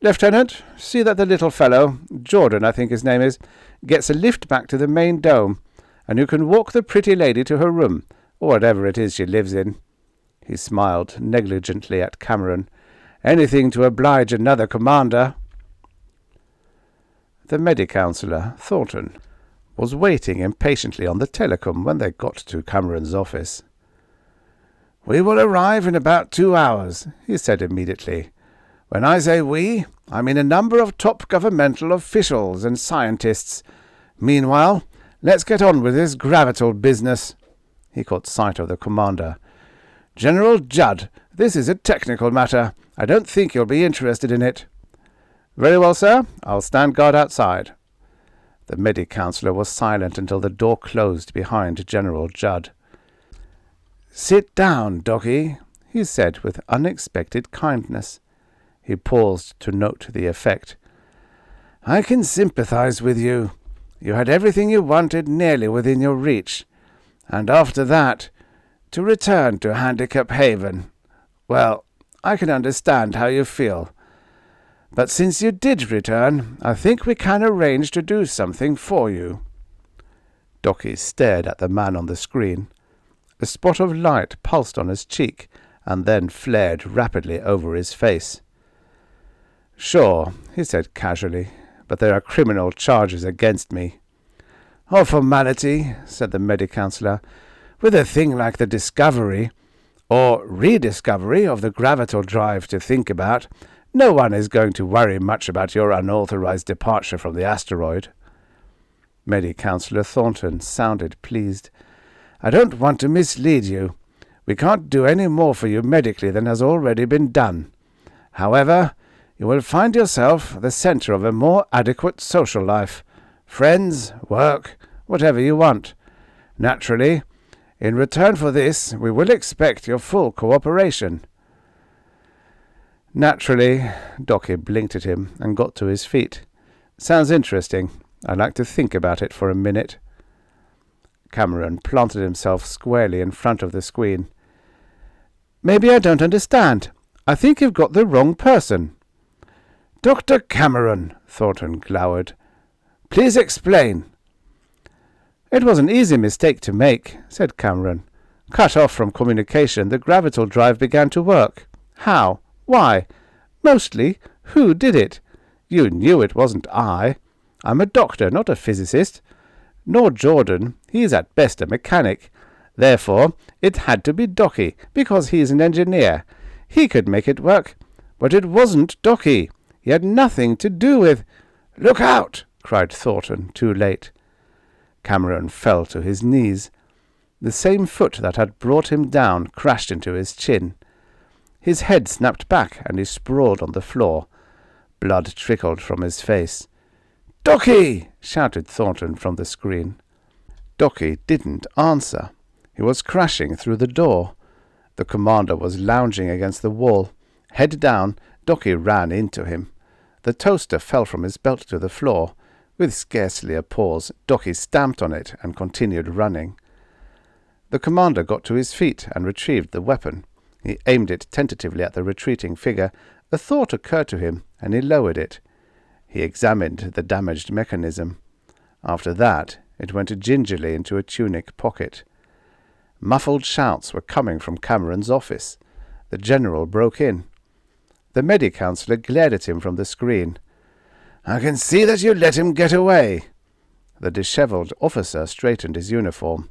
S1: "Lieutenant, see that the little fellow, Jordan I think his name is, gets a lift back to the main dome, and you can walk the pretty lady to her room, or whatever it is she lives in." He smiled negligently at Cameron. "Anything to oblige another commander." The Medi-Councillor, Thornton, was waiting impatiently on the telecom when they got to Cameron's office. "We will arrive in about 2 hours," he said immediately. "When I say we, I mean a number of top governmental officials and scientists. Meanwhile, let's get on with this gravital business." He caught sight of the commander. "General Judd, this is a technical matter. I don't think you'll be interested in it." "Very well, sir. I'll stand guard outside." The Medi-Councillor was silent until the door closed behind General Judd. "Sit down, Docchi," he said with unexpected kindness. He paused to note the effect. "I can sympathize with you. You had everything you wanted nearly within your reach. And after that, to return to Handicap Haven. Well, I can understand how you feel. But since you did return, I think we can arrange to do something for you." Docchi stared at the man on the screen. A spot of light pulsed on his cheek and then flared rapidly over his face. "Sure," he said casually, "but there are criminal charges against me." "A formality," said the Medi-Councillor. "With a thing like the discovery, or rediscovery, of the gravital drive to think about, no one is going to worry much about your unauthorized departure from the asteroid." Medi-Councillor Thornton sounded pleased. "I don't want to mislead you. We can't do any more for you medically than has already been done. However, you will find yourself the center of a more adequate social life. Friends, work, whatever you want. Naturally, in return for this, we will expect your full cooperation." "Naturally," Docchi blinked at him and got to his feet. "Sounds interesting. I'd like to think about it for a minute." Cameron planted himself squarely in front of the screen. "Maybe I don't understand. I think you've got the wrong person." "Dr. Cameron," Thornton glowered. "Please explain." "It was an easy mistake to make," said Cameron. "Cut off from communication, the gravital drive began to work. How? Why? Mostly, who did it? You knew it wasn't I. I'm a doctor, not a physicist. Nor Jordan. He's at best a mechanic. Therefore, it had to be Docchi, because he's an engineer. He could make it work. But it wasn't Docchi. He had nothing to do with—" "Look out!" cried Thornton, too late. Cameron fell to his knees. The same foot that had brought him down crashed into his chin. His head snapped back and he sprawled on the floor. Blood trickled from his face. "Docchi!" shouted Thornton from the screen. Docchi didn't answer. He was crashing through the door. The commander was lounging against the wall. Head down, Docchi ran into him. The toaster fell from his belt to the floor. With scarcely a pause, Docchi stamped on it and continued running. The commander got to his feet and retrieved the weapon. He aimed it tentatively at the retreating figure. A thought occurred to him, and he lowered it. He examined the damaged mechanism. After that, it went gingerly into a tunic pocket. Muffled shouts were coming from Cameron's office. The general broke in. The Medi-Councillor glared at him from the screen. "I can see that you let him get away." The dishevelled officer straightened his uniform.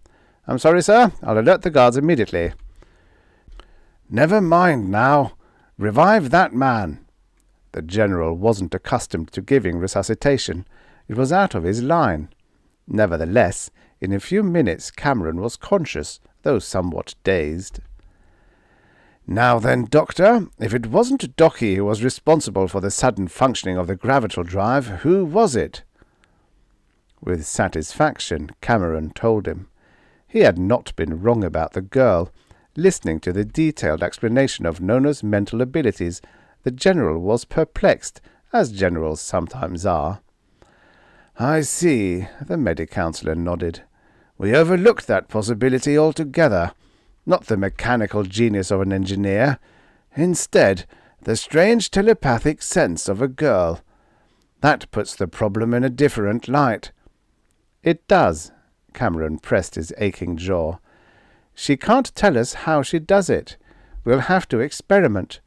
S1: "I'm sorry, sir. I'll alert the guards immediately." "Never mind now. Revive that man." The general wasn't accustomed to giving resuscitation. It was out of his line. Nevertheless, in a few minutes Cameron was conscious, though somewhat dazed. "Now then, Doctor, if it wasn't Docchi who was responsible for the sudden functioning of the gravital drive, who was it?" With satisfaction, Cameron told him. He had not been wrong about the girl. Listening to the detailed explanation of Nona's mental abilities, the general was perplexed, as generals sometimes are. "I see," the Medi-Councillor nodded. We overlooked that possibility altogether. Not the mechanical genius of an engineer. Instead, the strange telepathic sense of a girl. That puts the problem in a different light." "It does." Cameron pressed his aching jaw. "She can't tell us how she does it. We'll have to experiment.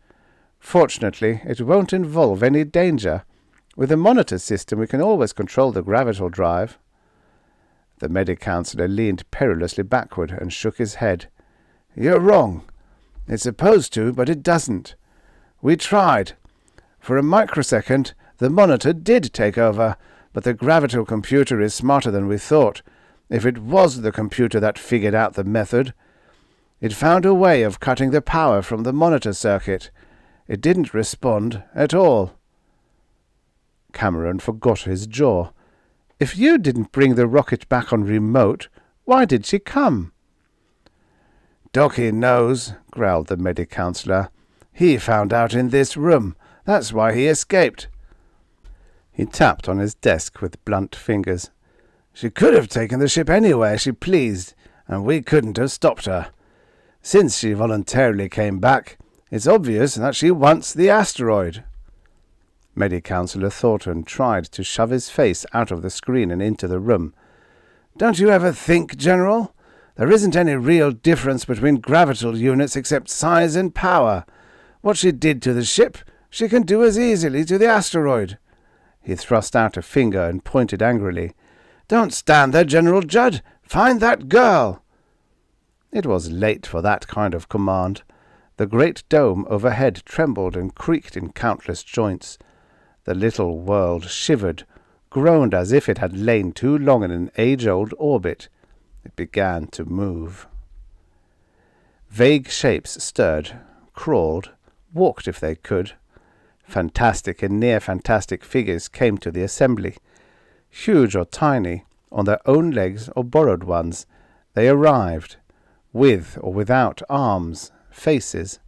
S1: Fortunately, it won't involve any danger. With the monitor system, we can always control the gravital drive." The Medi-Counselor leaned perilously backward and shook his head. "You're wrong. It's supposed to, but it doesn't. We tried. For a microsecond, the monitor did take over, but the gravital computer is smarter than we thought, if it was the computer that figured out the method. It found a way of cutting the power from the monitor circuit. It didn't respond at all." Cameron forgot his jaw. "If you didn't bring the rocket back on remote, why did she come?" "Docchi knows," growled the Medi-Counselor. "He found out in this room. That's why he escaped." He tapped on his desk with blunt fingers. "She could have taken the ship anywhere she pleased, and we couldn't have stopped her. Since she voluntarily came back, it's obvious that she wants the asteroid." Medi-Counselor Thornton tried to shove his face out of the screen and into the room. "Don't you ever think, General? There isn't any real difference between gravital units except size and power. What she did to the ship, she can do as easily to the asteroid." He thrust out a finger and pointed angrily. "Don't stand there, General Judd! Find that girl!" It was late for that kind of command. The great dome overhead trembled and creaked in countless joints. The little world shivered, groaned as if it had lain too long in an age-old orbit. It began to move. Vague shapes stirred, crawled, walked if they could. Fantastic and near-fantastic figures came to the assembly. Huge or tiny, on their own legs or borrowed ones, they arrived, with or without arms, faces.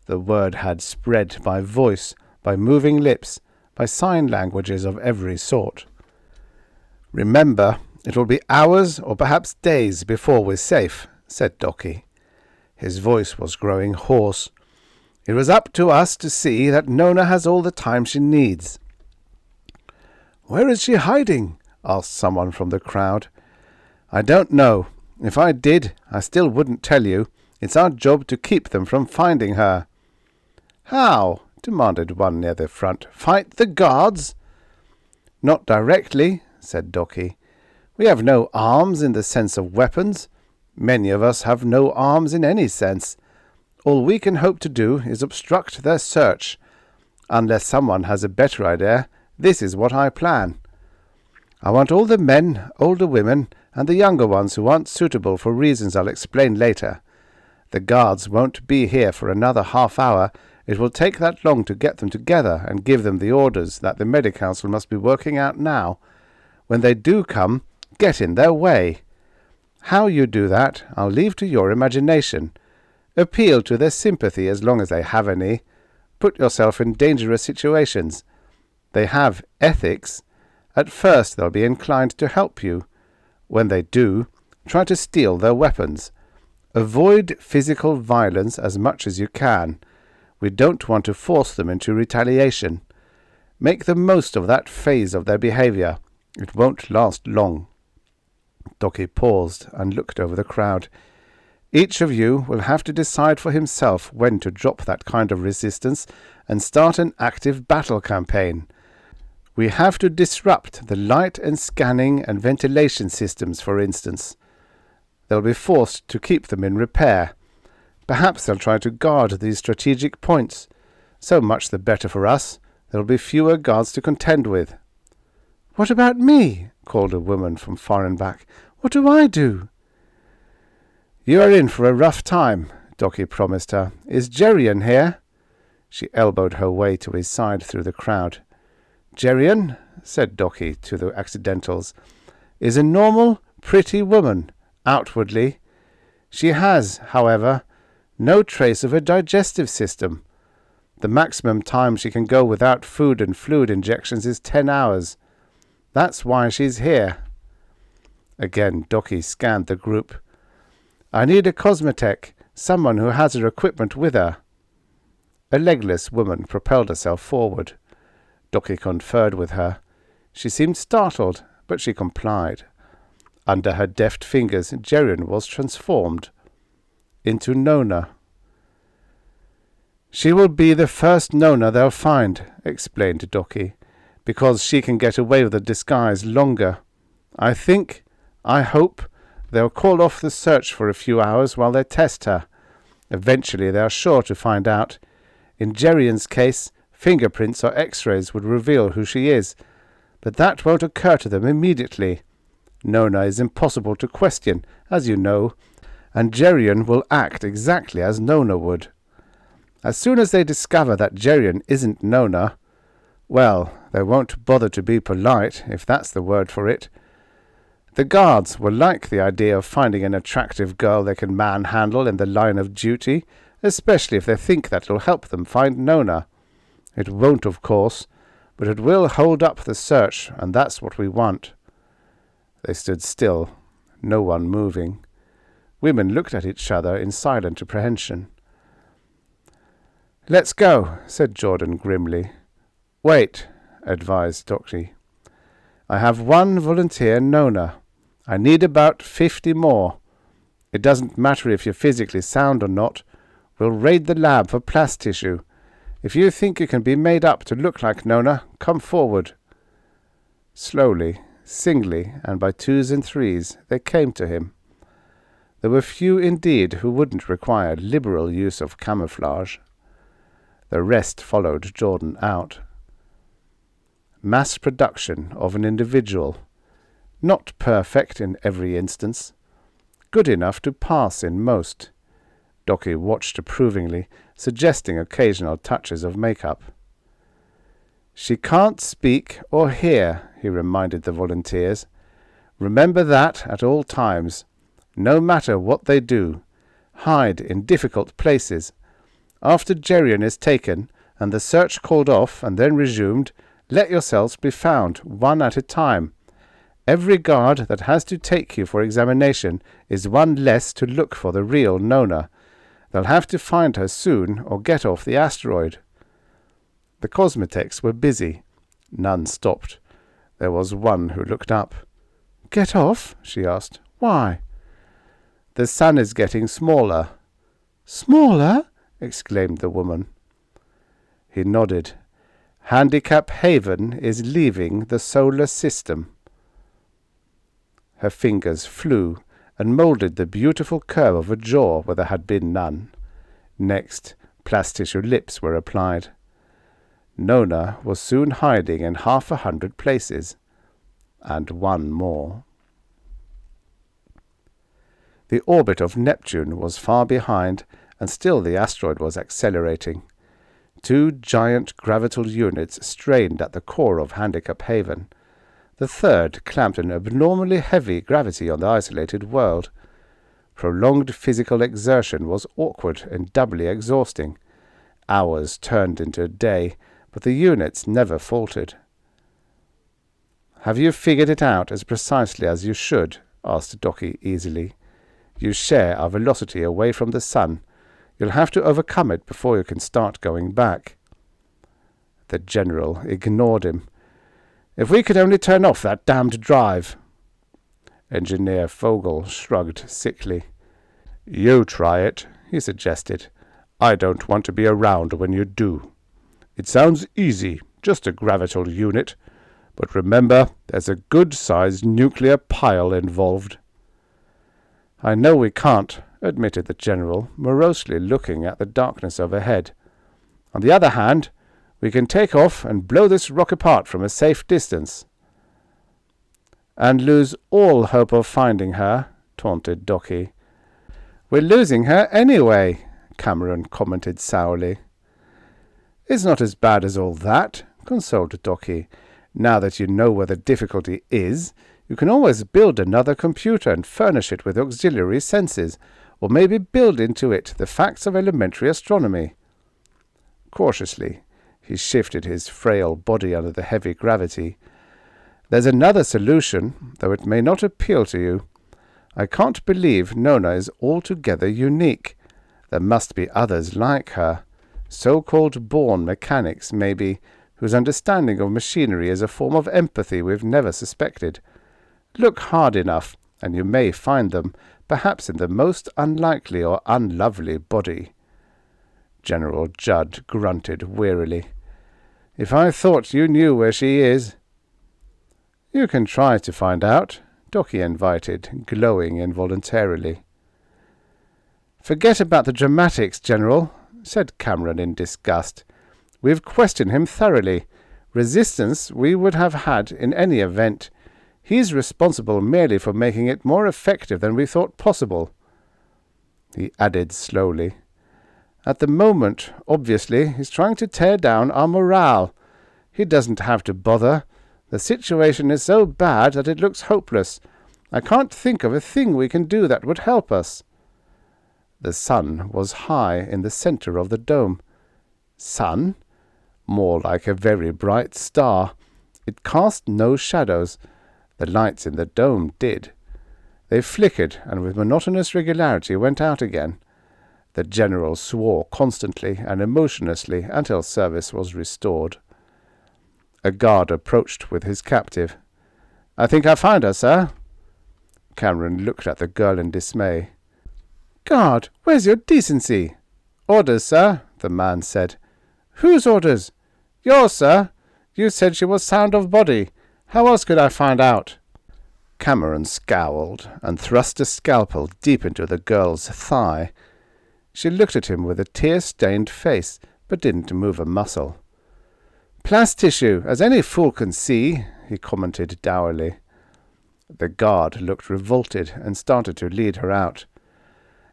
S1: The word had spread by voice, by moving lips, by sign languages of every sort. "Remember, it will be hours or perhaps days before we're safe," said Docchi. His voice was growing hoarse. "It was up to us to see that Nona has all the time she needs." "Where is she hiding?" asked someone from the crowd. "I don't know. If I did, I still wouldn't tell you. It's our job to keep them from finding her." "How?" demanded one near the front. "Fight the guards?" "Not directly," said Docchi. "We have no arms in the sense of weapons. Many of us have no arms in any sense. All we can hope to do is obstruct their search. Unless someone has a better idea, this is what I plan. I want all the men, older women, and the younger ones who aren't suitable for reasons I'll explain later. The guards won't be here for another half hour. It will take that long to get them together and give them the orders that the Medi-Council must be working out now. When they do come, get in their way. How you do that, I'll leave to your imagination. Appeal to their sympathy as long as they have any. Put yourself in dangerous situations. They have ethics. At first they'll be inclined to help you. When they do, try to steal their weapons. Avoid physical violence as much as you can. We don't want to force them into retaliation. Make the most of that phase of their behavior. It won't last long." Docchi paused and looked over the crowd. "Each of you will have to decide for himself when to drop that kind of resistance and start an active battle campaign. We have to disrupt the light and scanning and ventilation systems, for instance. They'll be forced to keep them in repair. Perhaps they'll try to guard these strategic points. So much the better for us. There'll be fewer guards to contend with." "What about me?" called a woman from far and back. "What do I do?" "You are in for a rough time," Docchi promised her. "Is Geryon here?" She elbowed her way to his side through the crowd. "Geryon," said Docchi to the accidentals, "is a normal, pretty woman, outwardly. She has, however, no trace of a digestive system. The maximum time she can go without food and fluid injections is 10 hours. That's why she's here." Again, Docchi scanned the group. I need a cosmetech, someone who has her equipment with her. A legless woman propelled herself forward. Docchi conferred with her. She seemed startled, but she complied. Under her deft fingers, Geryon was transformed into Nona. She will be the first Nona they'll find, explained Docchi, because she can get away with the disguise longer. I hope, they'll call off the search for a few hours while they test her. Eventually they are sure to find out. In Geryon's case, fingerprints or x-rays would reveal who she is, but that won't occur to them immediately. Nona is impossible to question, as you know, and Geryon will act exactly as Nona would. As soon as they discover that Geryon isn't Nona, well, they won't bother to be polite, if that's the word for it. The guards will like the idea of finding an attractive girl they can manhandle in the line of duty, especially if they think that it'll help them find Nona. It won't, of course, but it will hold up the search, and that's what we want. They stood still, no one moving. Women looked at each other in silent apprehension. Let's go, said Jordan grimly. Wait, advised Docchi. I have one volunteer, Nona. I need about 50 more. It doesn't matter if you're physically sound or not. We'll raid the lab for plas tissue. If you think you can be made up to look like Nona, come forward. Slowly, singly, and by twos and threes, they came to him. There were few indeed who wouldn't require liberal use of camouflage. The rest followed Jordan out. Mass production of an individual, not perfect in every instance, good enough to pass in most. Docchi watched approvingly, suggesting occasional touches of makeup. She can't speak or hear, he reminded the volunteers. Remember that at all times, no matter what they do. Hide in difficult places. After Geryon is taken, and the search called off and then resumed, let yourselves be found, one at a time. Every guard that has to take you for examination is one less to look for the real Nona. They'll have to find her soon or get off the asteroid. The cosmetechs were busy. None stopped. There was one who looked up. Get off? She asked. Why? The sun is getting smaller. Smaller? Exclaimed the woman. He nodded. Handicap Haven is leaving the solar system. Her fingers flew and moulded the beautiful curve of a jaw where there had been none. Next, plastissue lips were applied. Nona was soon hiding in 100 places, and one more. The orbit of Neptune was far behind, and still the asteroid was accelerating. 2 giant gravital units strained at the core of Handicap Haven. The third clamped an abnormally heavy gravity on the isolated world. Prolonged physical exertion was awkward and doubly exhausting. Hours turned into a day, but the units never faltered. Have you figured it out as precisely as you should? Asked Docchi easily. You share our velocity away from the sun. You'll have to overcome it before you can start going back. The general ignored him. If we could only turn off that damned drive. Engineer Fogel shrugged sickly. You try it, he suggested. I don't want to be around when you do. It sounds easy, just a gravital unit. But remember, there's a good-sized nuclear pile involved. I know we can't, admitted the general, morosely looking at the darkness overhead. On the other hand, we can take off and blow this rock apart from a safe distance. And lose all hope of finding her, taunted Docchi. We're losing her anyway, Cameron commented sourly. It's not as bad as all that, consoled Docchi. Now that you know where the difficulty is, you can always build another computer and furnish it with auxiliary senses, or maybe build into it the facts of elementary astronomy. Cautiously, he shifted his frail body under the heavy gravity. There's another solution, though it may not appeal to you. I can't believe Nona is altogether unique. There must be others like her, so-called born mechanics, maybe, whose understanding of machinery is a form of empathy we've never suspected. Look hard enough, and you may find them, perhaps in the most unlikely or unlovely body. General Judd grunted wearily. If I thought you knew where she is— You can try to find out, Docchi invited, glowing involuntarily. Forget about the dramatics, General, said Cameron in disgust. We've questioned him thoroughly. Resistance we would have had in any event. He's responsible merely for making it more effective than we thought possible. He added slowly, At the moment, obviously, he's trying to tear down our morale. He doesn't have to bother. The situation is so bad that it looks hopeless. I can't think of a thing we can do that would help us. The sun was high in the center of the dome. Sun? More like a very bright star. It cast no shadows. The lights in the dome did. They flickered and with monotonous regularity went out again. The general swore constantly and emotionlessly until service was restored. A guard approached with his captive. I think I found her, sir. Cameron looked at the girl in dismay. Guard, where's your decency? Orders, sir, the man said. Whose orders? Yours, sir. You said she was sound of body. How else could I find out? Cameron scowled and thrust a scalpel deep into the girl's thigh. She looked at him with a tear-stained face, but didn't move a muscle. Plast tissue, as any fool can see, he commented dourly. The guard looked revolted and started to lead her out.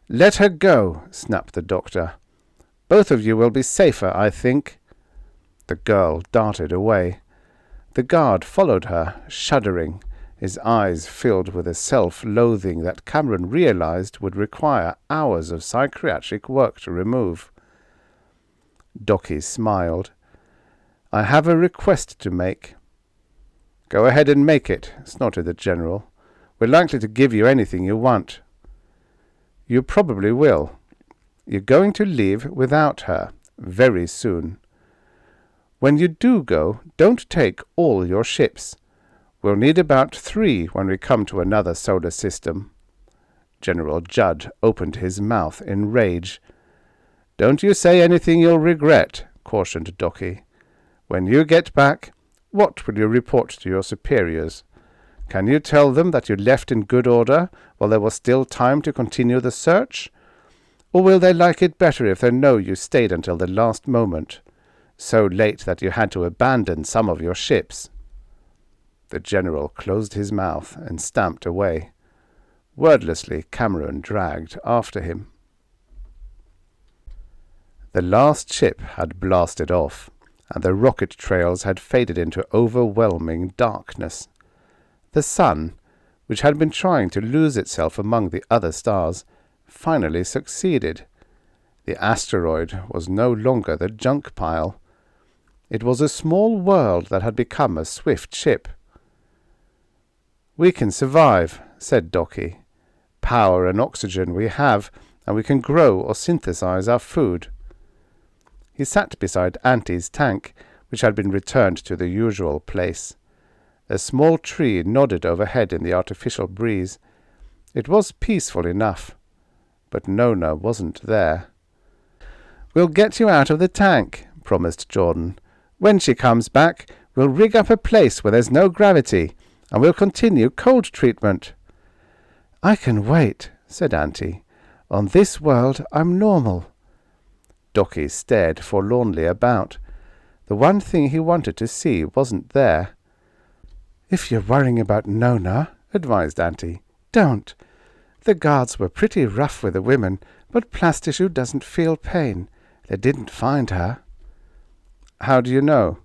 S1: Let her go, snapped the doctor. Both of you will be safer, I think. The girl darted away. The guard followed her, shuddering, his eyes filled with a self-loathing that Cameron realized would require hours of psychiatric work to remove. Docchi smiled. I have a request to make. Go ahead and make it, snorted the general. We're likely to give you anything you want. You probably will. You're going to leave without her, very soon. When you do go, don't take all your ships. We'll need about 3 when we come to another solar system. General Judd opened his mouth in rage. Don't you say anything you'll regret, cautioned Docchi. When you get back, what will you report to your superiors? Can you tell them that you left in good order while there was still time to continue the search? Or will they like it better if they know you stayed until the last moment, so late that you had to abandon some of your ships? The general closed his mouth and stamped away. Wordlessly, Cameron dragged after him. The last ship had blasted off, and the rocket trails had faded into overwhelming darkness. The sun, which had been trying to lose itself among the other stars, finally succeeded. The asteroid was no longer the Junkpile. It was a small world that had become a swift ship. We can survive, said Docchi. Power and oxygen we have, and we can grow or synthesize our food. He sat beside Auntie's tank, which had been returned to the usual place. A small tree nodded overhead in the artificial breeze. It was peaceful enough, but Nona wasn't there. We'll get you out of the tank, promised Jordan. When she comes back, we'll rig up a place where there's no gravity, and we'll continue cold treatment. I can wait, said Auntie. On this world I'm normal. Docchi stared forlornly about. The one thing he wanted to see wasn't there. If you're worrying about Nona, advised Auntie, don't. The guards were pretty rough with the women, but Plastissue doesn't feel pain. They didn't find her. How do you know?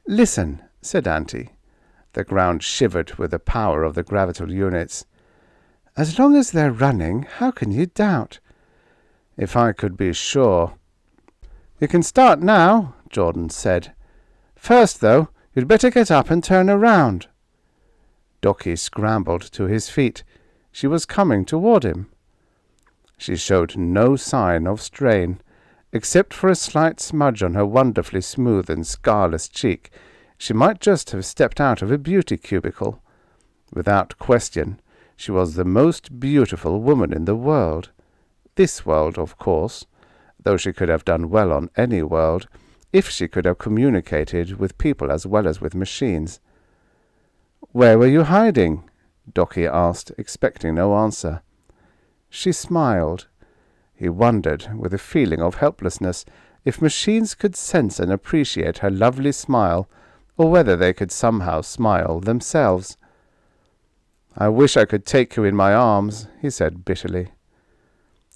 S1: Listen, said Auntie. The ground shivered with the power of the gravital units. As long as they're running, how can you doubt? If I could be sure. You can start now, Jordan said. First, though, you'd better get up and turn around. Docchi scrambled to his feet. She was coming toward him. She showed no sign of strain, except for a slight smudge on her wonderfully smooth and scarless cheek. She might just have stepped out of a beauty cubicle. Without question, she was the most beautiful woman in the world. This world, of course, though she could have done well on any world, if she could have communicated with people as well as with machines. "Where were you hiding?" Docchi asked, expecting no answer. She smiled. He wondered, with a feeling of helplessness, if machines could sense and appreciate her lovely smile, or whether they could somehow smile themselves. "I wish I could take you in my arms," he said bitterly.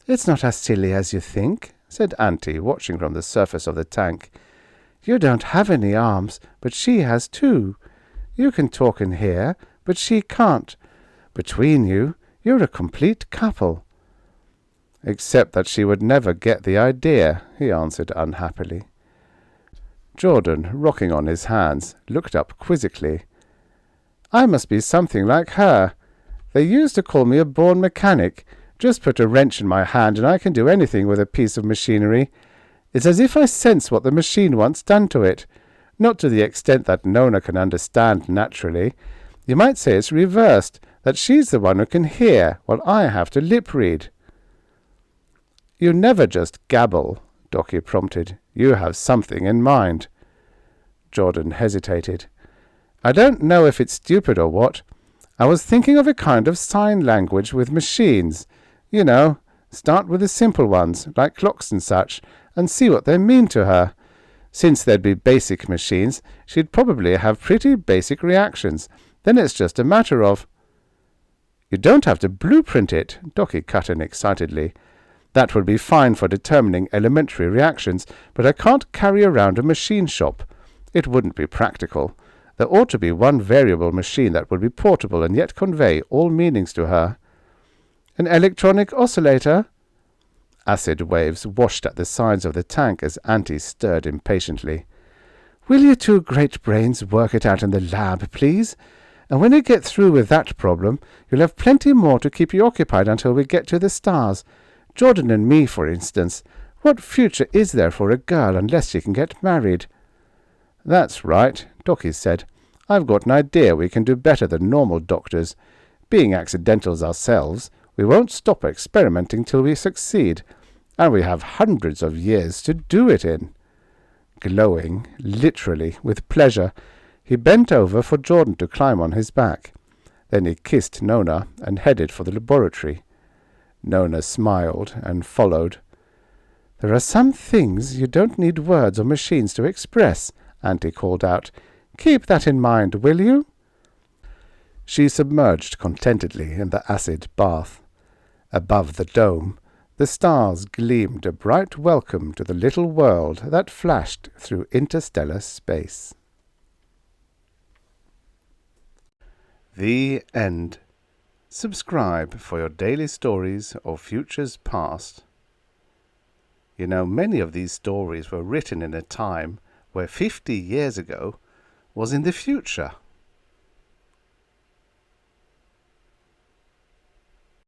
S1: "It's not as silly as you think," said Auntie, watching from the surface of the tank. "You don't have any arms, but she has two. You can talk and hear, but she can't. Between you, you're a complete couple." "Except that she would never get the idea," he answered unhappily. Jordan, rocking on his hands, looked up quizzically. "I must be something like her. They used to call me a born mechanic. Just put a wrench in my hand and I can do anything with a piece of machinery. It's as if I sense what the machine wants done to it. Not to the extent that Nona can understand naturally. You might say it's reversed, that she's the one who can hear, while I have to lip-read." "You never just gabble," Docchi prompted. "You have something in mind." Jordan hesitated. "I don't know if it's stupid or what. I was thinking of a kind of sign language with machines. You know, start with the simple ones, like clocks and such, and see what they mean to her. Since there'd be basic machines, she'd probably have pretty basic reactions. Then it's just a matter of—" "You don't have to blueprint it," Docchi cut in excitedly. "That would be fine for determining elementary reactions, but I can't carry around a machine shop. It wouldn't be practical. There ought to be one variable machine that would be portable and yet convey all meanings to her." "An electronic oscillator?" Acid waves washed at the sides of the tank as Auntie stirred impatiently. "Will you two great brains work it out in the lab, please? And when you get through with that problem, you'll have plenty more to keep you occupied until we get to the stars. Jordan and me, for instance. What future is there for a girl unless she can get married?" "That's right," Docchi said. "I've got an idea we can do better than normal doctors. Being accidentals ourselves, we won't stop experimenting till we succeed, and we have hundreds of years to do it in." Glowing, literally, with pleasure, he bent over for Jordan to climb on his back. Then he kissed Nona and headed for the laboratory. Nona smiled and followed. "There are some things you don't need words or machines to express," Auntie called out. "Keep that in mind, will you?" She submerged contentedly in the acid bath. Above the dome, the stars gleamed a bright welcome to the little world that flashed through interstellar space. The end. Subscribe for your daily stories of futures past. You know, many of these stories were written in a time where 50 years ago was in the future.